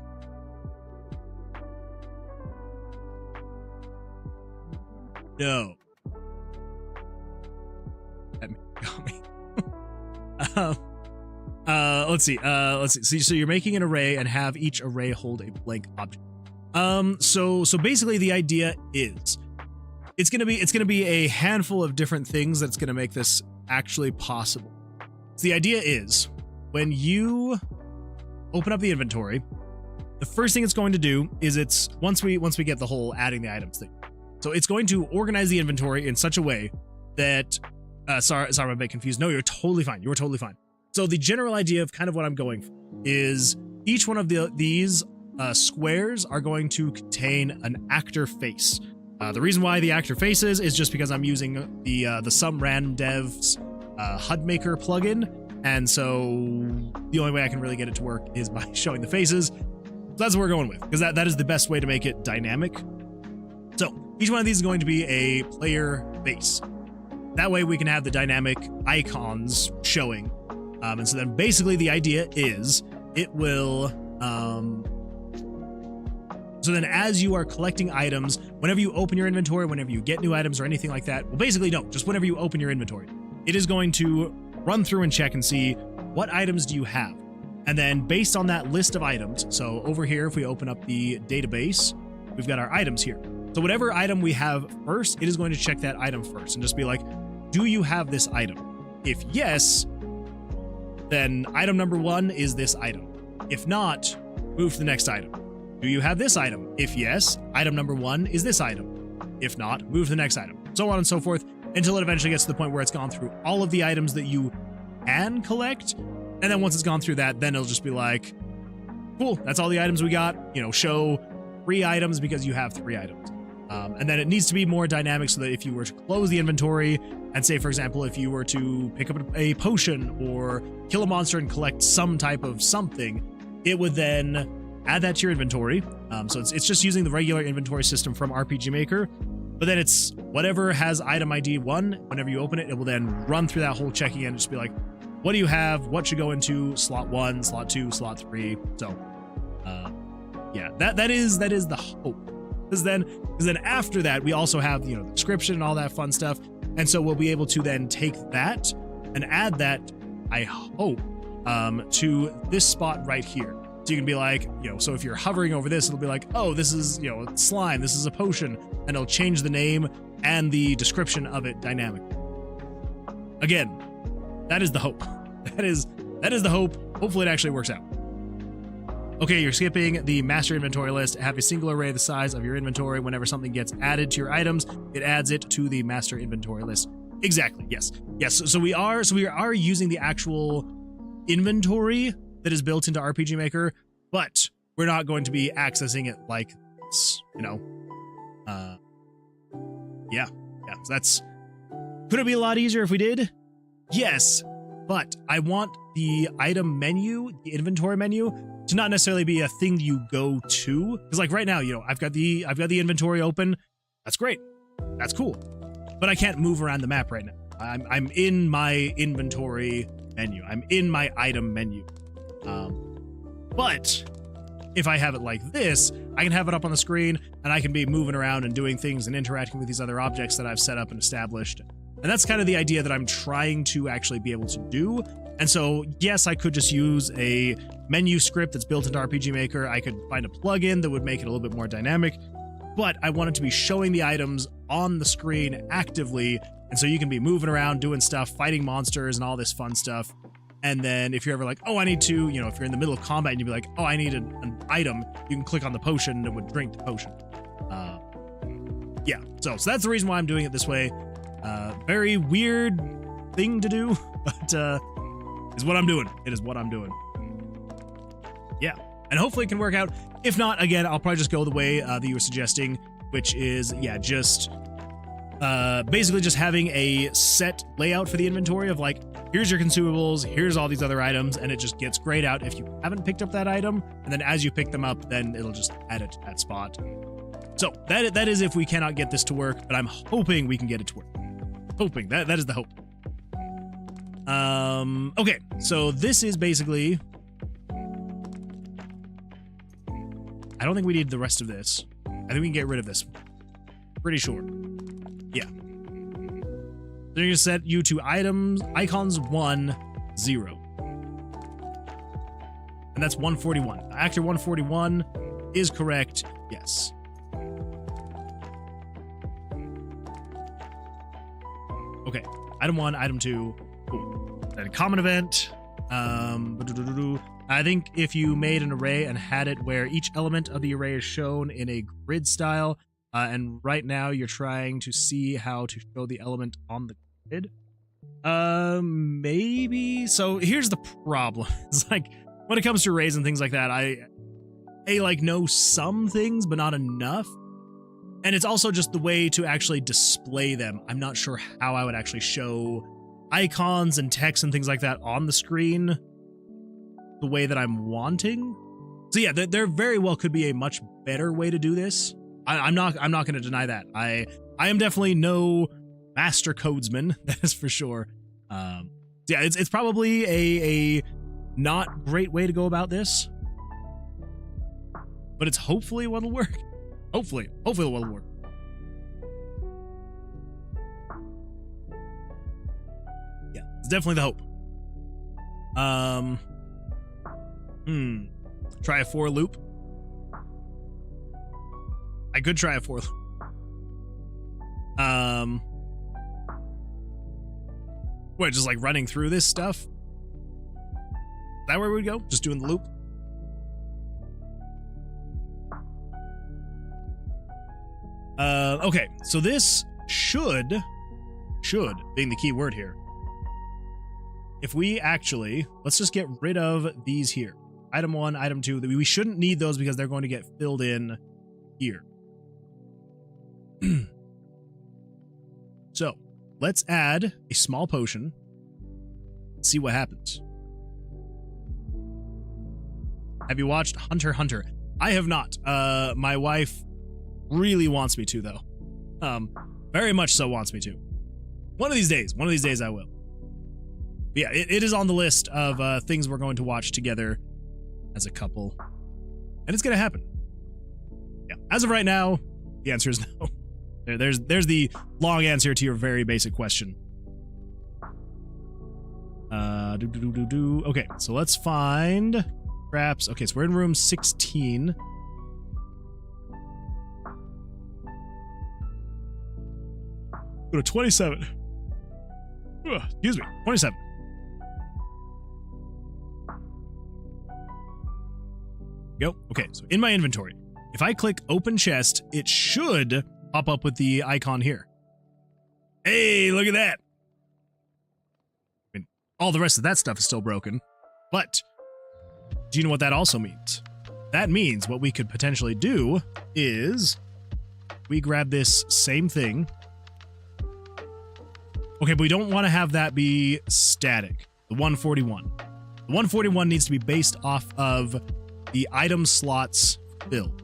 That got me. Let's see. So you're making an array and have each array hold a blank object. So basically the idea is it's gonna be a handful of different things that's gonna make this actually possible. So the idea is when you open up the inventory, the first thing it's going to do is it's once we get the whole adding the items thing. So it's going to organize the inventory in such a way that sorry, I'm a bit confused. No, you're totally fine. You're totally fine. So the general idea of kind of what I'm going for is each one of these squares are going to contain an actor face. The reason why the actor faces is just because I'm using the some random devs HUD Maker plugin, and so the only way I can really get it to work is by showing the faces. So that's what we're going with, because that is the best way to make it dynamic. So each one of these is going to be a player face. That way we can have the dynamic icons showing. And so then basically the idea is it will... So then as you are collecting items, whenever you open your inventory, whenever you get new items or anything like that, well, basically, no, just whenever you open your inventory, it is going to run through and check and see what items do you have. And then based on that list of items, so over here, if we open up the database, we've got our items here. So whatever item we have first, it is going to check that item first and just be like, do you have this item? If yes, then item number 1 is this item. If not, move to the next item. Do you have this item? If yes, item number 1 is this item. If not, move to the next item. So on and so forth until it eventually gets to the point where it's gone through all of the items that you can collect. And then once it's gone through that, then it'll just be like, cool, that's all the items we got. You know, show 3 items because you have 3 items. And then it needs to be more dynamic so that if you were to close the inventory and say, for example, if you were to pick up a potion or kill a monster and collect some type of something, it would then add that to your inventory. So it's just using the regular inventory system from RPG Maker, but then it's whatever has item ID 1, whenever you open it, it will then run through that whole checking and just be like, what do you have? What should go into slot 1, slot 2, slot 3? So, yeah, that is the hope. Because then after that, we also have, you know, the description and all that fun stuff. And so we'll be able to then take that and add that, I hope, to this spot right here. So you can be like, you know, so if you're hovering over this, it'll be like, oh, this is, you know, slime, this is a potion, and it'll change the name and the description of it dynamically. Again, that is the hope. That is the hope. Hopefully it actually works out. Okay, you're skipping the master inventory list. Have a single array the size of your inventory. Whenever something gets added to your items, it adds it to the master inventory list. Exactly. Yes. So we are using the actual inventory that is built into RPG Maker, but we're not going to be accessing it like this, you know. Yeah. So that's could it be a lot easier if we did? Yes, but I want the item menu, the inventory menu, to not necessarily be a thing you go to. Because like right now, you know, I've got the inventory open. That's great. That's cool. But I can't move around the map right now. I'm in my inventory menu. I'm in my item menu. But if I have it like this, I can have it up on the screen and I can be moving around and doing things and interacting with these other objects that I've set up and established. And that's kind of the idea that I'm trying to actually be able to do. And so, yes, I could just use a menu script that's built into RPG Maker. I could find a plugin that would make it a little bit more dynamic, but I want it to be showing the items on the screen actively. And so you can be moving around, doing stuff, fighting monsters and all this fun stuff. And then if you're ever like, oh, I need to, you know, if you're in the middle of combat and you'd be like, oh, I need an item, you can click on the potion and it would drink the potion. Yeah, so that's the reason why I'm doing it this way. Very weird thing to do, but is what I'm doing. It is what I'm doing. Yeah, and hopefully it can work out. If not, again, I'll probably just go the way that you were suggesting, which is, yeah, just basically just having a set layout for the inventory of like, here's your consumables, here's all these other items, and it just gets grayed out if you haven't picked up that item, and then as you pick them up, then it'll just add it to that spot. So that is if we cannot get this to work, but I'm hoping we can get it to work. Hoping. That is the hope. Okay, so this is basically... I don't think we need the rest of this. I think we can get rid of this. Pretty sure. Yeah. They're going to set you to icons 1, 0. And that's 141. Actor 141 is correct. Yes. Okay. Item 1, item 2. Cool. Then a common event. I think if you made an array and had it where each element of the array is shown in a grid style, and right now you're trying to see how to show the element on the grid. Maybe. So here's the problem. It's like when it comes to arrays and things like that, I like know some things, but not enough. And it's also just the way to actually display them. I'm not sure how I would actually show icons and text and things like that on the screen the way that I'm wanting. So yeah, there very well could be a much better way to do this. I'm not going to deny that. I am definitely no master codesman, that is for sure. Yeah, it's probably a not great way to go about this, but it's hopefully what'll work. Hopefully what'll work. Yeah, it's definitely the hope. Try a for loop. I could try a for loop. What, just like running through this stuff? Is that where we'd go? Just doing the loop? Okay, so this should, being the key word here. If we actually, let's just get rid of these here. Item 1, item 2, we shouldn't need those because they're going to get filled in here. So, let's add a small potion. See what happens. Have you watched Hunter x Hunter? I have not. My wife really wants me to, though. Very much so wants me to. One of these days I will. But yeah, it is on the list of things we're going to watch together as a couple. And it's going to happen. Yeah, as of right now, the answer is no. There's the long answer to your very basic question. Okay, so let's find traps. Okay, so we're in room 16. Go to 27. Ugh, excuse me, 27. Go. Okay, so in my inventory, if I click open chest, it should pop up with the icon here. Hey, look at that. I mean, all the rest of that stuff is still broken, but do you know what that also means? That means what we could potentially do is we grab this same thing. Okay, but we don't want to have that be static. The 141. The 141 needs to be based off of the item slots filled.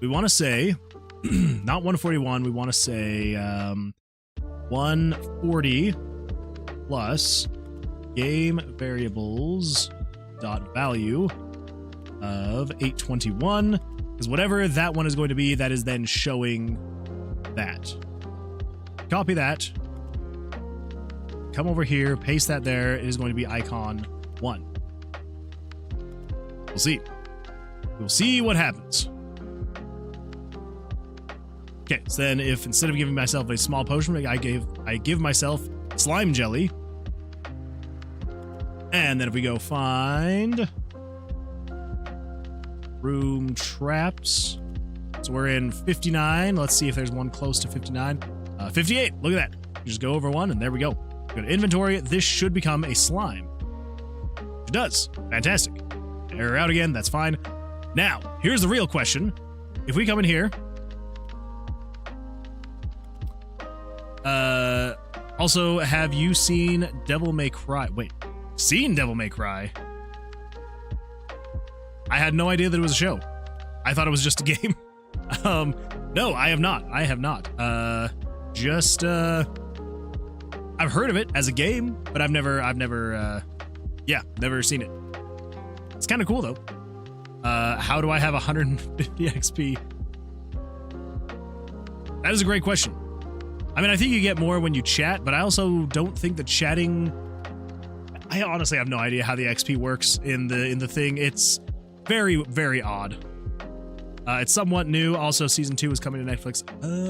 We want to say, not 141, we want to say 140 plus game variables dot value of 821, because whatever that one is going to be, that is then showing that. Copy that. Come over here, paste that there. It is going to be icon 1. We'll see. We'll see what happens. Okay, so then if instead of giving myself a small potion, I give myself slime jelly. And then if we go find room traps. So we're in 59. Let's see if there's one close to 59. 58. Look at that. You just go over one and there we go. Go to inventory. This should become a slime. It does. Fantastic. Error out again. That's fine. Now, here's the real question. If we come in here. Also, have you seen Devil May Cry? Wait, seen Devil May Cry? I had no idea that it was a show. I thought it was just a game. No, I have not. I have not. I've heard of it as a game, but I've never seen it. It's kind of cool though. How do I have 150 XP? That is a great question. I mean, I think you get more when you chat, but I also don't think that chatting... I honestly have no idea how the XP works in the thing. It's very, very odd. It's somewhat new. Also, season 2 is coming to Netflix.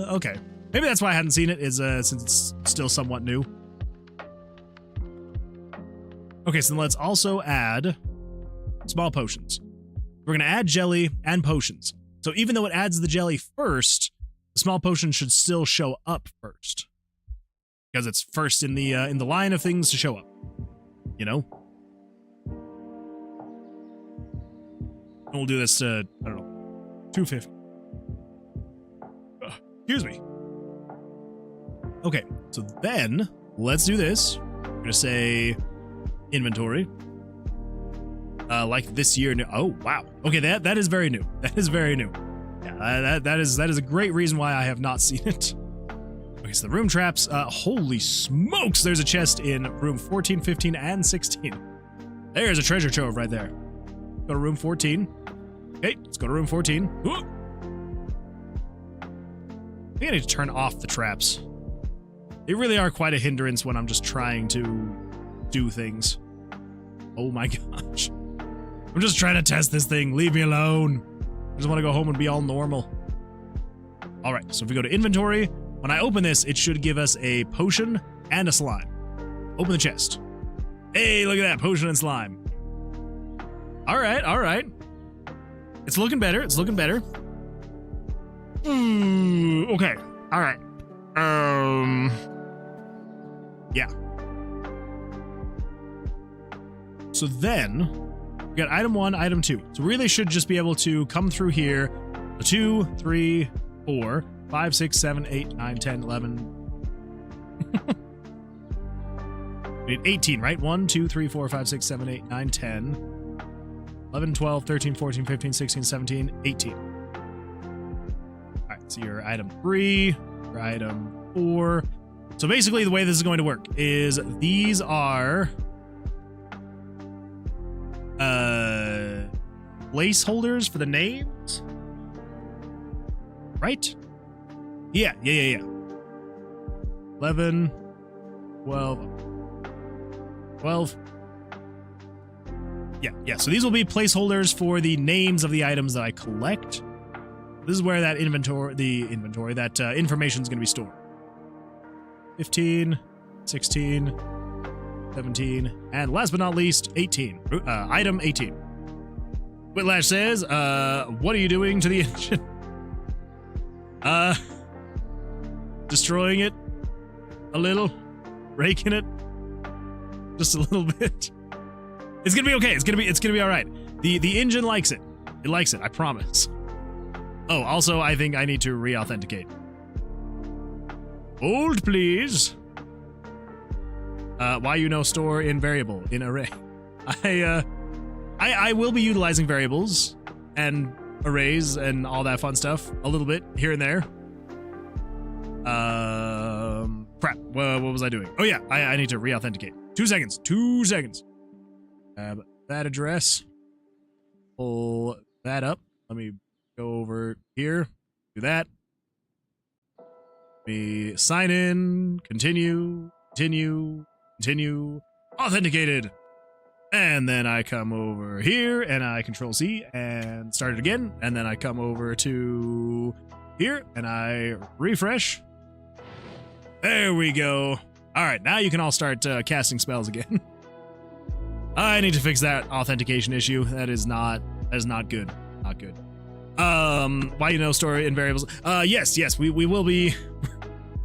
Okay. Maybe that's why I hadn't seen it, is since it's still somewhat new. Okay, so then let's also add small potions. We're going to add jelly and potions. So even though it adds the jelly first, the small potion should still show up first. Because it's first in the line of things to show up. You know? And we'll do this to, I don't know, 250. Excuse me. Okay, so then let's do this. We're going to say inventory. Like this year. Oh, wow. Okay, that is very new. That is very new. Yeah, that is a great reason why I have not seen it. Okay, so the room traps. Holy smokes, there's a chest in room 14, 15, and 16. There's a treasure trove right there. Go to room 14. Okay, let's go to room 14. Ooh. I think I need to turn off the traps. They really are quite a hindrance when I'm just trying to do things. Oh my gosh. I'm just trying to test this thing. Leave me alone. I just want to go home and be all normal. All right, so if we go to inventory, when I open this, it should give us a potion and a slime. Open the chest. Hey, look at that, potion and slime. All right. It's looking better, okay, all right. Yeah. So then, we got item 1, item 2. So we really should just be able to come through here. 2, 3, 4, 5, 6, 7, 8, 9, 10, 11. We need 18, right? 1, 2, 3, 4, 5, 6, 7, 8, 9, 10, 11, 12, 13, 14, 15, 16, 17, 18. All right, so your item 3, your item 4. So basically the way this is going to work is these are placeholders for the names, right? Yeah. 11, 12. Yeah. So these will be placeholders for the names of the items that I collect. This is where that information is going to be stored. 15, 16, 17, and last but not least, 18. Item 18. Whitlash says, what are you doing to the engine? Destroying it a little, raking it just a little bit. It's gonna be okay. It's gonna be all right. The engine likes it. It likes it. I promise. Oh, also, I think I need to re-authenticate. Hold, please. Why you know store in variable in array? I will be utilizing variables and arrays and all that fun stuff a little bit here and there. Crap. What was I doing? Oh yeah, I need to re-authenticate. 2 seconds. That address. Pull that up. Let me go over here. Do that. Let me sign in. Continue. Authenticated. And then I come over here and I Control C and start it again. And then I come over to here and I refresh. There we go. All right, now you can all start casting spells again. I need to fix that authentication issue. That is not good. Not good. Why you know store in variables? Yes, we will be.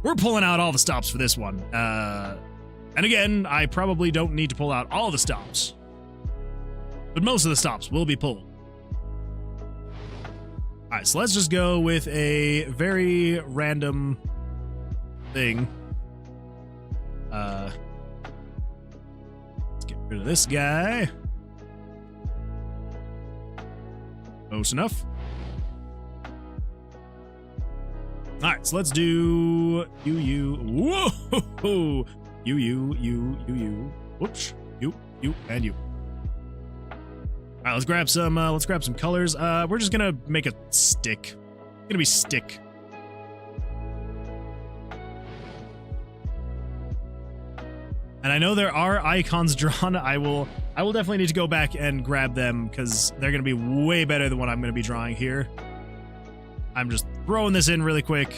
We're pulling out all the stops for this one. And again, I probably don't need to pull out all the stops, but most of the stops will be pulled. All right, so let's just go with a very random thing. Let's get rid of this guy. Close enough. All right, so let's do you. Whoa! You. Whoops. You, and you. All right, let's grab some colors. We're just gonna make a stick. It's gonna be stick. And I know there are icons drawn. I will definitely need to go back and grab them because they're gonna be way better than what I'm gonna be drawing here. I'm just throwing this in really quick.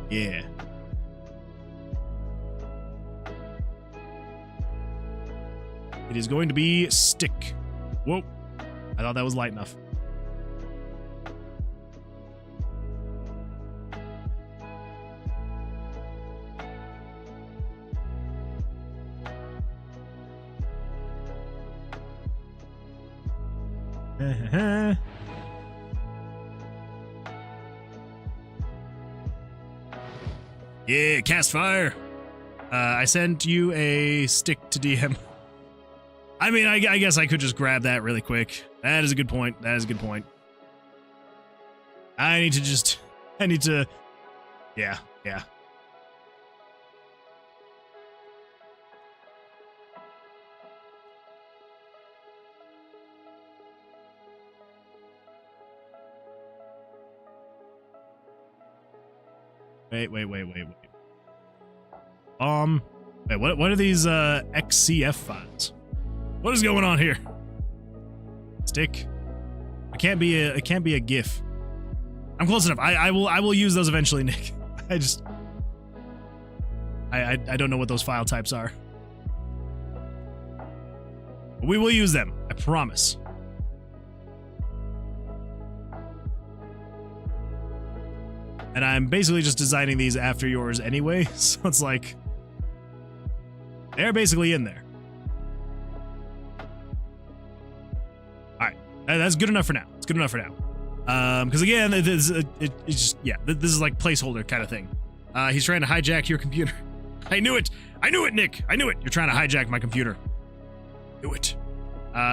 Yeah. It is going to be stick. Whoa. I thought that was light enough. Yeah, cast fire. I sent you a stick to DM. I mean, I guess I could just grab that really quick. That is a good point. I need to, yeah. Wait. Wait, what are these XCF files? What is going on here? Stick. It can't be a GIF. I'm close enough. I will use those eventually, Nick. I don't know what those file types are. We will use them. I promise. And I'm basically just designing these after yours anyway, so it's like they're basically in there. All right, that's good enough for now. It's good enough for now. Because again, it's just, yeah, this is like placeholder kind of thing. He's trying to hijack your computer. I knew it, Nick. I knew it. You're trying to hijack my computer. Do it.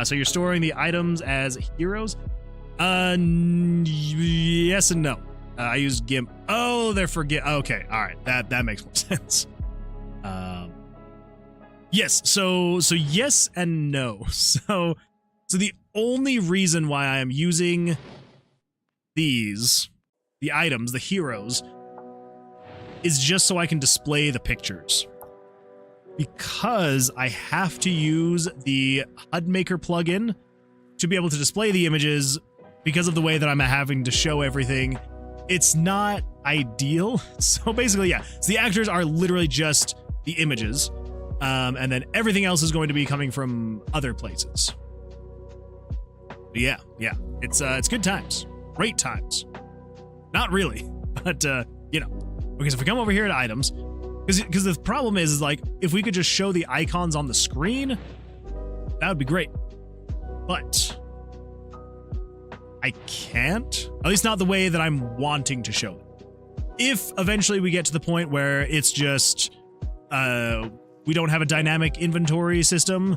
So you're storing the items as heroes? Yes and no. I used GIMP. Oh, they're for GIMP. Okay, all right. That makes more sense. Yes. So yes and no. So the only reason why I am using these, the items, the heroes, is just so I can display the pictures. Because I have to use the HUD Maker plugin to be able to display the images because of the way that I'm having to show everything. It's not ideal. So basically, yeah. So the actors are literally just the images. And then everything else is going to be coming from other places. But yeah. It's good times. Great times. Not really. But, you know. Because if we come over here to items, because the problem is like, if we could just show the icons on the screen, that would be great. But I can't, at least not the way that I'm wanting to show it. If eventually we get to the point where it's just, we don't have a dynamic inventory system,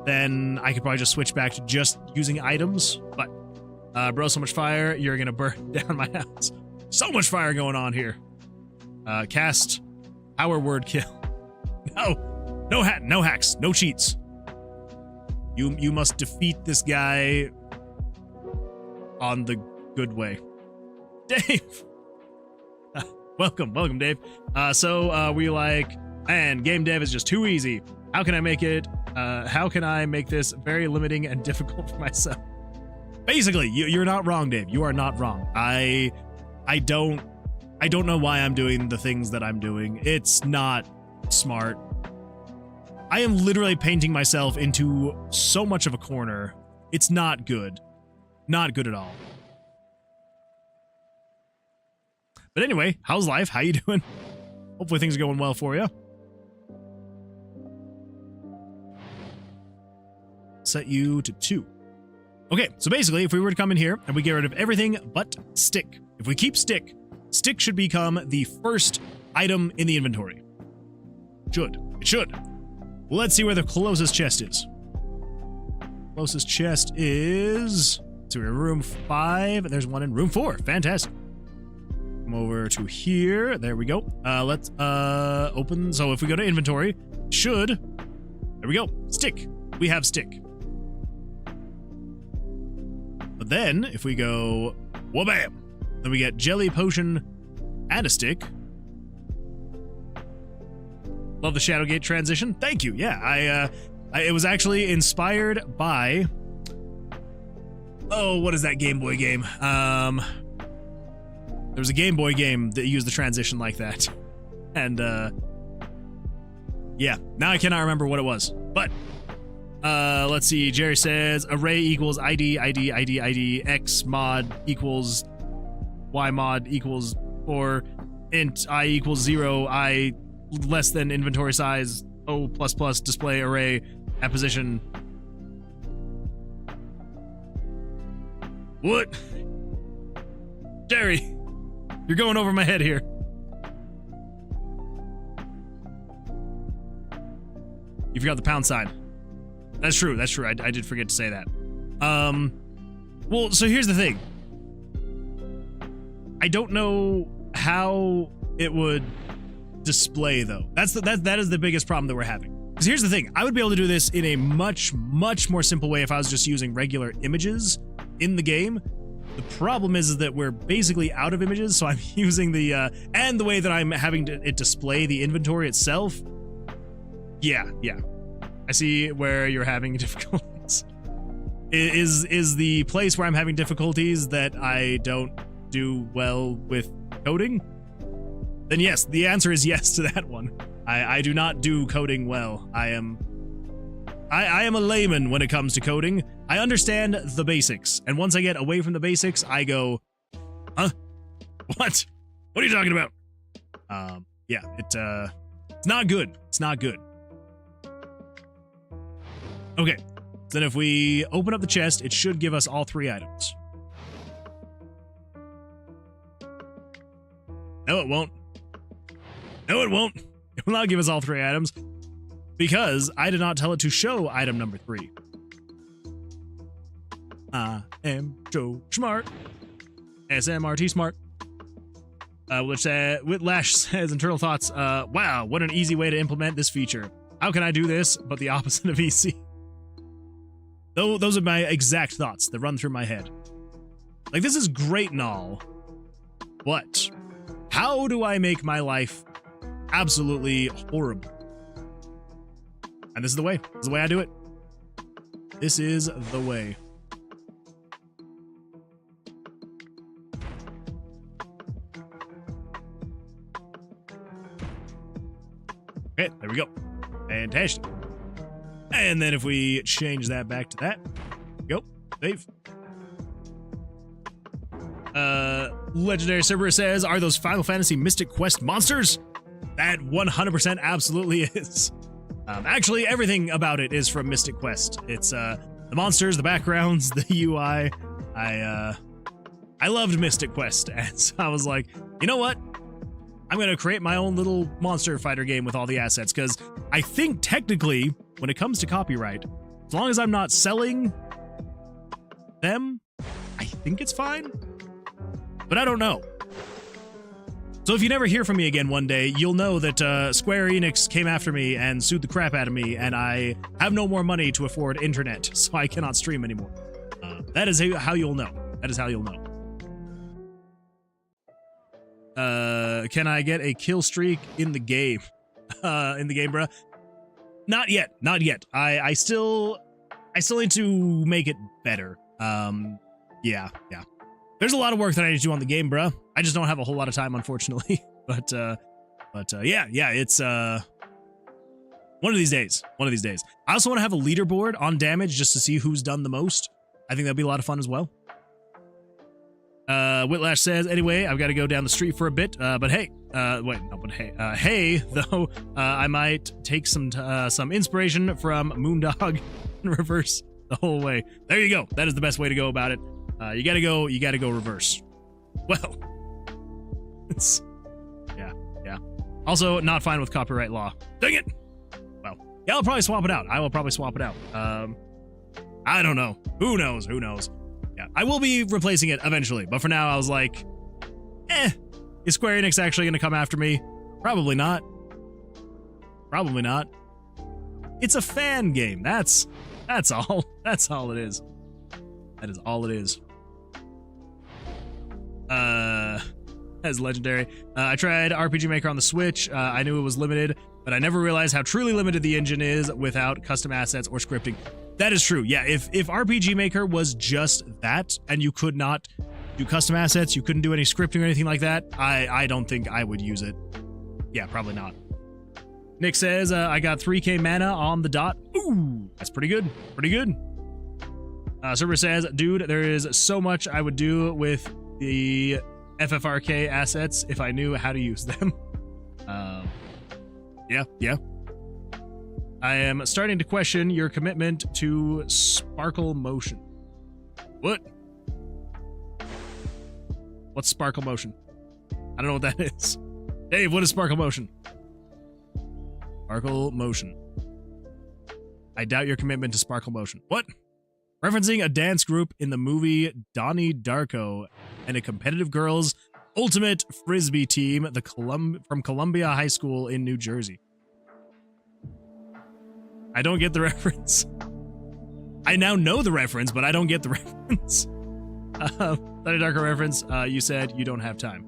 then I could probably just switch back to just using items. But, bro, so much fire, you're gonna burn down my house. So much fire going on here. Cast power word kill. No hacks, no cheats. You must defeat this guy on the good way. Dave! Welcome, Dave. We like, man, game dev is just too easy. How can I make this very limiting and difficult for myself? Basically, you're not wrong, Dave. You are not wrong. I don't know why I'm doing the things that I'm doing. It's not smart. I am literally painting myself into so much of a corner. It's not good. Not good at all. But anyway, how's life? How you doing? Hopefully things are going well for you. Set you to 2. Okay, so basically, if we were to come in here and we get rid of everything but stick. If we keep stick should become the first item in the inventory. It should. Well, let's see where the closest chest is. Closest chest is... So we're in room 5, and there's one in room 4. Fantastic. Come over to here. There we go. Let's open. So if we go to inventory, there we go. Stick. We have stick. But then if we go, wha-bam, then we get jelly potion and a stick. Love the Shadowgate transition. Thank you. Yeah, it was actually inspired by, oh, what is that Game Boy game? There was a Game Boy game that used the transition like that. And, yeah, now I cannot remember what it was. But, let's see. Jerry says, array equals ID, X mod equals Y mod equals 4, int I equals 0, I less than inventory size, O++ display array at position. What? Jerry, you're going over my head here. You forgot the pound sign. That's true. I did forget to say that. Well, so here's the thing. I don't know how it would display, though. That is the biggest problem that we're having. Because here's the thing. I would be able to do this in a much more simple way if I was just using regular images in the game. The problem is that we're basically out of images, so I'm using the, and the way that I'm having it display the inventory itself. Yeah. I see where you're having difficulties. Is the place where I'm having difficulties that I don't do well with coding? Then yes, the answer is yes to that one. I do not do coding well. I am a layman when it comes to coding. I understand the basics, and once I get away from the basics, I go, huh? What? What are you talking about? Yeah, it's not good. It's not good. Okay, then if we open up the chest, it should give us all 3 items. No, it won't. No, it won't. It will not give us all 3 items because I did not tell it to show item number 3. I am Joe Smart. SMRT Smart. Whitlash says, internal thoughts, wow, what an easy way to implement this feature. How can I do this, but the opposite of easy? Those are my exact thoughts that run through my head. Like, this is great and all, but how do I make my life absolutely horrible? And this is the way. This is the way I do it. This is the way. Okay, there we go. Fantastic. And then if we change that back to that, go, save. Legendary Server says, are those Final Fantasy Mystic Quest monsters? That 100% absolutely is. Actually, everything about it is from Mystic Quest. It's the monsters, the backgrounds, the UI. I loved Mystic Quest, and so I was like, you know what? I'm going to create my own little monster fighter game with all the assets, because I think technically, when it comes to copyright, as long as I'm not selling them, I think it's fine. But I don't know. So if you never hear from me again one day, you'll know that Square Enix came after me and sued the crap out of me, and I have no more money to afford internet, so I cannot stream anymore. That is how you'll know. That is how you'll know. Can I get a kill streak in the game? In the game, bruh? Not yet. Not yet. I still need to make it better. Yeah. There's a lot of work that I need to do on the game, bruh. I just don't have a whole lot of time, unfortunately. But yeah, it's one of these days. One of these days. I also want to have a leaderboard on damage just to see who's done the most. I think that'd be a lot of fun as well. Whitlash says, anyway, I've got to go down the street for a bit, but hey, hey, though, I might take some inspiration from Moondog and reverse the whole way. There you go. That is the best way to go about it. You gotta go reverse. Well, it's, yeah. Also, not fine with copyright law. Dang it! Well, yeah, I'll probably swap it out. I will probably swap it out. I don't know. Who knows? Yeah, I will be replacing it eventually, but for now, I was like, is Square Enix actually gonna come after me? Probably not. Probably not. It's a fan game. That's all. That's all it is. That is all it is. As legendary. I tried RPG Maker on the Switch. I knew it was limited, but I never realized how truly limited the engine is without custom assets or scripting. That is true. Yeah, if RPG Maker was just that, and you could not do custom assets, you couldn't do any scripting or anything like that, I don't think I would use it. Yeah, probably not. Nick says, I got 3k mana on the dot. Ooh, that's pretty good. Pretty good. Server says, dude, there is so much I would do with the FFRK assets if I knew how to use them. Yeah. I am starting to question your commitment to sparkle motion. What? What's sparkle motion? I don't know what that is. Dave, what is sparkle motion? Sparkle motion. I doubt your commitment to sparkle motion. What? Referencing a dance group in the movie Donnie Darko and a competitive girls' ultimate frisbee team from Columbia High School in New Jersey. I don't get the reference. I now know the reference, but I don't get the reference. Donnie Darko reference, you said you don't have time.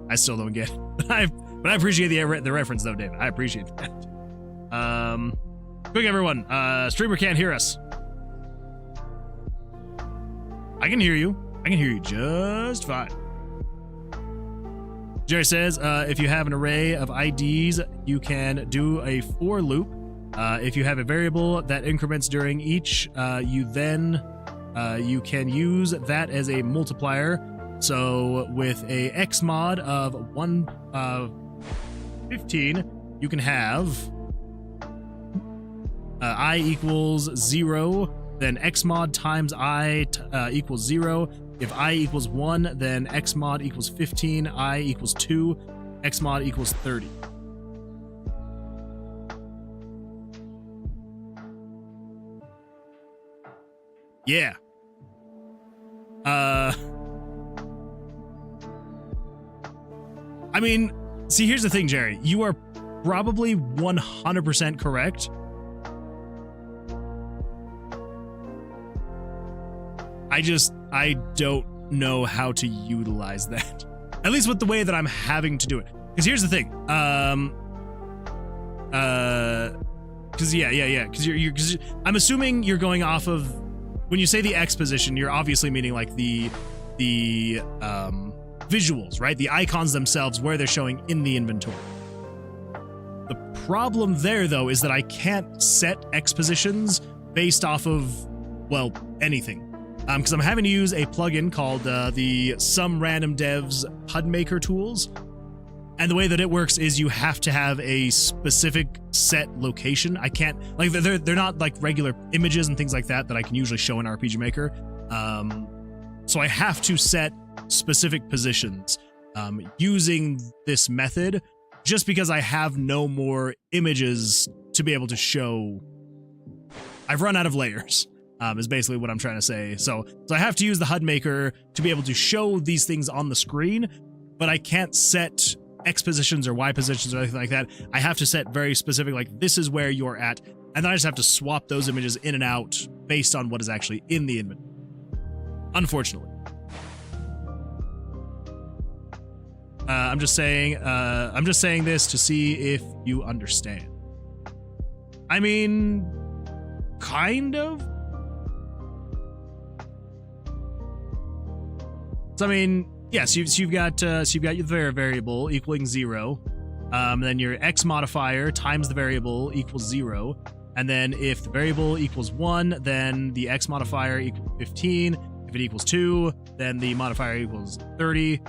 I still don't get it. But I appreciate the reference, though, David. I appreciate that. Quick, everyone. Streamer can't hear us. I can hear you. I can hear you just fine. Jerry says, if you have an array of IDs, you can do a for loop. If you have a variable that increments during each, you can use that as a multiplier. So with a X mod of 115, you can have I equals 0, then X mod times I equals 0. If I equals 1, then X mod equals 15, I equals 2, X mod equals 30. Yeah. I mean, see, here's the thing, Jerry. You are probably 100% correct. I don't know how to utilize that. At least with the way that I'm having to do it. Because here's the thing. Because I'm assuming you're going off of, when you say the X position, you're obviously meaning like the visuals, right? The icons themselves, where they're showing in the inventory. The problem there, though, is that I can't set X positions based off of, well, anything. Because I'm having to use a plugin called the Some Random Devs HUD Maker tools. And the way that it works is you have to have a specific set location. I can't, like, they're not like regular images and things like that I can usually show in RPG Maker. So I have to set specific positions using this method, just because I have no more images to be able to show. I've run out of layers. Is basically what I'm trying to say. So I have to use the HUD Maker to be able to show these things on the screen, but I can't set X positions or Y positions or anything like that. I have to set very specific, like, this is where you're at, and then I just have to swap those images in and out based on what is actually in the inventory. Unfortunately. I'm just saying this to see if you understand. I mean, kind of. So I mean, yes, you've got your variable equaling 0, then your X modifier times the variable equals 0, and then if the variable equals 1, then the X modifier equals 15. If it equals 2, then the modifier equals 30.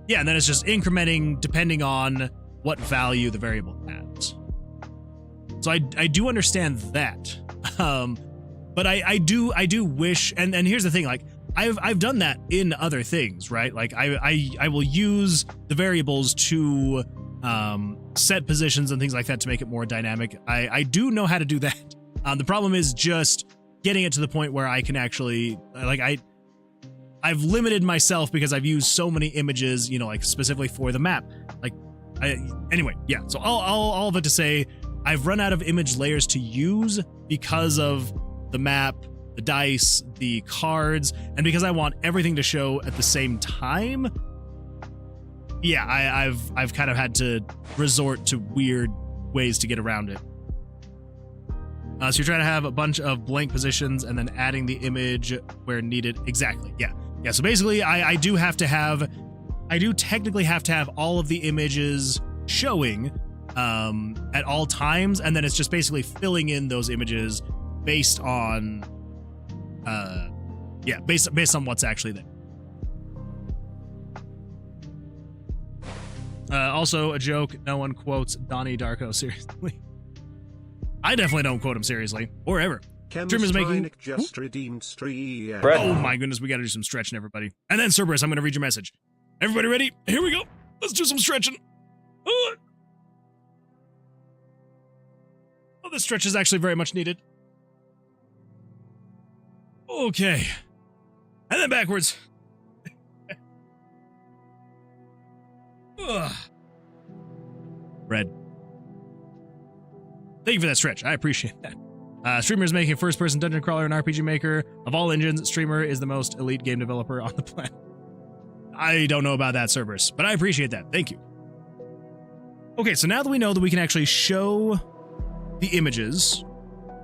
Yeah, and then it's just incrementing depending on what value the variable has. So I do understand that, but I do wish, and here's the thing, like, I've done that in other things, right? Like I will use the variables to set positions and things like that to make it more dynamic. I do know how to do that. The problem is just getting it to the point where I can actually, like, I've limited myself because I've used so many images, you know, like specifically for the map. Like, anyway, yeah. So all of it to say, I've run out of image layers to use because of the map, the dice, the cards, and because I want everything to show at the same time. Yeah, I've kind of had to resort to weird ways to get around it. So you're trying to have a bunch of blank positions and then adding the image where needed. Exactly. Yeah. So basically, I do technically have to have all of the images showing at all times, and then it's just basically filling in those images based on based on what's actually there. Also a joke, no one quotes Donnie Darko seriously. I definitely don't quote him seriously, or ever. Stream is making just redeemed stream. Oh my goodness, we gotta do some stretching, everybody. And then Cerberus, I'm gonna read your message. Everybody ready? Here we go. Let's do some stretching. Oh, this stretch is actually very much needed. Okay. And then backwards. Red. Thank you for that stretch. I appreciate that. Streamer is making a first-person dungeon crawler in RPG Maker. Of all engines, Streamer is the most elite game developer on the planet. I don't know about that, Cerberus, but I appreciate that. Thank you. Okay, so now that we know that we can actually show the images,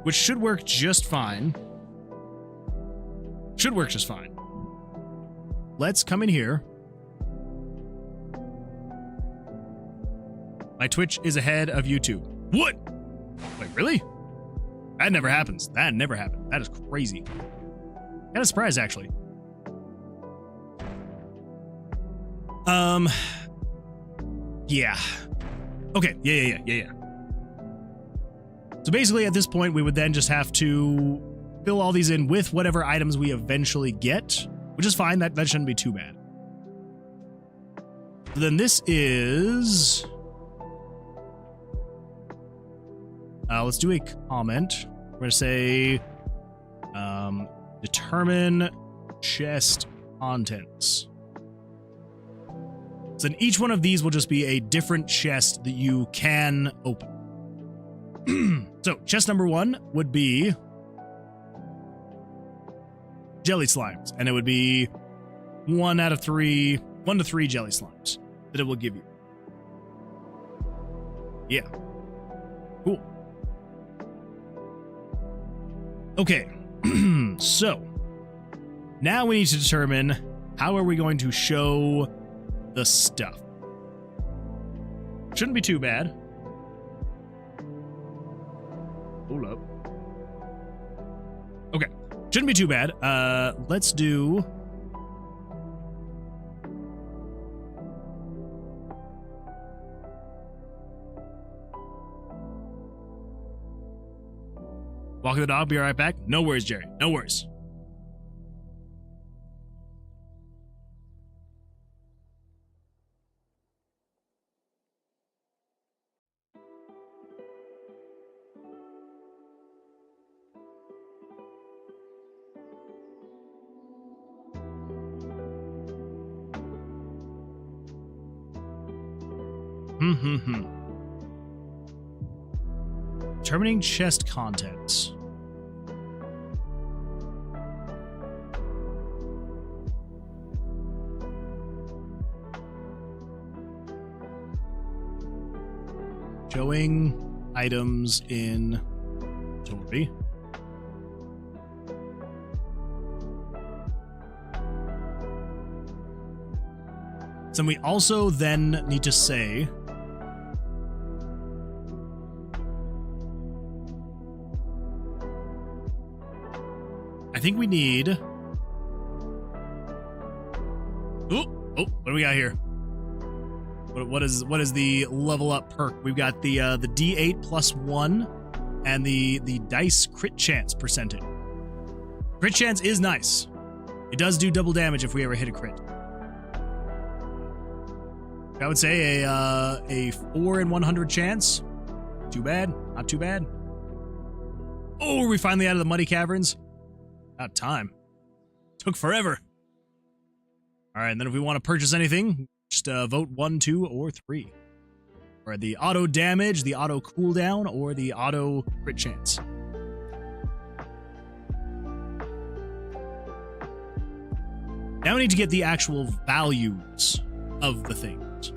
which should work just fine. let's come in here. My Twitch is ahead of YouTube. What? Wait, really? That never happens. That never happened. That is crazy. Kind of surprised, actually. Yeah. Okay, yeah. So basically, at this point, we would then just have to fill all these in with whatever items we eventually get, which is fine. That shouldn't be too bad. So then this is... let's do a comment. We're going to say determine chest contents. So then each one of these will just be a different chest that you can open. So chest number 1 would be jelly slimes, and it would be 1 to 3 jelly slimes that it will give you. Yeah. Cool. Okay. So now we need to determine how are we going to show the stuff. Shouldn't be too bad. Hold up. Okay. Shouldn't be too bad. Let's do... Walking the dog, be right back. No worries, Jerry. No worries. Determining chest contents. Showing items in inventory. So we also then need to say I think we need... Oh, what do we got here? What is the level up perk? We've got the D8 plus 1 and the dice crit chance percentage. Crit chance is nice. It does do double damage if we ever hit a crit. I would say a 4 in 100 chance. Too bad. Not too bad. Oh, are we finally out of the muddy caverns? About time. Took forever. All right, and then if we want to purchase anything, just vote 1, 2, or 3. Or the auto damage, the auto cooldown, or the auto crit chance. Now we need to get the actual values of the things.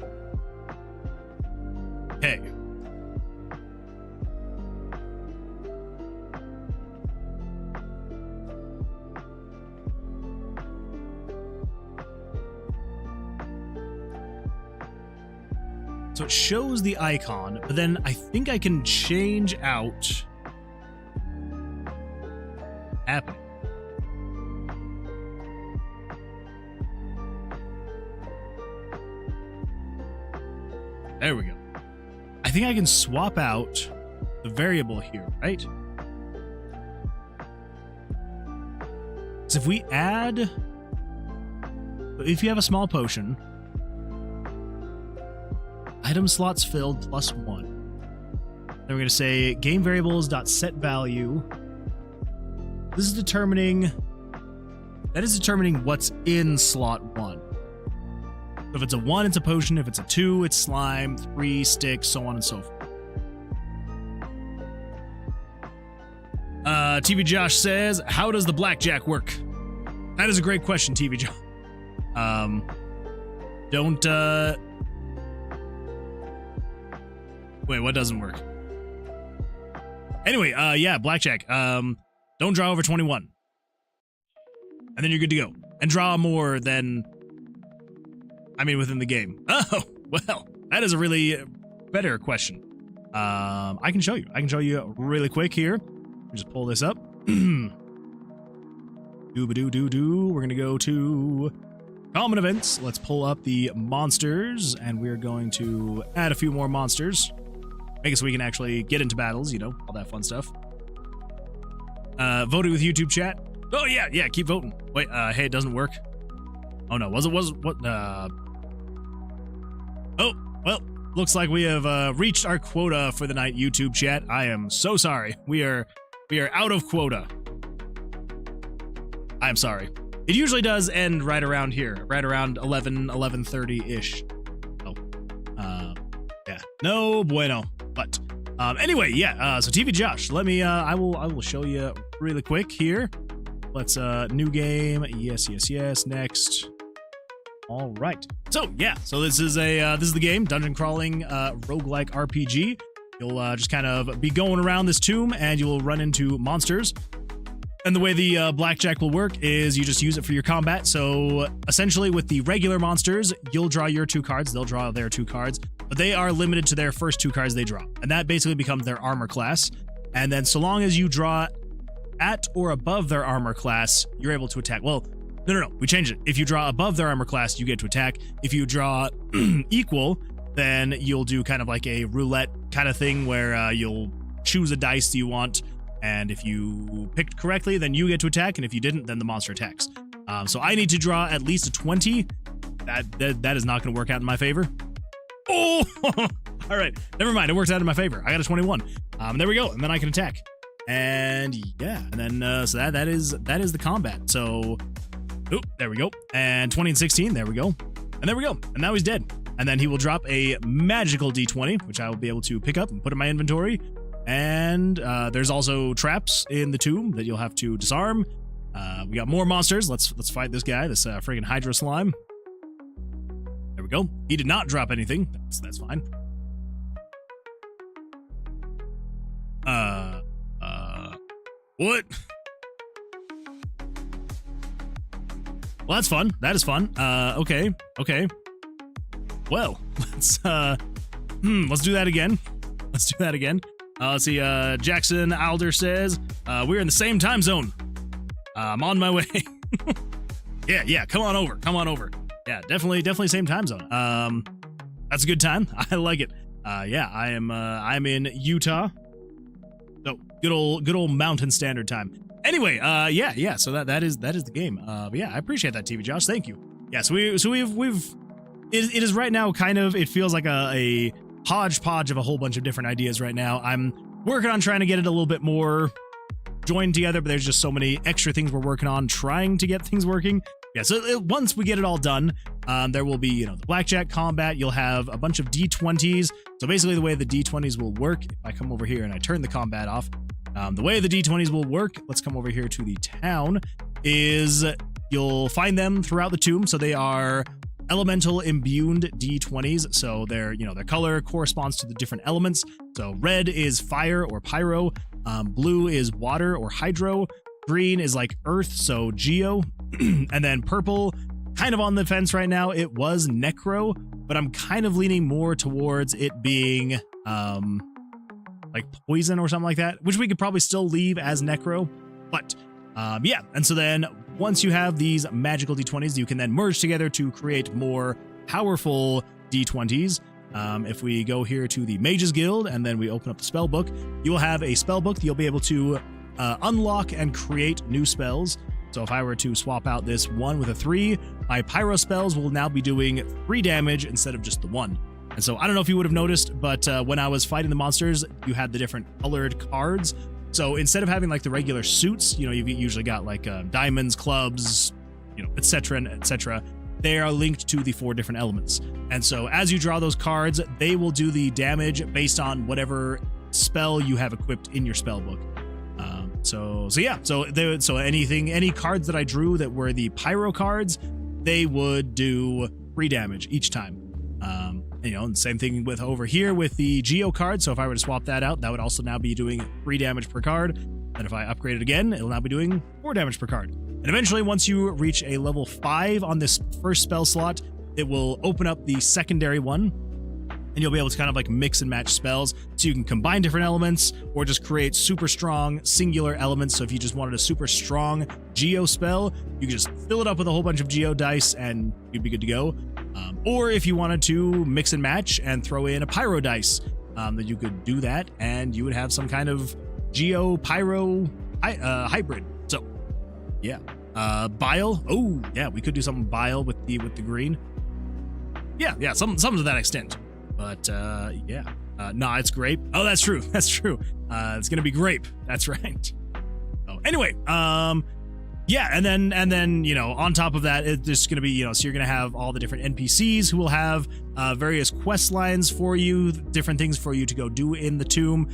Okay. So it shows the icon, but then I think I can change out happening. There we go. I think I can swap out the variable here, right? So if we add, if you have a small potion, item slots filled plus 1. Then we're going to say game variables dot set value. This is determining, that is determining what's in slot 1. So if it's a 1, it's a potion. If it's a 2, it's slime. 3, stick, so on and so forth. TV Josh says, how does the blackjack work? That is a great question, TV Josh. Wait, what doesn't work? Anyway, yeah, blackjack. Don't draw over 21. And then you're good to go. and draw more than, I mean, within the game? Oh, well, that is a really better question. I can show you. I can show you really quick here. Just pull this up. Doo-ba-doo-doo-doo. We're going to go to common events. Let's pull up the monsters, and we're going to add a few more monsters. Make it so we can actually get into battles, you know, all that fun stuff. Voting with YouTube chat. Oh, yeah, keep voting. Wait, hey, it doesn't work. Oh, no, what? Oh, well, looks like we have reached our quota for the night, YouTube chat. I am so sorry. We are out of quota. I'm sorry. It usually does end right around here, right around 11:30-ish. Oh, yeah, no bueno. But anyway, yeah. So TV Josh, let me. I will show you really quick here. Let's new game. Yes. Next. All right. So yeah. So this is the game, dungeon crawling roguelike RPG. You'll just kind of be going around this tomb, and you will run into monsters. And the way the Blackjack will work is you just use it for your combat. So essentially with the regular monsters, you'll draw your 2 cards, they'll draw their 2 cards, but they are limited to their first 2 cards they draw. And that basically becomes their armor class. And then so long as you draw at or above their armor class, you're able to attack. Well, no, we changed it. If you draw above their armor class, you get to attack. If you draw equal, then you'll do kind of like a roulette kind of thing where you'll choose a dice you want. And if you picked correctly, then you get to attack, and if you didn't, then the monster attacks. So I need to draw at least a 20. That is not going to work out in my favor. Oh, all right. Never mind. It works out in my favor. I got a 21. There we go. And then I can attack. And yeah. And then so that is the combat. So, there we go. And 20 and 16. There we go. And there we go. And now he's dead. And then he will drop a magical D20, which I will be able to pick up and put in my inventory. And there's also traps in the tomb that you'll have to disarm. We got more monsters. Let's fight this guy, this friggin' Hydra slime. There we go. He did not drop anything. That's fine. What? Well, that's fun. That is fun. Okay. Well, let's do that again. Let's see, Jackson Alder says, we're in the same time zone. I'm on my way. Yeah, come on over. Yeah, definitely same time zone. That's a good time. I like it. Yeah, I'm in Utah. So good old Mountain Standard Time. Anyway, yeah, so that is the game. But yeah, I appreciate that, TV Josh. Thank you. Yeah, so we've it is right now kind of, it feels like a hodgepodge of a whole bunch of different ideas right now. I'm working on trying to get it a little bit more joined together, but there's just so many extra things we're working on trying to get things working. Yeah, so once we get it all done, there will be, the Blackjack combat. You'll have a bunch of D20s. So basically the way the D20s will work, if I come over here and I turn the combat off, the way the D20s will work, let's come over here to the town, is you'll find them throughout the tomb. So they are elemental imbued D20s, so their color corresponds to the different elements. So red is fire or pyro, blue is water or hydro, green is like earth, so geo, and then purple, kind of on the fence right now. It was necro, but I'm kind of leaning more towards it being like poison or something like that, which we could probably still leave as necro. But yeah, and so then once you have these magical D20s, you can then merge together to create more powerful D20s. If we go here to the Mages Guild and then we open up the spell book, you will have a spell book that you'll be able to unlock and create new spells. So if I were to swap out this 1 with a 3, my pyro spells will now be doing 3 damage instead of just the 1. And so I don't know if you would have noticed, but when I was fighting the monsters, you had the different colored cards. So instead of having like the regular suits, you've usually got like diamonds, clubs, etc. and etc. They are linked to the 4 different elements. And so as you draw those cards, they will do the damage based on whatever spell you have equipped in your spell book. So any cards that I drew that were the pyro cards, they would do 3 damage each time. And same thing with over here with the Geo card. So if I were to swap that out, that would also now be doing 3 damage per card. And if I upgrade it again, it'll now be doing 4 damage per card. And eventually, once you reach a level 5 on this first spell slot, it will open up the secondary one, and you'll be able to kind of like mix and match spells, so you can combine different elements or just create super strong singular elements. So if you just wanted a super strong geo spell, you can just fill it up with a whole bunch of geo dice and you'd be good to go. Or if you wanted to mix and match and throw in a pyro dice, then you could do that and you would have some kind of geo pyro hybrid. So yeah, bile. Oh yeah, we could do something bile with the green. Yeah, something to that extent. But yeah, nah, it's grape. Oh, that's true. That's true. It's gonna be grape. That's right. Oh, anyway, yeah, and then you know, on top of that, it's just gonna be, you know, so you're gonna have all the different NPCs who will have various quest lines for you, different things for you to go do in the tomb.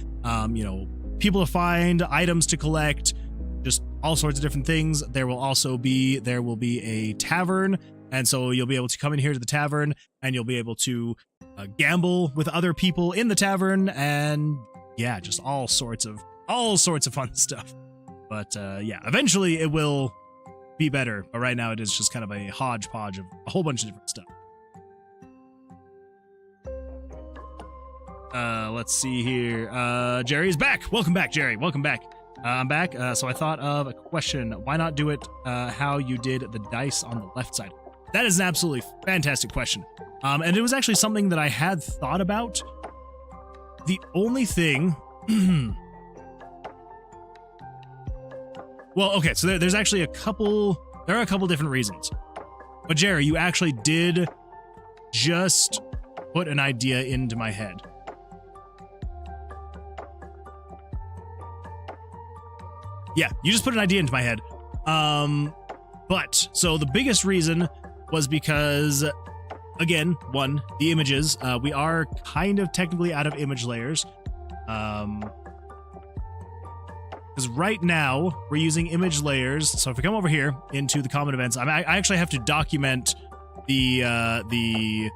You know, people to find, items to collect, just all sorts of different things. There will be a tavern. And so you'll be able to come in here to the tavern and you'll be able to gamble with other people in the tavern, and yeah, just all sorts of fun stuff. But yeah, eventually it will be better. But right now it is just kind of a hodgepodge of a whole bunch of different stuff. Let's see here. Jerry's back. Welcome back, Jerry. Welcome back. I'm back. So I thought of a question. Why not do it how you did the dice on the left side? That is an absolutely fantastic question. And it was actually something that I had thought about. The only thing... well, okay, so there's actually there are a couple different reasons. But Jerry, you actually did just put an idea into my head. Yeah, you just put an idea into my head. But, so the biggest reason was because, again, one, the images. We are kind of technically out of image layers. Because right now, we're using image layers. So if we come over here into the common events, I actually have to document the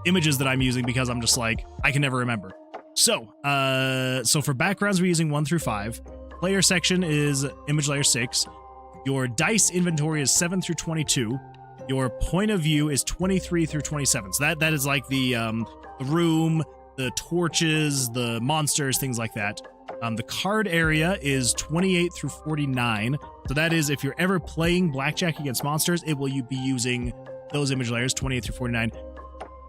images that I'm using because I'm just like, I can never remember. So for backgrounds, we're using 1 through 5. Player section is image layer 6. Your dice inventory is 7 through 22. Your point of view is 23 through 27. So that is like the room, the torches, the monsters, things like that. The card area is 28 through 49. So that is, if you're ever playing Blackjack against monsters, it will be using those image layers, 28 through 49.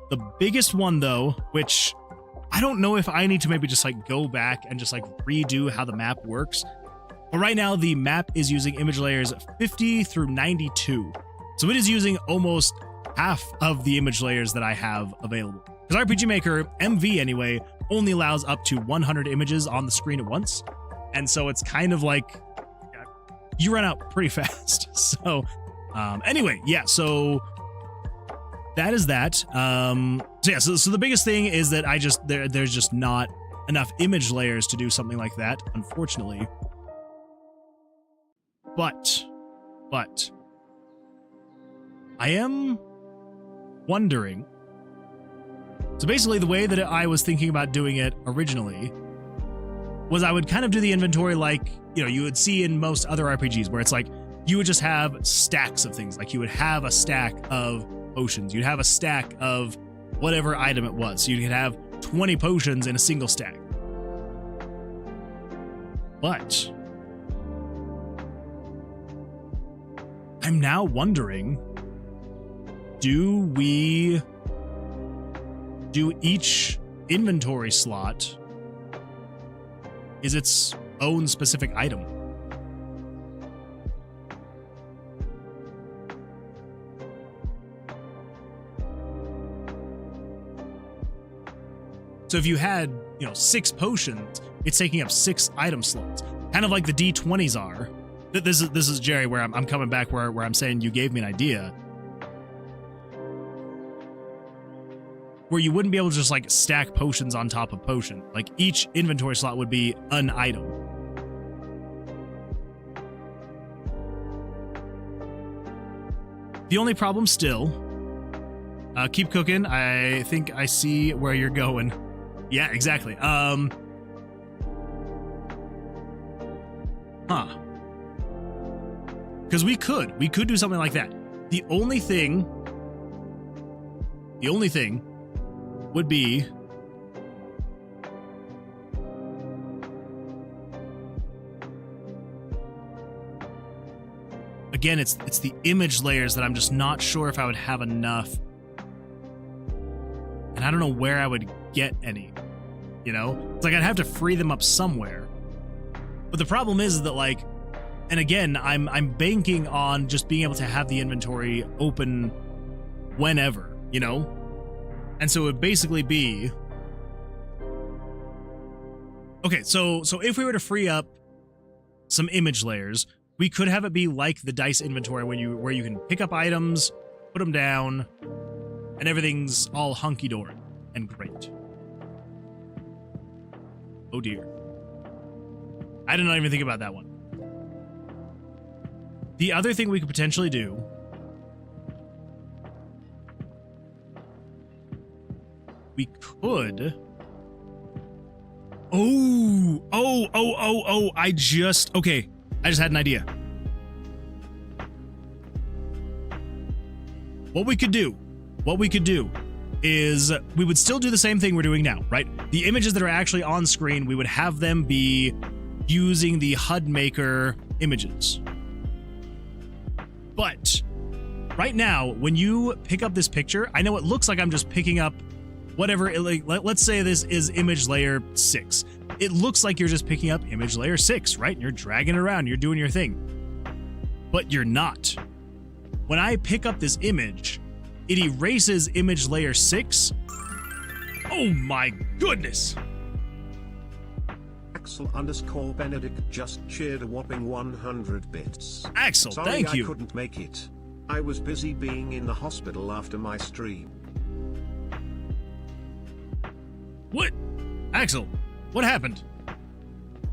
The biggest one, though, which I don't know if I need to maybe just like go back and just like redo how the map works. But right now, the map is using image layers 50 through 92. So it is using almost half of the image layers that I have available. Because RPG Maker, MV anyway, only allows up to 100 images on the screen at once. And so it's kind of like, you run out pretty fast. So anyway, yeah, so that is that. So yeah, so the biggest thing is that there's just not enough image layers to do something like that, unfortunately. But I am wondering. So basically, the way that I was thinking about doing it originally was I would kind of do the inventory like, you know, you would see in most other RPGs, where it's like you would just have stacks of things. Like you would have a stack of potions, you'd have a stack of whatever item it was. So you could have 20 potions in a single stack. But I'm now wondering, do each inventory slot is its own specific item? So if you had, 6 potions, it's taking up 6 item slots, kind of like the D20s are. This is Jerry, where I'm coming back where I'm saying you gave me an idea, where you wouldn't be able to just like stack potions on top of potion. Like each inventory slot would be an item. The only problem still, keep cooking. I think I see where you're going. Yeah, exactly. Because we could do something like that. The only thing would be again, it's the image layers that I'm just not sure if I would have enough. And I don't know where I would get any, you know? It's like I'd have to free them up somewhere. But the problem is that, like, and again, I'm banking on just being able to have the inventory open whenever, you know? And so it would basically be, okay, so if we were to free up some image layers, we could have it be like the dice inventory where you can pick up items, put them down, and everything's all hunky-dory and great. Oh dear. I did not even think about that one. The other thing we could potentially do we could I just had an idea. What we could do is we would still do the same thing we're doing now, right? The images that are actually on screen, we would have them be using the HUD maker images. But right now, when you pick up this picture, I know it looks like I'm just picking up whatever, like, let's say this is image layer 6. It looks like you're just picking up image layer 6, right? You're dragging it around, you're doing your thing. But you're not. When I pick up this image, it erases image layer 6. Oh my goodness! Axel_Benedict just cheered a whopping 100 bits. Axel, Sorry, thank you. I couldn't make it. I was busy being in the hospital after my stream. What? Axel, what happened?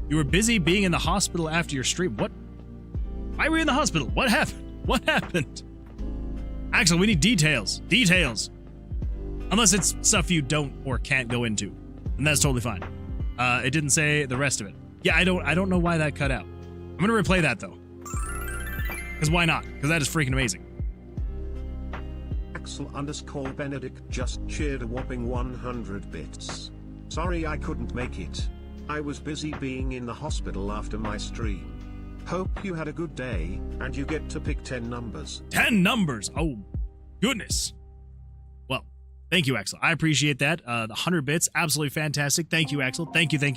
You were busy being in the hospital after your stream. What? Why were you in the hospital? What happened? What happened? Axel, we need details. Details. Unless it's stuff you don't or can't go into. And that's totally fine. It didn't say the rest of it. Yeah, I don't know why that cut out. I'm gonna replay that though. Because why not? Because that is freaking amazing. Axel_Benedict just cheered a whopping 100 bits. Sorry I couldn't make it. I was busy being in the hospital after my stream. Hope you had a good day, and you get to pick 10 numbers. 10 numbers! Oh, goodness. Well, thank you, Axel. I appreciate that. The 100 bits, absolutely fantastic. Thank you, Axel. Thank you. But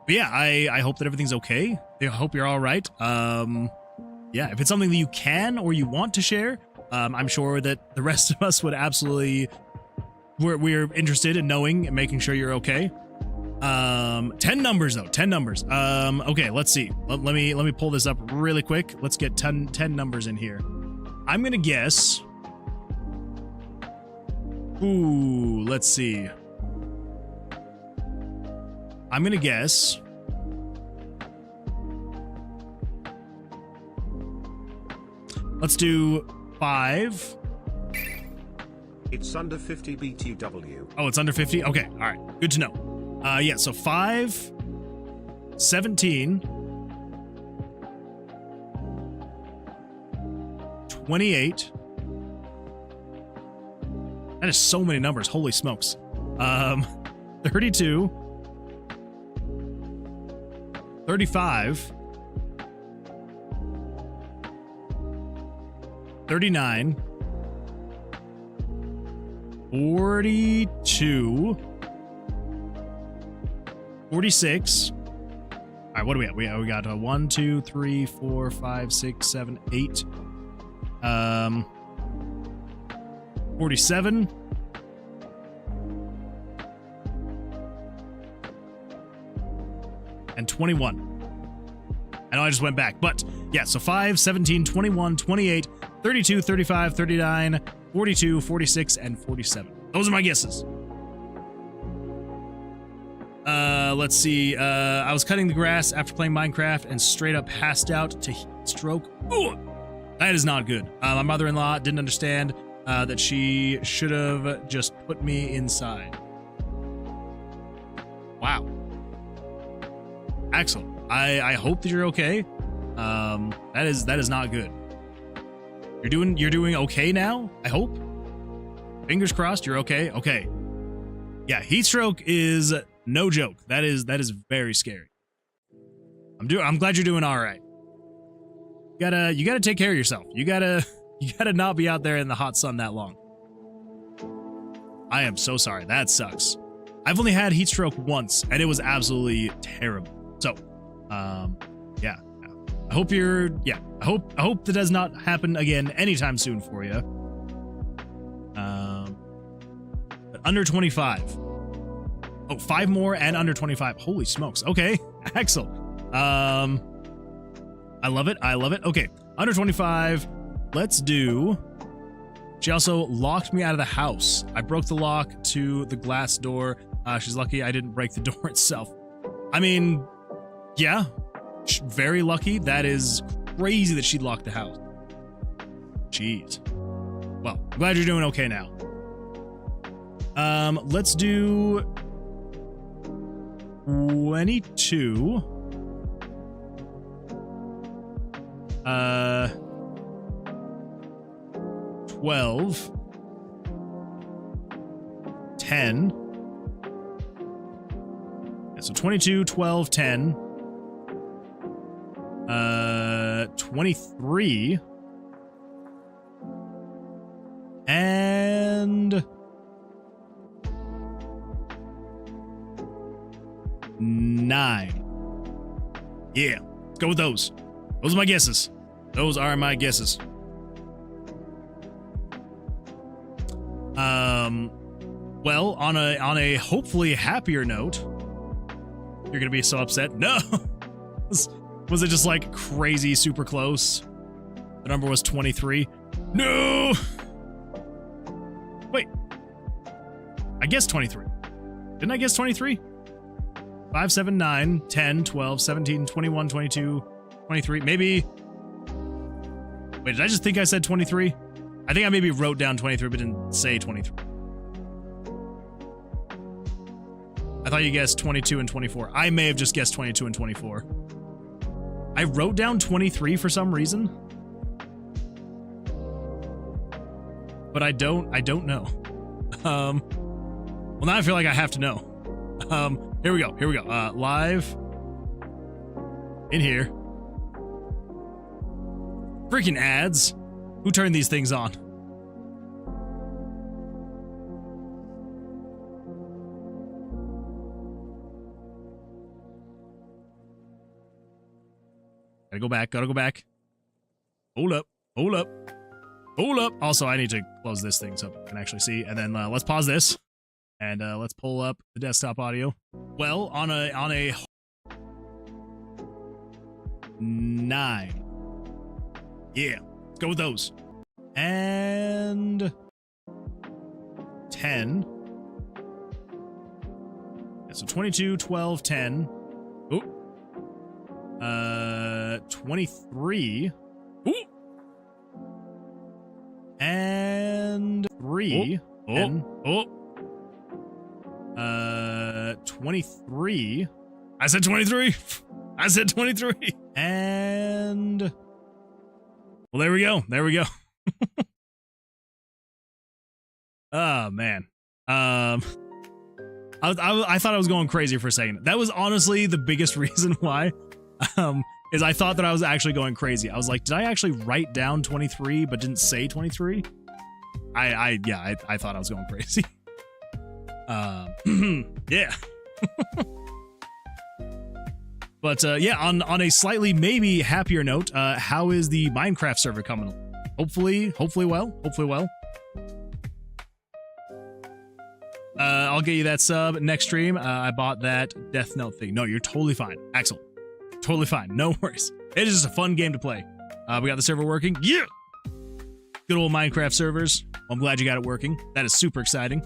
yeah, I hope that everything's okay. I hope you're all right. Yeah, if it's something that you can or you want to share, I'm sure that the rest of us would absolutely... We're interested in knowing and making sure you're okay. 10 numbers though, 10 numbers. Okay, let's see. Let me pull this up really quick. Let's get 10 numbers in here. I'm gonna guess. Ooh, let's see. I'm gonna guess. Let's do 5. It's under 50 BTW. Oh, it's under 50? Okay, all right. Good to know. Yeah, so 5, 17, 28. That is so many numbers. Holy smokes. 32, 35, 39, 42, 46. All right, what do we have? We got 1, 2, 3, 4, 5, 6, 7, 8. 47. And 21. I know I just went back, but yeah, so 5, 17, 21, 28, 32, 35, 39, 42, 46, and 47. Those are my guesses. Let's see. I was cutting the grass after playing Minecraft and straight up passed out to heat stroke. Ooh, that is not good. My mother-in-law didn't understand that she should have just put me inside. Wow. Axel, I hope that you're okay. That is not good. You're doing okay now, I hope. Fingers crossed you're okay. Okay. Yeah, heat stroke is no joke. That is very scary. I'm glad you're doing all right. You gotta take care of yourself. You gotta not be out there in the hot sun that long. I am so sorry. That sucks. I've only had heat stroke once, and it was absolutely terrible. So, yeah. I hope I hope that does not happen again anytime soon for you. But under 25. Oh, 5 more and under 25. Holy smokes. Okay. Excellent. I love it. I love it. Okay. Under 25. Let's do. She also locked me out of the house. I broke the lock to the glass door. She's lucky I didn't break the door itself. I mean, yeah, very lucky. That is crazy that she locked the house. Jeez. Well, I'm glad you're doing okay now. Let's do 22. 12. 10. Yeah, so 22, 12, 10. 23. And 9. Yeah, let's go with those. Those are my guesses. Those are my guesses. Well, on a hopefully happier note, you're gonna be so upset. No, was it just like crazy, super close? The number was 23. No. Wait, I guessed 23. Didn't I guess 23? 5, 7, 9, 10, 12, 17, 21, 22, 23. Maybe. Wait, did I just think I said 23? I think I maybe wrote down 23, but didn't say 23. I thought you guessed 22 and 24. I may have just guessed 22 and 24. I wrote down 23 for some reason. But I don't know. Well, now I feel like I have to know. Here we go. Here we go. Live. In here. Freaking ads. Who turned these things on? Gotta go back. Gotta go back. Hold up. Hold up. Hold up. Also, I need to close this thing so I can actually see. And then let's pause this. And let's pull up the desktop audio. Well, on a 9. Yeah, let's go with those. And 10. Yeah, so 22, 12, 10. Oh. 23. Ooh. And 3. Oh. And, oh. 23. I said 23. I said 23. And well, there we go. There we go. Oh man. I thought I was going crazy for a second. That was honestly the biggest reason why. Is I thought that I was actually going crazy. I was like, did I actually write down 23 but didn't say 23? I thought I was going crazy. Yeah. But yeah, on a slightly maybe happier note, how is the Minecraft server coming? Hopefully well. Hopefully well. I'll get you that sub next stream. I bought that Death Note thing. No, you're totally fine, Axel. Totally fine. No worries. It is just a fun game to play. We got the server working. Yeah. Good old Minecraft servers. Well, I'm glad you got it working. That is super exciting.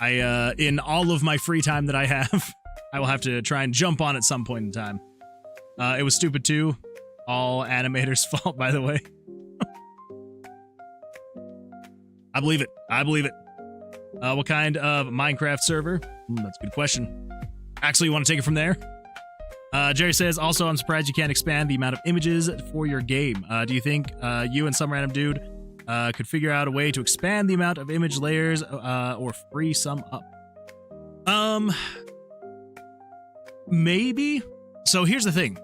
In all of my free time that I have, I will have to try and jump on at some point in time. It was stupid too. All animators' fault, by the way. I believe it. I believe it. What kind of Minecraft server? That's a good question. Axel, you want to take it from there? Jerry says, also, I'm surprised you can't expand the amount of images for your game. Do you think you and some random dude could figure out a way to expand the amount of image layers or free some up? Maybe. So here's the thing.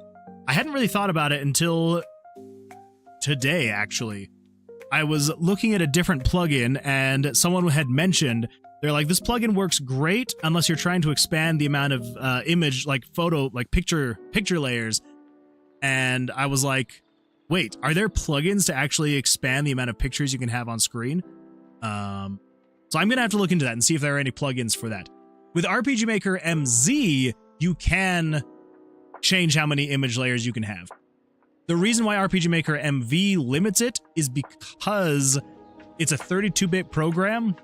I hadn't really thought about it until today, actually. I was looking at a different plugin and someone had mentioned, they're like, this plugin works great unless you're trying to expand the amount of image, like photo, like picture layers. And I was like, wait, are there plugins to actually expand the amount of pictures you can have on screen? So I'm going to have to look into that and see if there are any plugins for that. With RPG Maker MZ, you can change how many image layers you can have. The reason why RPG Maker MV limits it is because it's a 32-bit program,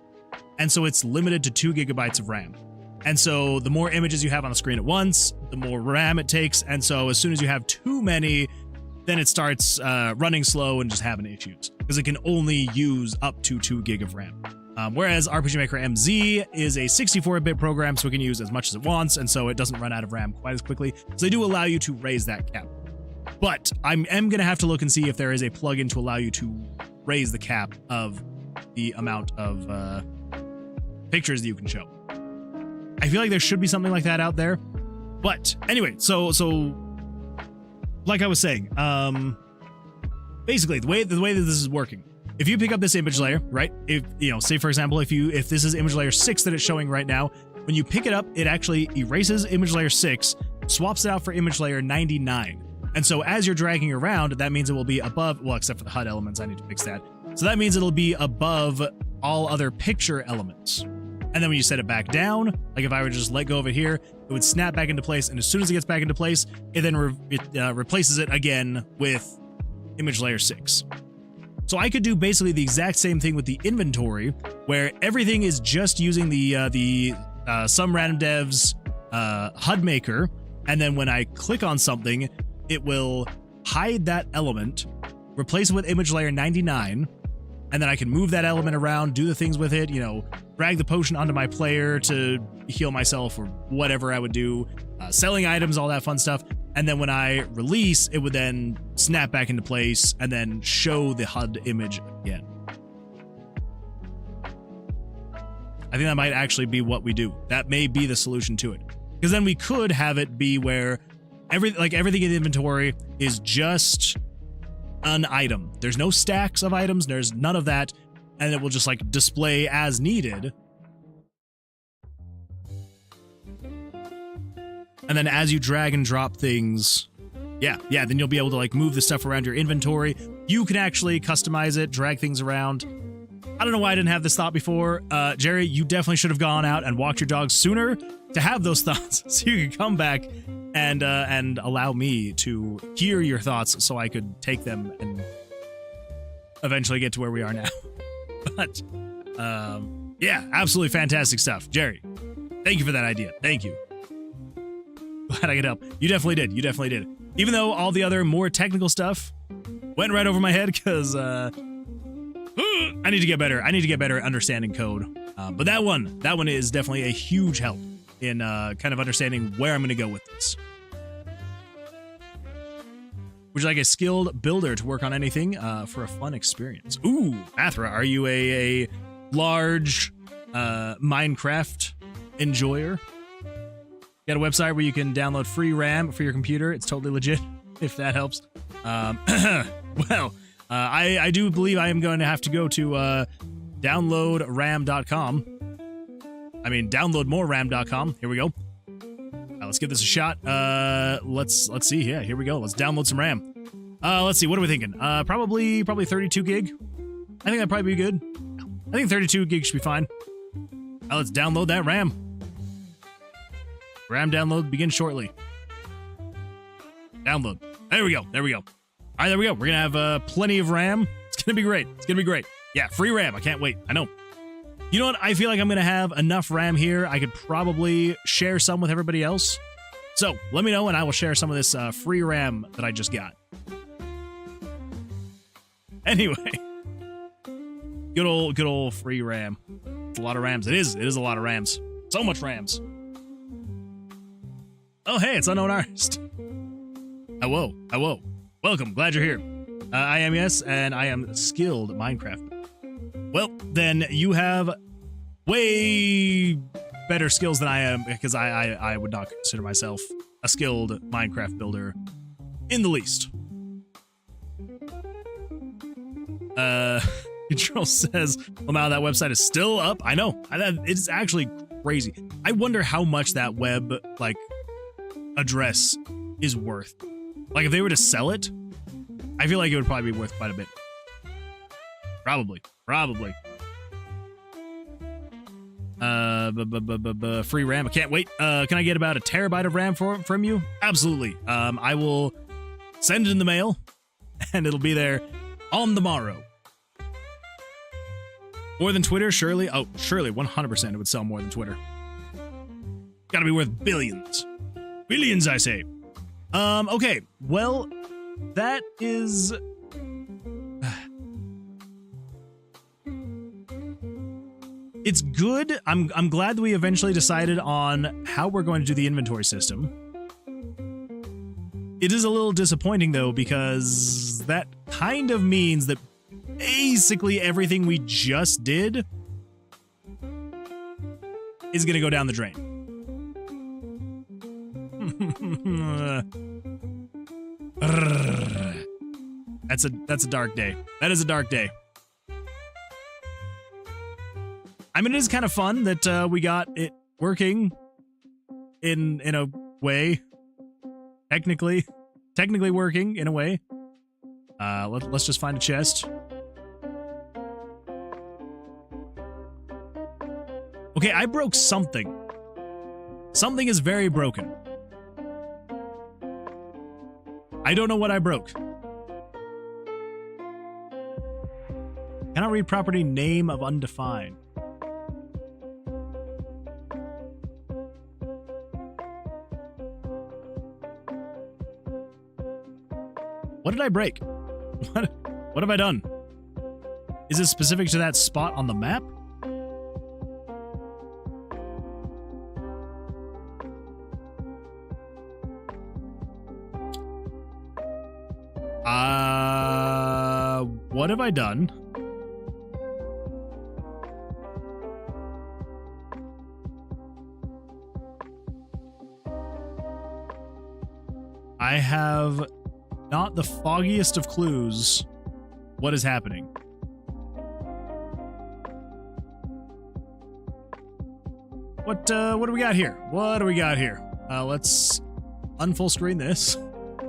and so it's limited to 2 gigabytes of RAM. And so the more images you have on the screen at once, the more RAM it takes, and so as soon as you have too many, then it starts running slow and just having issues, because it can only use up to 2 gig of RAM. Whereas RPG Maker MZ is a 64-bit program, so it can use as much as it wants, and so it doesn't run out of RAM quite as quickly. So they do allow you to raise that cap. But I am going to have to look and see if there is a plugin to allow you to raise the cap of the amount of pictures that you can show. I feel like there should be something like that out there. But anyway, so like I was saying, basically the way that this is working, if you pick up this image layer, right? If, you know, say for example, if this is image layer 6 that it's showing right now, when you pick it up, it actually erases image layer 6, swaps it out for image layer 99. And so as you're dragging around, that means it will be above, well, except for the HUD elements, I need to fix that. So that means it'll be above all other picture elements. And then when you set it back down, like if I were to just let go of it here, it would snap back into place. And as soon as it gets back into place, it then replaces it again with image layer 6. So I could do basically the exact same thing with the inventory, where everything is just using the some random devs HUD maker, and then when I click on something, it will hide that element, replace it with image layer 99, and then I can move that element around, do the things with it, you know, drag the potion onto my player to heal myself or whatever I would do, selling items, all that fun stuff. And then when I release, it would then snap back into place and then show the HUD image again. I think that might actually be what we do. That may be the solution to it. Because then we could have it be where everything in the inventory is just an item. There's no stacks of items. There's none of that. And it will just like display as needed. And then as you drag and drop things, yeah, then you'll be able to like move the stuff around your inventory. You can actually customize it, drag things around. I don't know why I didn't have this thought before. Jerry, you definitely should have gone out and walked your dog sooner to have those thoughts, so you could come back and allow me to hear your thoughts so I could take them and eventually get to where we are now. But yeah, absolutely fantastic stuff. Jerry, thank you for that idea. Thank you. Glad I could help. You definitely did. You definitely did. Even though all the other more technical stuff went right over my head, because I need to get better. I need to get better at understanding code. But that one is definitely a huge help in kind of understanding where I'm going to go with this. Would you like a skilled builder to work on anything for a fun experience? Ooh, Athra, are you a large Minecraft enjoyer? Got a website where you can download free RAM for your computer. It's totally legit, if that helps. Well, I do believe I am going to have to go to downloadram.com. I mean, downloadmoreram.com. Here we go. Let's give this a shot. Let's see. Yeah, here we go. Let's download some RAM. Let's see. What are we thinking? Probably 32 gig. I think that'd probably be good. I think 32 gig should be fine. Let's download that RAM. RAM download begins shortly. Download. There we go. There we go. All right, there we go. We're going to have plenty of RAM. It's going to be great. It's going to be great. Yeah, free RAM. I can't wait. I know. You know what? I feel like I'm going to have enough RAM here. I could probably share some with everybody else. So let me know and I will share some of this free RAM that I just got. Anyway. Good old free RAM. It's a lot of RAMs. It is a lot of RAMs. So much RAMs. Oh, hey, it's Unknown Artist. Hello, hello. Welcome, glad you're here. I am Yes, and I am skilled Minecraft. Well, then you have way better skills than I am, because I would not consider myself a skilled Minecraft builder in the least. Control says, Lamau, that website is still up. I know. It's actually crazy. I wonder how much that web, like, address is worth. Like, if they were to sell it, I feel like it would probably be worth quite a bit. Probably. Free RAM. I can't wait. Can I get about a terabyte of RAM from you? Absolutely. I will send it in the mail, and it'll be there on the morrow. More than Twitter, surely? Oh, surely, 100% it would sell more than Twitter. Gotta be worth billions. Billions, I say. Okay, well, that is... It's good. I'm glad that we eventually decided on how we're going to do the inventory system. It is a little disappointing, though, because that kind of means that basically everything we just did is going to go down the drain. That's a dark day. That is a dark day. I mean, it is kind of fun that we got it working in a way. Technically working in a way. Let's just find a chest. Okay, I broke something. Something is very broken. I don't know what I broke. Cannot read property name of undefined. What did I break? What have I done? Is it specific to that spot on the map? What have I done? I have not the foggiest of clues what is happening. What do we got here? What do we got here? Let's unfull screen this,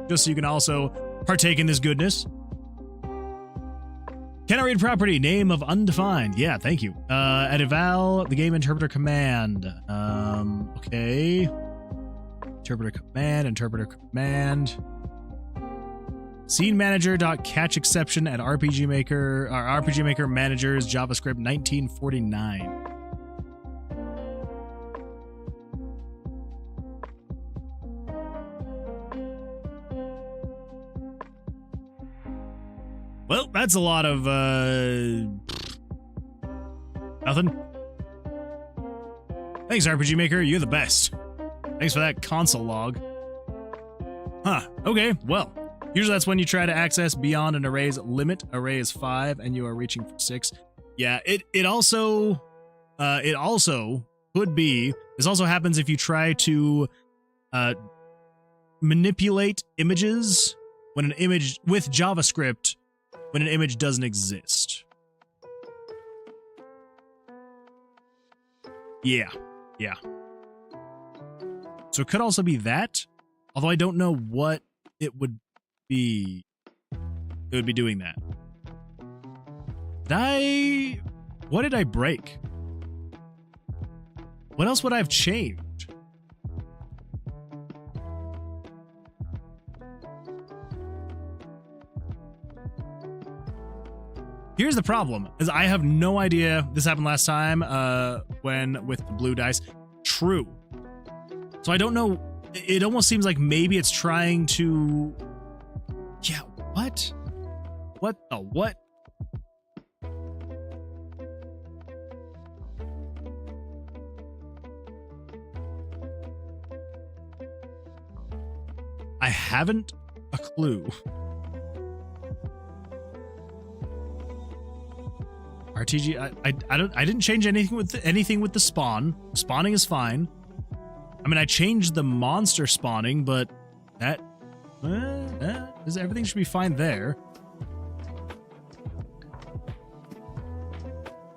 just so you can also partake in this goodness. Can I read property? Name of undefined. Yeah, thank you. At eval, the game interpreter command. Okay. Interpreter command. Scene manager dot catch exception at RPG Maker. RPG Maker managers JavaScript 1949. Well, that's a lot of, nothing. Thanks, RPG Maker. You're the best. Thanks for that console log. Huh. Okay, well. Usually that's when you try to access beyond an array's limit. Array is 5, and you are reaching for 6. Yeah, it also could be... This also happens if you try to manipulate images when an image... with JavaScript when an image doesn't exist. Yeah. So it could also be that, although I don't know what it would be. It would be doing that. What did I break? What else would I have changed? Here's the problem, is I have no idea. This happened last time, when with the blue dice. True. So I don't know. It almost seems like maybe it's trying to... Yeah, what? What the what? haven't a clue. RTG, I didn't change anything with the spawn. Spawning is fine. I mean, I changed the monster spawning, but that everything should be fine there.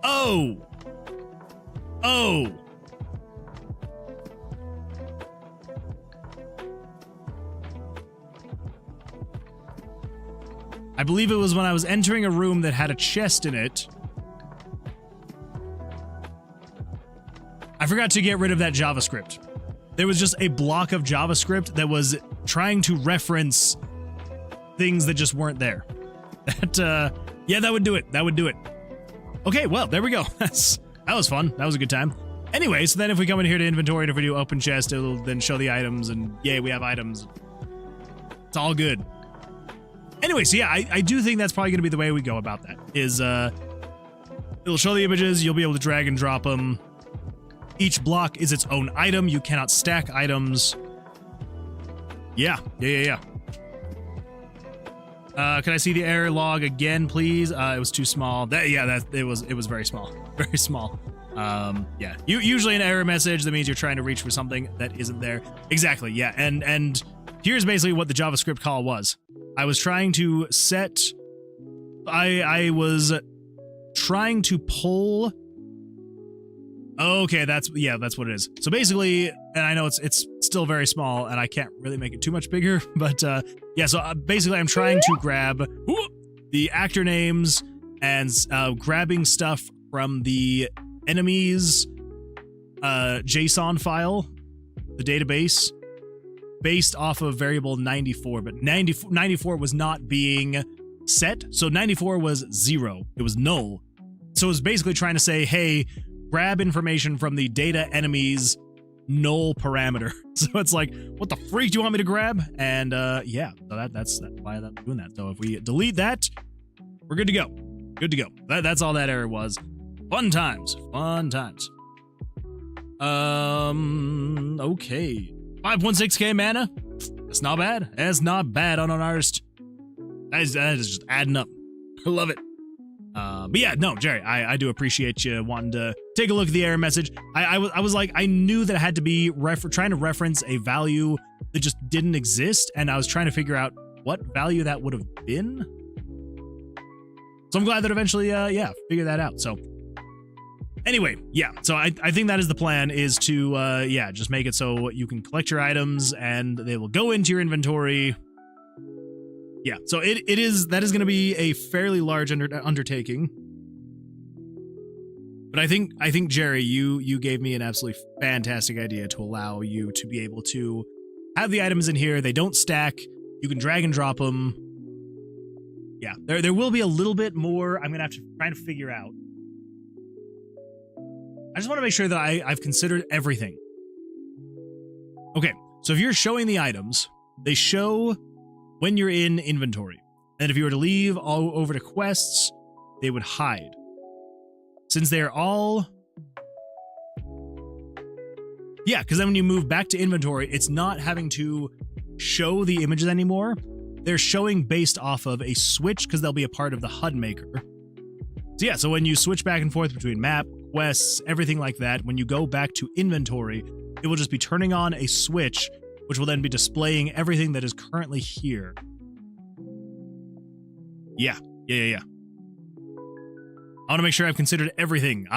Oh. I believe it was when I was entering a room that had a chest in it. I forgot to get rid of that JavaScript. There was just a block of JavaScript that was trying to reference things that just weren't there. Yeah, that would do it. That would do it. Okay, well, there we go. That was fun. That was a good time. Anyway, so then if we come in here to inventory and if we do open chest, it'll then show the items, and yay, we have items. It's all good. Anyway, so yeah, I do think that's probably going to be the way we go about that, is it'll show the images, you'll be able to drag and drop them. Each block is its own item, you cannot stack items. Yeah. Can I see the error log again, please? It was too small. It was very small. Very small. Yeah. Usually an error message, that means you're trying to reach for something that isn't there. Exactly, yeah. And here's basically what the JavaScript call was. I was trying to set... I was trying to pull... Okay, that's what it is. So basically, and I know it's still very small, and I can't really make it too much bigger, but yeah, so basically I'm trying to grab the actor names and grabbing stuff from the enemy's JSON file, the database, based off of variable 94, but 94 was not being set, so 94 was 0. It was null. So it was basically trying to say, hey, grab information from the data enemy's null parameter. So it's like, what the freak do you want me to grab? And yeah, so that's why I'm doing that. So if we delete that, we're good to go. Good to go. That's all that error was. Fun times. Fun times. Okay. 5.6k mana. That's not bad. That's not bad on an artist. That is just adding up. I love it. But yeah, no, Jerry, I do appreciate you wanting to take a look at the error message. I was like, I knew that it had to be trying to reference a value that just didn't exist, and I was trying to figure out what value that would have been. So I'm glad that eventually, yeah, figured that out. So anyway, yeah, so I think that is the plan, is to, yeah, just make it so you can collect your items and they will go into your inventory. Yeah, so that is going to be a fairly large undertaking. But I think Jerry, you gave me an absolutely fantastic idea to allow you to be able to have the items in here. They don't stack. You can drag and drop them. Yeah, there will be a little bit more I'm going to have to try to figure out. I just want to make sure that I've considered everything. Okay, so if you're showing the items, they show when you're in inventory. And if you were to leave all over to quests, they would hide. Since they're all... Yeah, because then when you move back to inventory, it's not having to show the images anymore. They're showing based off of a switch, because they'll be a part of the HUD maker. So yeah, so when you switch back and forth between map, quests, everything like that, when you go back to inventory, it will just be turning on a switch, which will then be displaying everything that is currently here. Yeah. I want to make sure I've considered everything.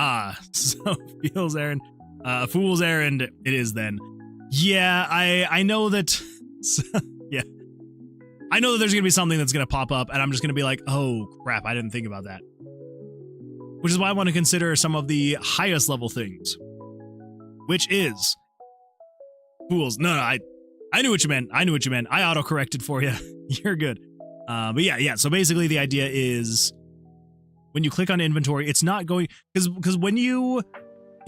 So fool's errand. Fool's errand it is then. Yeah, I know that... yeah. I know that there's going to be something that's going to pop up, and I'm just going to be like, oh, crap, I didn't think about that. Which is why I want to consider some of the highest level things. Which is... Fools. No, I knew what you meant. I auto-corrected for you. You're good. But yeah. So basically the idea is when you click on inventory, it's not going... Because when you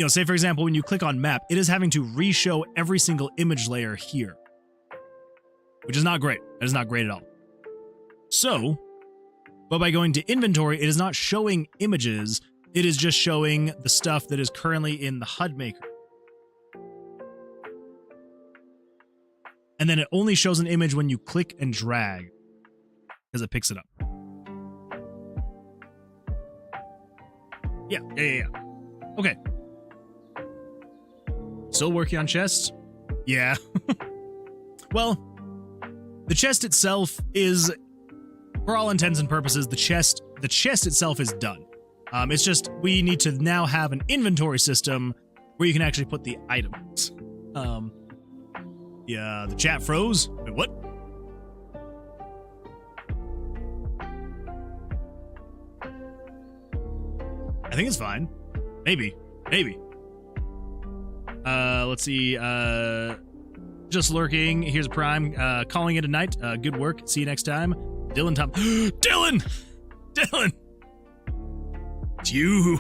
say, for example, when you click on map, it is having to re-show every single image layer here. Which is not great. That is not great at all. So, but by going to inventory, it is not showing images. It is just showing the stuff that is currently in the HUD maker. and then it only shows an image when you click and drag because it picks it up. Yeah. Okay. Still working on chests? Yeah. Well, the chest itself is, for all intents and purposes, the chest itself is done. It's just we need to now have an inventory system where you can actually put the items. Yeah, the chat froze. Wait, what? I think it's fine. Maybe. Let's see. Just lurking. Here's Prime. Calling it a night. Good work. See you next time. Dylan Tom. Dylan! It's you.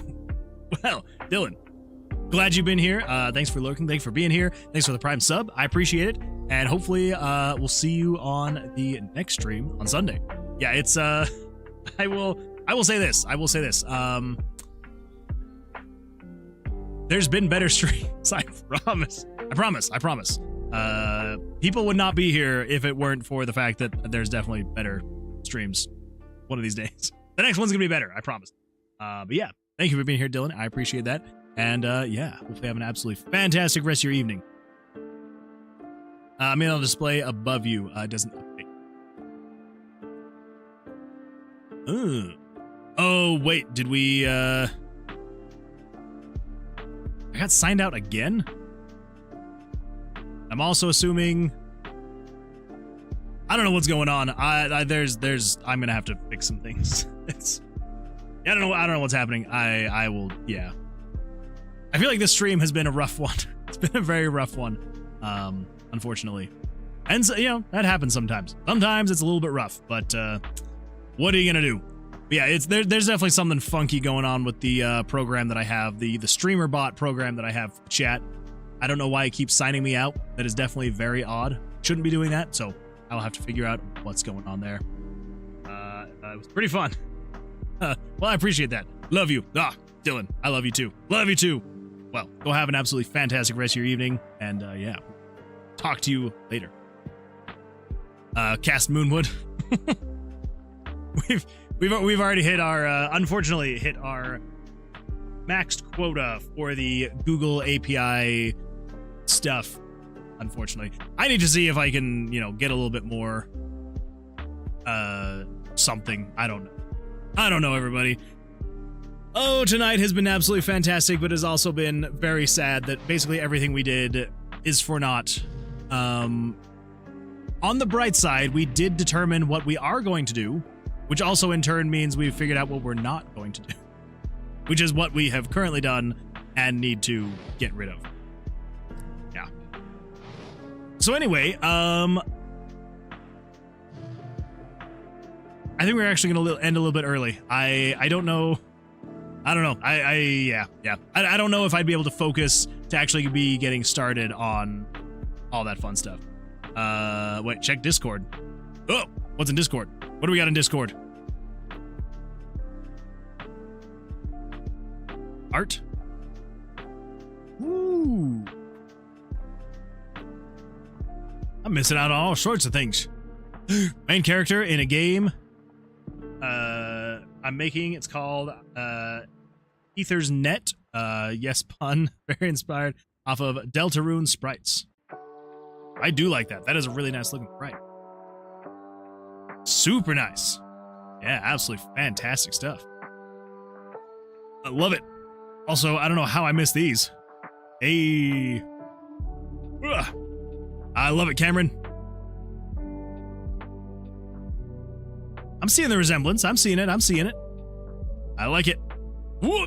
Well, Dylan. Glad you've been here. Thanks for lurking. Thanks for being here. Thanks for the Prime sub. I appreciate it. And hopefully, we'll see you on the next stream on Sunday. Yeah, it's, I will say this. There's been better streams. I promise. People would not be here if it weren't for the fact that there's definitely better streams one of these days. The next one's gonna be better, I promise. But yeah, thank you for being here, Dylan. I appreciate that. And yeah, hopefully have an absolutely fantastic rest of your evening. Maybe I'll display above you. Doesn't update. Oh, wait, did we, I got signed out again? I'm also assuming, I don't know what's going on. I'm gonna have to fix some things. I don't know what's happening. I will, yeah. I feel like this stream has been a rough one. It's been a very rough one, unfortunately. And so, you know, that happens sometimes. Sometimes it's a little bit rough, but what are you gonna do? But yeah, there's definitely something funky going on with the program that I have, the streamer bot program that I have for chat. I don't know why it keeps signing me out. That is definitely very odd. Shouldn't be doing that, so I'll have to figure out what's going on there. It was pretty fun. Well, I appreciate that. Love you. Dylan, I love you too. Love you too. Well, go have an absolutely fantastic rest of your evening, and yeah, talk to you later. Cast Moonwood. We've already hit our unfortunately hit our maxed quota for the Google API stuff. Unfortunately, I need to see if I can, you know, get a little bit more something. I don't know, everybody. Oh, tonight has been absolutely fantastic, but has also been very sad that basically everything we did is for naught. On the bright side, we did determine what we are going to do, which also in turn means we've figured out what we're not going to do, which is what we have currently done and need to get rid of. Yeah. So anyway, I think we're actually going to end a little bit early. I don't know. I don't know. Yeah. I don't know if I'd be able to focus to actually be getting started on all that fun stuff. Wait, check Discord. Oh, what's in Discord? What do we got in Discord? Art? Ooh. I'm missing out on all sorts of things. Main character in a game I'm making. It's called Ether's Net. Yes, pun. Very inspired off of Deltarune sprites. I do like that. That is a really nice looking sprite. Super nice. Yeah, absolutely fantastic stuff. I love it. Also, I don't know how I missed these. Hey. Ugh. I love it, Cameron. I'm seeing the resemblance. I'm seeing it. I like it. Whoa.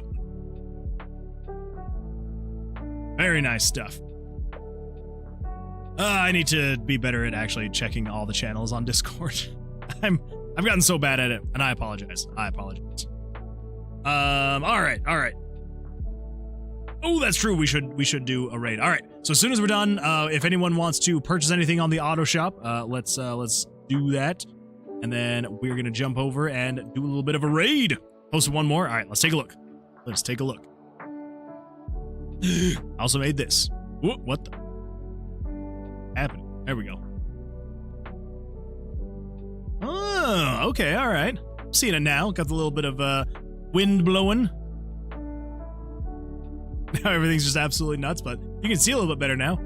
Very nice stuff. I need to be better at actually checking all the channels on Discord. I've gotten so bad at it, and I apologize. All right. Oh, that's true. We should do a raid. All right. So as soon as we're done, if anyone wants to purchase anything on the auto shop, let's do that. And then we're going to jump over and do a little bit of a raid. Posted one more. All right, let's take a look. I also made this. What the happened? There we go. Oh, okay, all right. Seeing it now. Got the little bit of wind blowing. Now everything's just absolutely nuts, but you can see a little bit better now.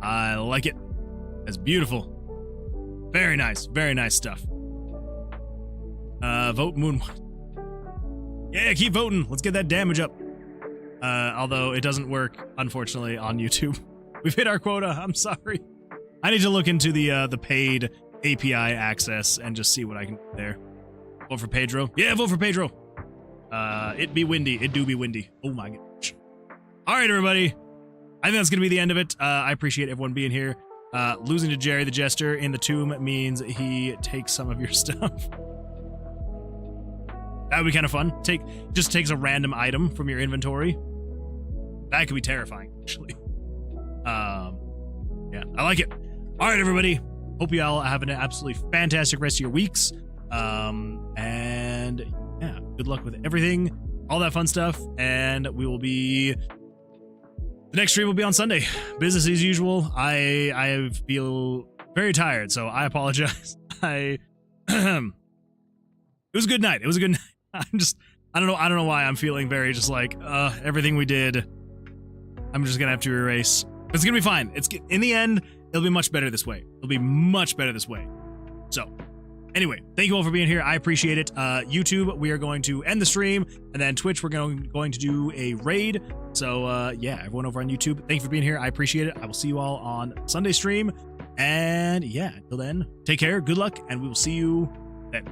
I like it. That's beautiful. Very nice stuff. Vote Moon. Yeah, keep voting. Let's get that damage up. Although it doesn't work, unfortunately, on YouTube. We've hit our quota. I'm sorry. I need to look into the paid API access and just see what I can do there. Vote for Pedro. Yeah, vote for Pedro. It be windy. It do be windy. Oh my gosh. All right, everybody. I think that's going to be the end of it. I appreciate everyone being here. Losing to Jerry the Jester in the tomb means he takes some of your stuff. That would be kind of fun. Just takes a random item from your inventory. That could be terrifying, actually. Yeah, I like it. All right, everybody. Hope you all have an absolutely fantastic rest of your weeks. And yeah, good luck with everything, all that fun stuff. And the next stream will be on Sunday. Business as usual. I feel very tired, so I apologize. It was a good night. It was a good night. I don't know why I'm feeling very just like, everything we did, I'm just gonna have to erase. But it's gonna be fine. In the end, it'll be much better this way. It'll be much better this way. So, anyway, thank you all for being here. I appreciate it. YouTube, we are going to end the stream, and then Twitch, we're going to do a raid. So, yeah, everyone over on YouTube, thank you for being here. I appreciate it. I will see you all on Sunday stream. And yeah, until then, take care, good luck, and we will see you then.